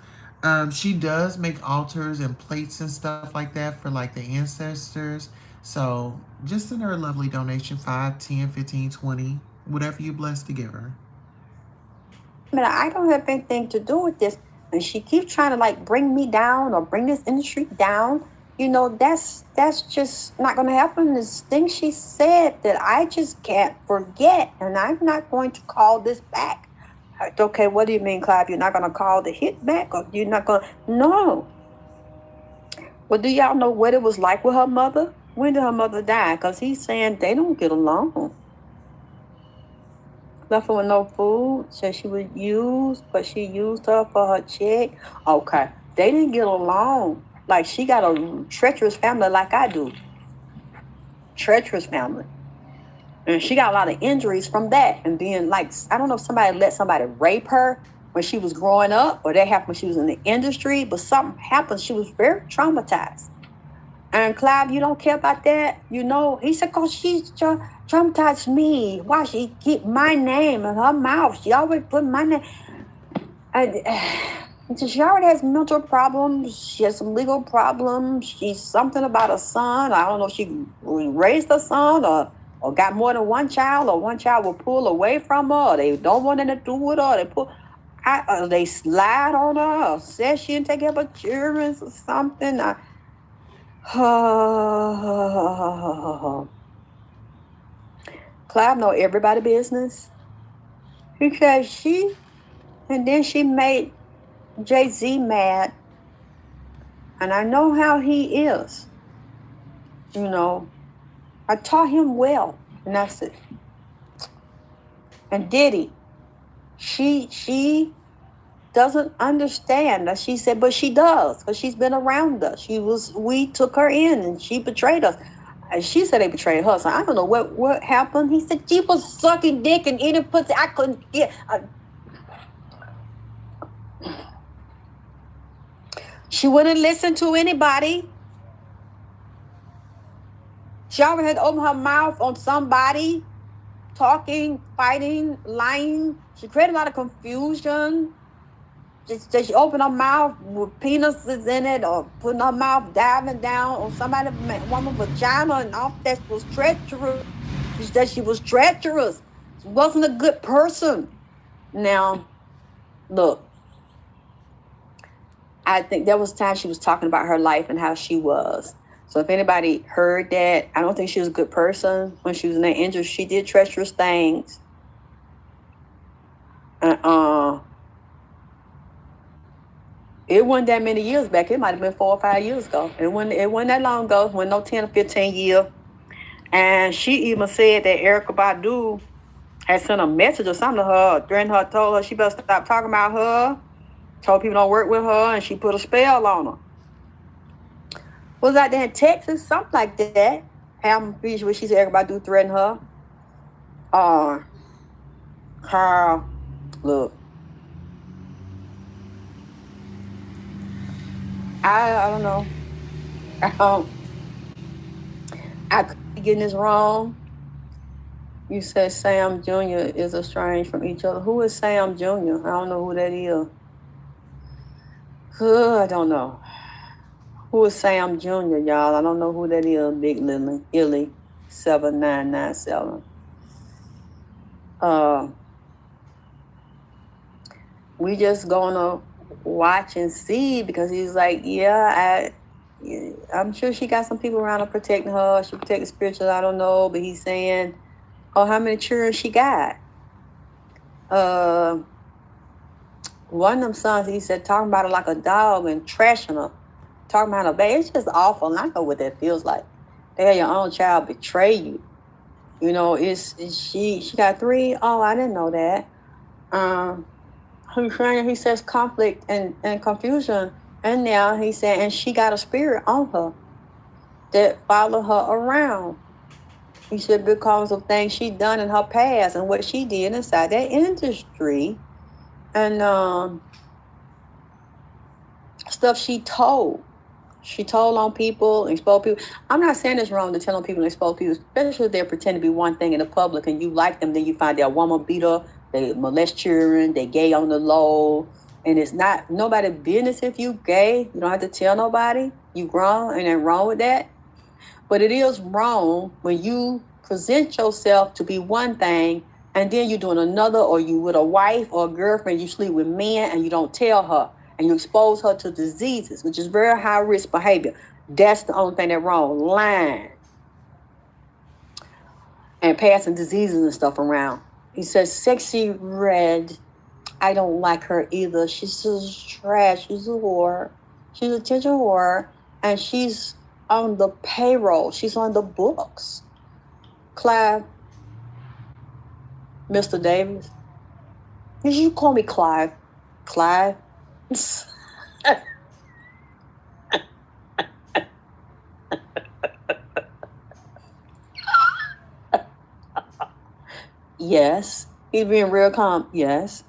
B: she does make altars and plates and stuff like that for like the ancestors. So just send her a lovely donation, 5, 10, 15, 20, whatever you're blessed to give her.
A: I don't have anything to do with this. And she keeps trying to bring me down or bring this industry down. That's just not going to happen. This thing she said that I just can't forget. And I'm not going to call this back. Okay, what do you mean, Clive? You're not going to call the hit back? Or you're not going to? No. Well, do y'all know what it was like with her mother? When did her mother die? Because he's saying they don't get along. Left her with no food. Said she was used, but she used her for her check. Okay. They didn't get along. She got a treacherous family like I do. Treacherous family. And she got a lot of injuries from that. And being I don't know if somebody let somebody rape her when she was growing up, or that happened when she was in the industry, but something happened. She was very traumatized. And Clive, you don't care about that? He said, because she's traumatized me. Why she keep my name in her mouth? She always put my name. She already has mental problems. She has some legal problems. She's something about a son. I don't know if she raised a son or got more than one child, or one child will pull away from her, or they don't want anything to do with her. They slide on her, or said she didn't take care of her children or something. Clive know everybody's business. Because and then she made Jay-Z mad. And I know how he is. I taught him well. And that's it. And Diddy, she doesn't understand. She said, but she does, because she's been around us. We took her in, and she betrayed us. And she said they betrayed her. So I don't know what happened. He said she was sucking dick and eating pussy. I couldn't get. She wouldn't listen to anybody. She always had to open her mouth on somebody, talking, fighting, lying. She created a lot of confusion. She opened her mouth with penises in it, or putting her mouth diving down on somebody's woman's vagina, and all that was treacherous. She said she was treacherous. She wasn't a good person. Now, look, I think there was time she was talking about her life and how she was. So if anybody heard that, I don't think she was a good person when she was in that industry. She did treacherous things. It wasn't that many years back. It might have been 4 or 5 years ago. It wasn't that long ago. It wasn't no 10 or 15 years. And she even said that Erykah Badu had sent a message or something to her, threatened her, told her she better stop talking about her. Told people don't work with her, and she put a spell on her. Was out there in Texas, something like that. I'm pretty sure she said everybody do threaten her. Carl, look, I don't know. I could be getting this wrong. You said Sam Jr. is estranged from each other. Who is Sam Jr.? I don't know who that is. I don't know. Who is Sam Jr., y'all? I don't know who that is. Big Lily, Illy, 7997. We just gonna watch and see, because he's like, yeah, I'm sure she got some people around her protecting her. She protected spiritual, I don't know, but he's saying, oh, how many children she got? One of them sons, he said, talking about her like a dog and trashing her, talking about her baby. It's just awful, and I know what that feels like. They had your own child betray you. You know, she got 3. Oh, I didn't know that. He says conflict and confusion, and now he said, and she got a spirit on her that follow her around. He said because of things she done in her past and what she did inside that industry, and stuff she told. She told on people, exposed people. I'm not saying it's wrong to tell on people and expose people, especially if they pretend to be one thing in the public and you like them, then you find that woman beat up, they molest children, they gay on the low, and it's not nobody business if you gay. You don't have to tell nobody. You grown, and ain't wrong with that. But it is wrong when you present yourself to be one thing and then you're doing another, or you with a wife or a girlfriend, you sleep with men and you don't tell her, and you expose her to diseases, which is very high risk behavior. That's the only thing that's wrong. Lying and passing diseases and stuff around. He says, Sexy Red, I don't like her either. She's just trash. She's a whore. She's a attention whore. And she's on the payroll. She's on the books. Clive, Mr. Davis. You should call me Clive. Clive. Yes. He's being real calm. Yes.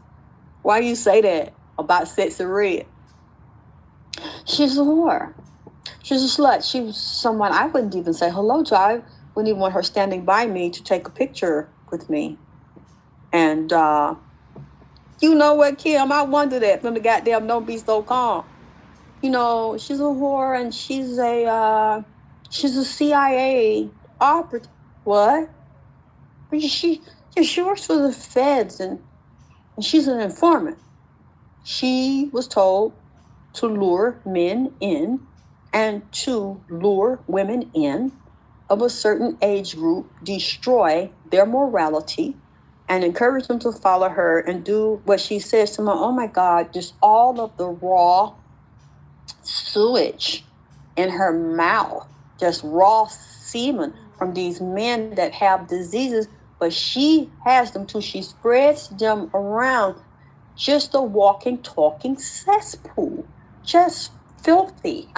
A: Why do you say that about Sexy Red? She's a whore. She's a slut. She was someone I wouldn't even say hello to. I wouldn't even want her standing by me to take a picture with me. And you know what, Kim? I wonder that from the goddamn Don't Be So Calm. You know, she's a whore, and she's a CIA operative. What? She works for the feds, and she's an informant. She was told to lure men in and to lure women in of a certain age group, destroy their morality, and encourage them to follow her and do what she says to them. Oh my God, just all of the raw sewage in her mouth, just raw semen from these men that have diseases, but she has them too. She spreads them around, just a walking, talking cesspool, just filthy.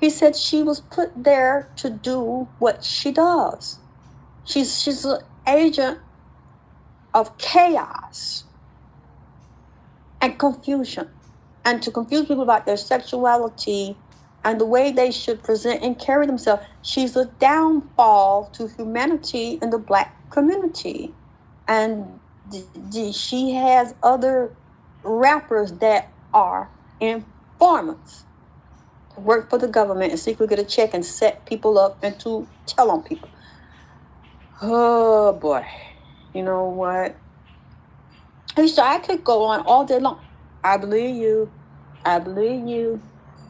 A: He said she was put there to do what she does. She's an agent of chaos and confusion, and to confuse people about their sexuality and the way they should present and carry themselves. She's a downfall to humanity in the Black community. And she has other rappers that are informants, work for the government and secretly get a check and set people up and to tell on people. Oh boy, you know what? So I could go on all day long. I believe you,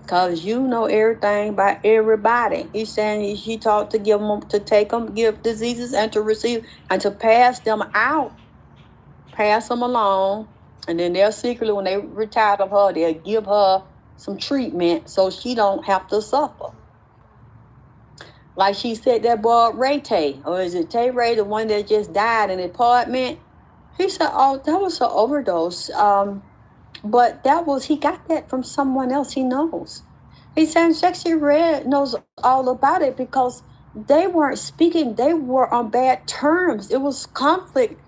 A: because you know everything about everybody. He's saying she taught to give them, to take them, give diseases, and to receive and to pass them out, pass them along, and then they'll secretly, when they retire of her, they'll give her some treatment so she don't have to suffer. Like she said, that boy Ray Tay, or is it Tay Ray, the one that just died in the apartment? He said, "Oh, that was an overdose. But he got that from someone else he knows." He said Sexy Red knows all about it because they weren't speaking, they were on bad terms. It was conflict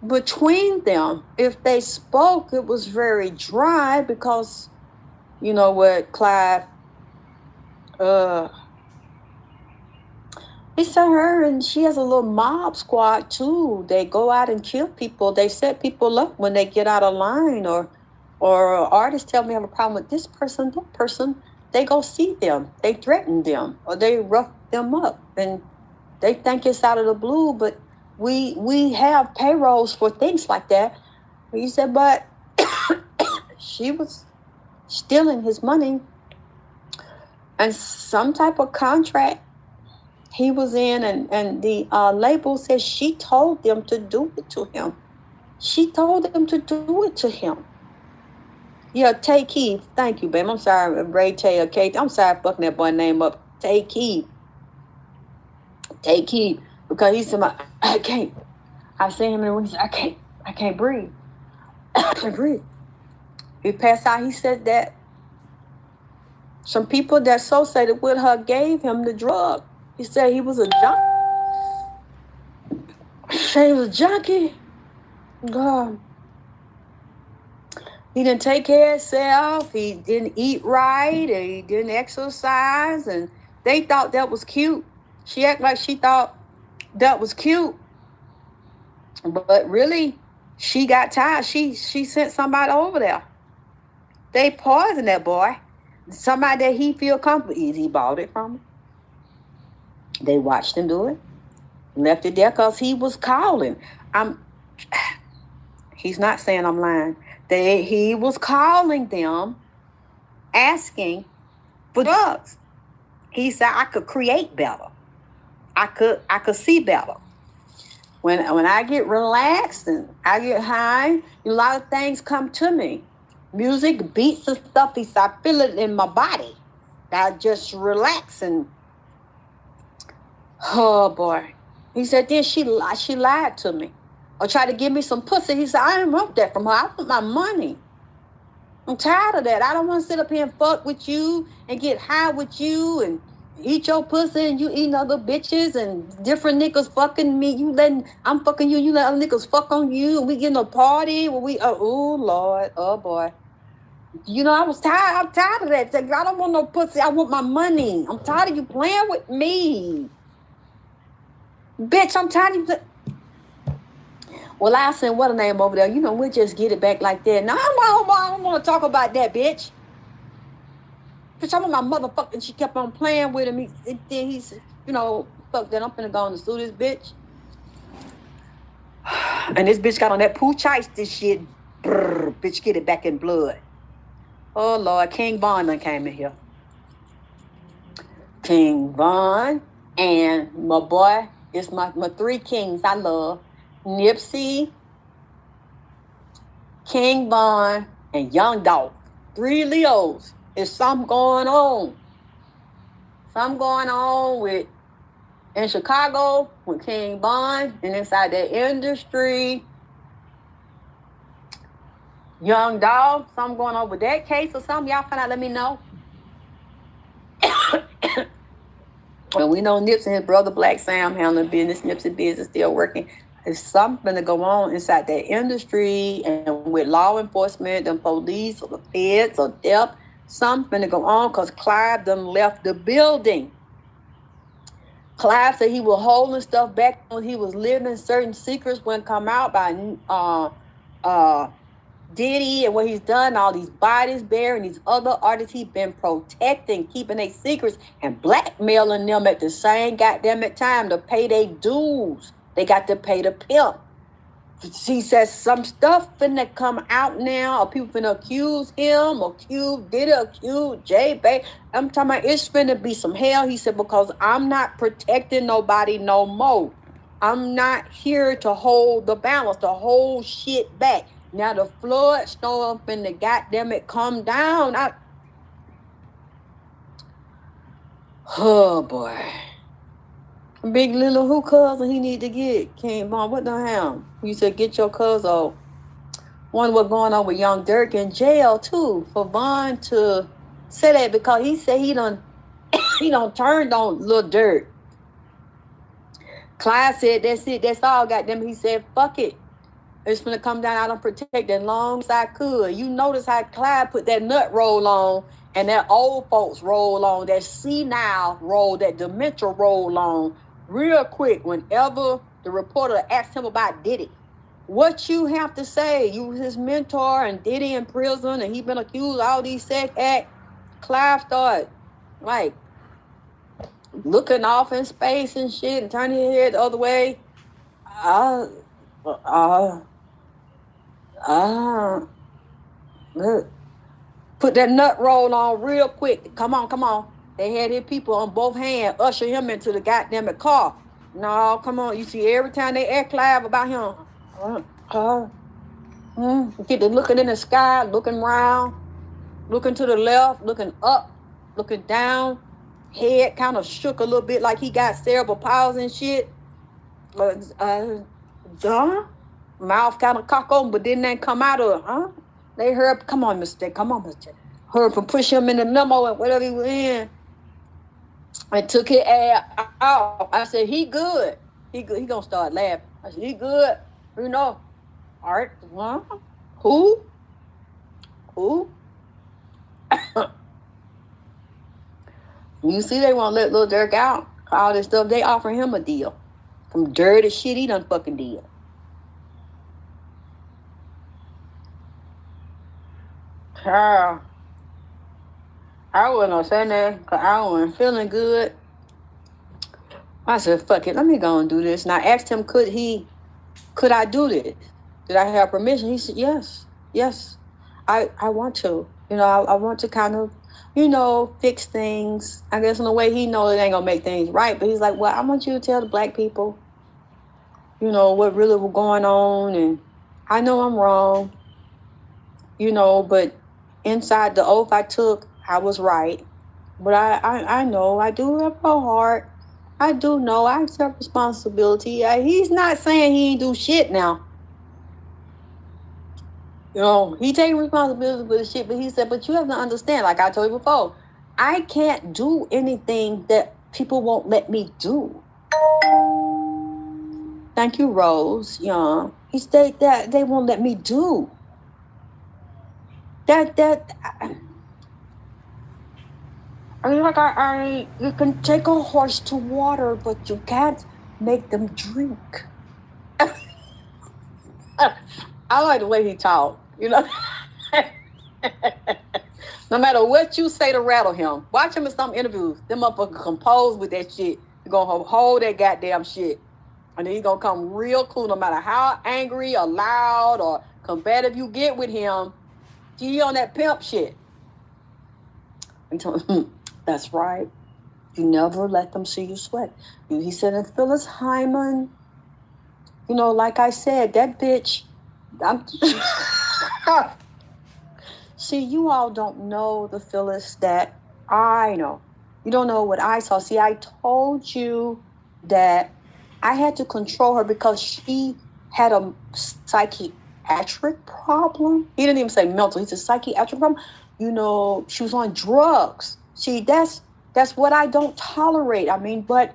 A: between them. If they spoke, it was very dry because you know what, Clive, uh, he said her and she has a little mob squad too. They go out and kill people. They set people up when they get out of line, or artists tell me I have a problem with this person, that person. They go see them. They threaten them or they rough them up, and they think it's out of the blue. But we have payrolls for things like that. He said, but she was stealing his money and some type of contract he was in, and the label says she told them to do it to him. She told them to do it to him. Yeah, Tay Keith. Thank you, babe. I'm sorry, Ray Tay or Kate. I'm sorry fucking that boy name up. Tay Keith. Tay Keith. Because he said, I can't. I've seen him in the room. He said, I can't breathe. I can't breathe. He passed out. He said that some people that associated with her gave him the drug. He said he was a junkie. He was a junkie. God. He didn't take care of himself. He didn't eat right. He didn't exercise. And they thought that was cute. She acted like she thought that was cute. But really, she got tired. She sent somebody over there. They poisoned that boy. Somebody that he feel comfortable. He bought it from him. They watched him do it. Left it there because he was calling. He's not saying I'm lying. He was calling them, asking for drugs. He said, I could create better. I could see better. When I get relaxed and I get high, a lot of things come to me. Music, beats and stuff. He said, I feel it in my body. I just relax and, oh boy. He said, then she lied to me. Or tried to give me some pussy. He said, I didn't want that from her. I want my money. I'm tired of that. I don't want to sit up here and fuck with you and get high with you and eat your pussy and you eating other bitches and different niggas fucking me. I'm fucking you. You let other niggas fuck on you and we get in a party where oh Lord, oh boy. You know, I'm tired of that. I don't want no pussy. I want my money. I'm tired of you playing with me. Bitch, I'm tired of you. Well, I said, what a name over there. You know, we'll just get it back like that. No, I don't want to talk about that, bitch. Bitch, I want my motherfucking. She kept on playing with him. Then he said, you know, fuck that. I'm finna go on to sue this bitch. And this bitch got on that pooch ice, this shit. Brrr, bitch, get it back in blood. Oh, Lord. King Von done came in here. King Von and my boy. It's my three kings I love. Nipsey, King Von, and Young Dolph. 3 Leos. There's something going on. Something going on in Chicago with King Von and inside that industry. Young Dolph, something going on with that case or something. Y'all find out, let me know. And we know Nipsey and his brother Black Sam handling business. Nipsey business still working. There's something to go on inside that industry and with law enforcement, the police or the feds or death, something to go on because Clive done left the building. Clive said he was holding stuff back when he was living. Certain secrets wouldn't come out by Diddy and what he's done, all these bodies bearing these other artists he's been protecting, keeping their secrets and blackmailing them at the same goddamn time to pay their dues. They got to pay the pimp. He says some stuff finna come out now, or people finna accuse him, accuse Diddy, accuse J-Bay. I'm talking about it's finna be some hell. He said, because I'm not protecting nobody no more. I'm not here to hold the balance, to hold shit back. Now the flood storm finna goddamn it come down. Oh boy. Big little who cousin he need to get? King Von, what the hell? You said get your cousin. Wonder what's going on with Young Dirk in jail too. For Von to say that because he said he done turned on Lil Durk. Clyde said that's it, that's all. Goddamn, he said fuck it. It's gonna come down. I don't protect as long as I could. You notice how Clyde put that nut roll on and that old folks roll on, that senile roll, that dementia roll on real quick whenever the reporter asked him about Diddy. What you have to say? You his mentor and Diddy in prison and he been accused of all these sex acts. Clive started like looking off in space and shit and turning his head the other way. Put that nut roll on real quick. Come on. They had his people on both hands usher him into the goddamn car. No, come on. You see every time they ask Clive about him. Get to looking in the sky, looking around, looking to the left, looking up, looking down. Head kind of shook a little bit like he got cerebral palsy and shit. Mouth kind of cock open, but then they come out of it, huh? They heard, come on, Mr. Heard from push him in the limo and whatever he was in. And took his ass out. I said, he good. He gonna start laughing. I said, he good. You know. All right. Who? You see, they won't let Lil Durk out. All this stuff, they offer him a deal. Some dirty shit he done fucking did. I wasn't saying that because I wasn't feeling good. I said, fuck it, let me go and do this. And I asked him, could I do this? Did I have permission? He said, yes, I want to. I want to kind of, fix things. I guess in a way he knows it ain't going to make things right. But he's like, well, I want you to tell the black people, what really was going on. And I know I'm wrong, but inside the oath I took, I was right. But I know I do have a heart. I do know I accept responsibility. He's not saying he ain't do shit now. He taking responsibility for the shit, but he said, but you have to understand, like I told you before, I can't do anything that people won't let me do. Thank you, Rose Young. He said that they won't let me do. You can take a horse to water, but you can't make them drink. I like the way he talked, No matter what you say to rattle him, watch him in some interviews. Them motherfuckers composed with that shit. You're going to hold that goddamn shit. And then he's going to come real cool no matter how angry or loud or combative you get with him. He on that pimp shit. That's right. You never let them see you sweat. He said, and Phyllis Hyman, like I said, that bitch, see, you all don't know the Phyllis that I know. You don't know what I saw. See, I told you that I had to control her because she had a psychiatric problem. He didn't even say mental. He said psychiatric problem. She was on drugs. See, that's what I don't tolerate. But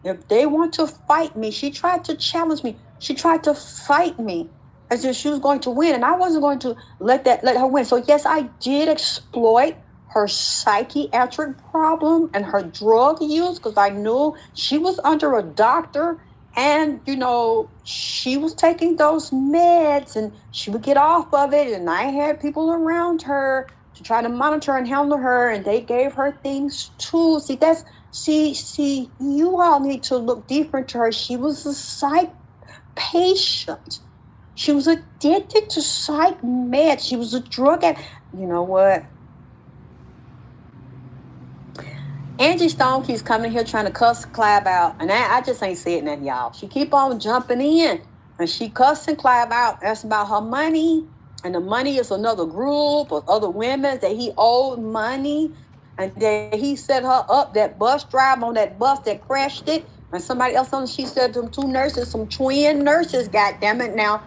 A: if they want to fight me, she tried to challenge me. She tried to fight me as if she was going to win, and I wasn't going to let her win. So yes, I did exploit her psychiatric problem and her drug use because I knew she was under a doctor and, she was taking those meds and she would get off of it. And I had people around her to try to monitor and handle her, and they gave her things too. See, you all need to look deeper into her. She was a psych patient. She was addicted to psych meds. She was a drug addict. You know what? Angie Stone keeps coming here trying to cuss Clive out, and I just ain't saying that, y'all. She keep on jumping in, and she cussing Clive out. That's about her money, and the money is another group of other women that he owed money, and that he set her up. That bus driver on that bus that crashed it, And somebody else on, she said them two nurses, some twin nurses, goddamn it. Now,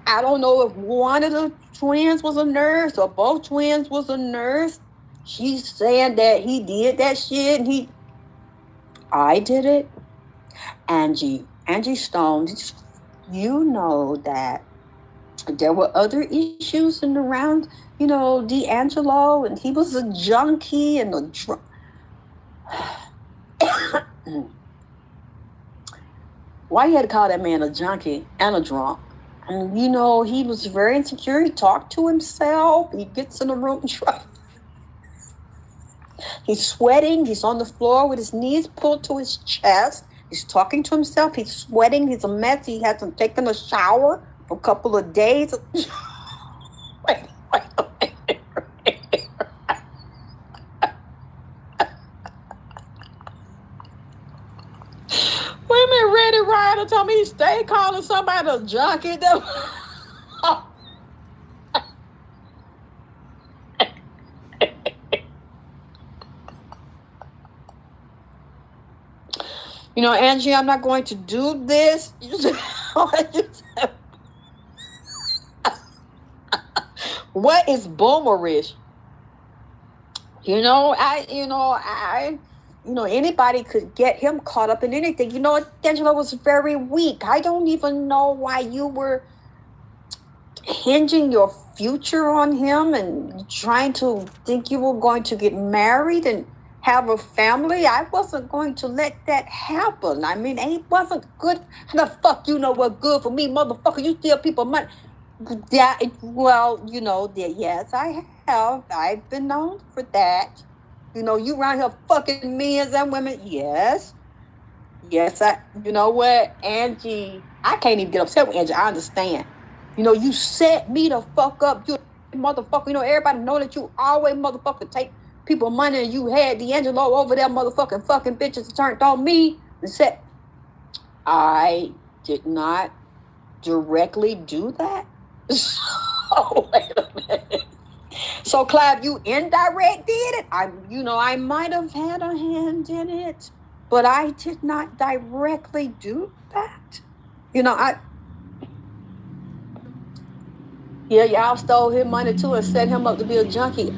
A: I don't know if one of the twins was a nurse or both twins was a nurse. She's saying that he did that shit and I did it. Angie Stone, you know that there were other issues in around, D'Angelo, and he was a junkie and a drunk. Why you had to call that man a junkie and a drunk? And he was very insecure. He talked to himself. He gets in the room and tries. He's sweating. He's on the floor with his knees pulled to his chest. He's talking to himself. He's sweating. He's a mess. He hasn't taken a shower for a couple of days. Wait. Wait a minute, Randy Ryder told me he stayed calling somebody a junkie. Angie, I'm not going to do this. What is boomerish? Anybody could get him caught up in anything. D'Angelo was very weak. I don't even know why you were hinging your future on him and trying to think you were going to get married and have a family. I wasn't going to let that happen. I mean, it wasn't good. How the fuck you know what's good for me, motherfucker? You steal people money. Yeah, yes, I have. I've been known for that. You around here fucking men and women. Yes, you know what, Angie? I can't even get upset with Angie. I understand. You set me the fuck up. You motherfucker. Everybody know that you always motherfucker take people money, and you had D'Angelo over there motherfucking fucking bitches turned on me and said, I did not directly do that. So, wait a minute. So, Clive, you indirect did it. I might have had a hand in it, but I did not directly do that. Y'all stole his money too and set him up to be a junkie.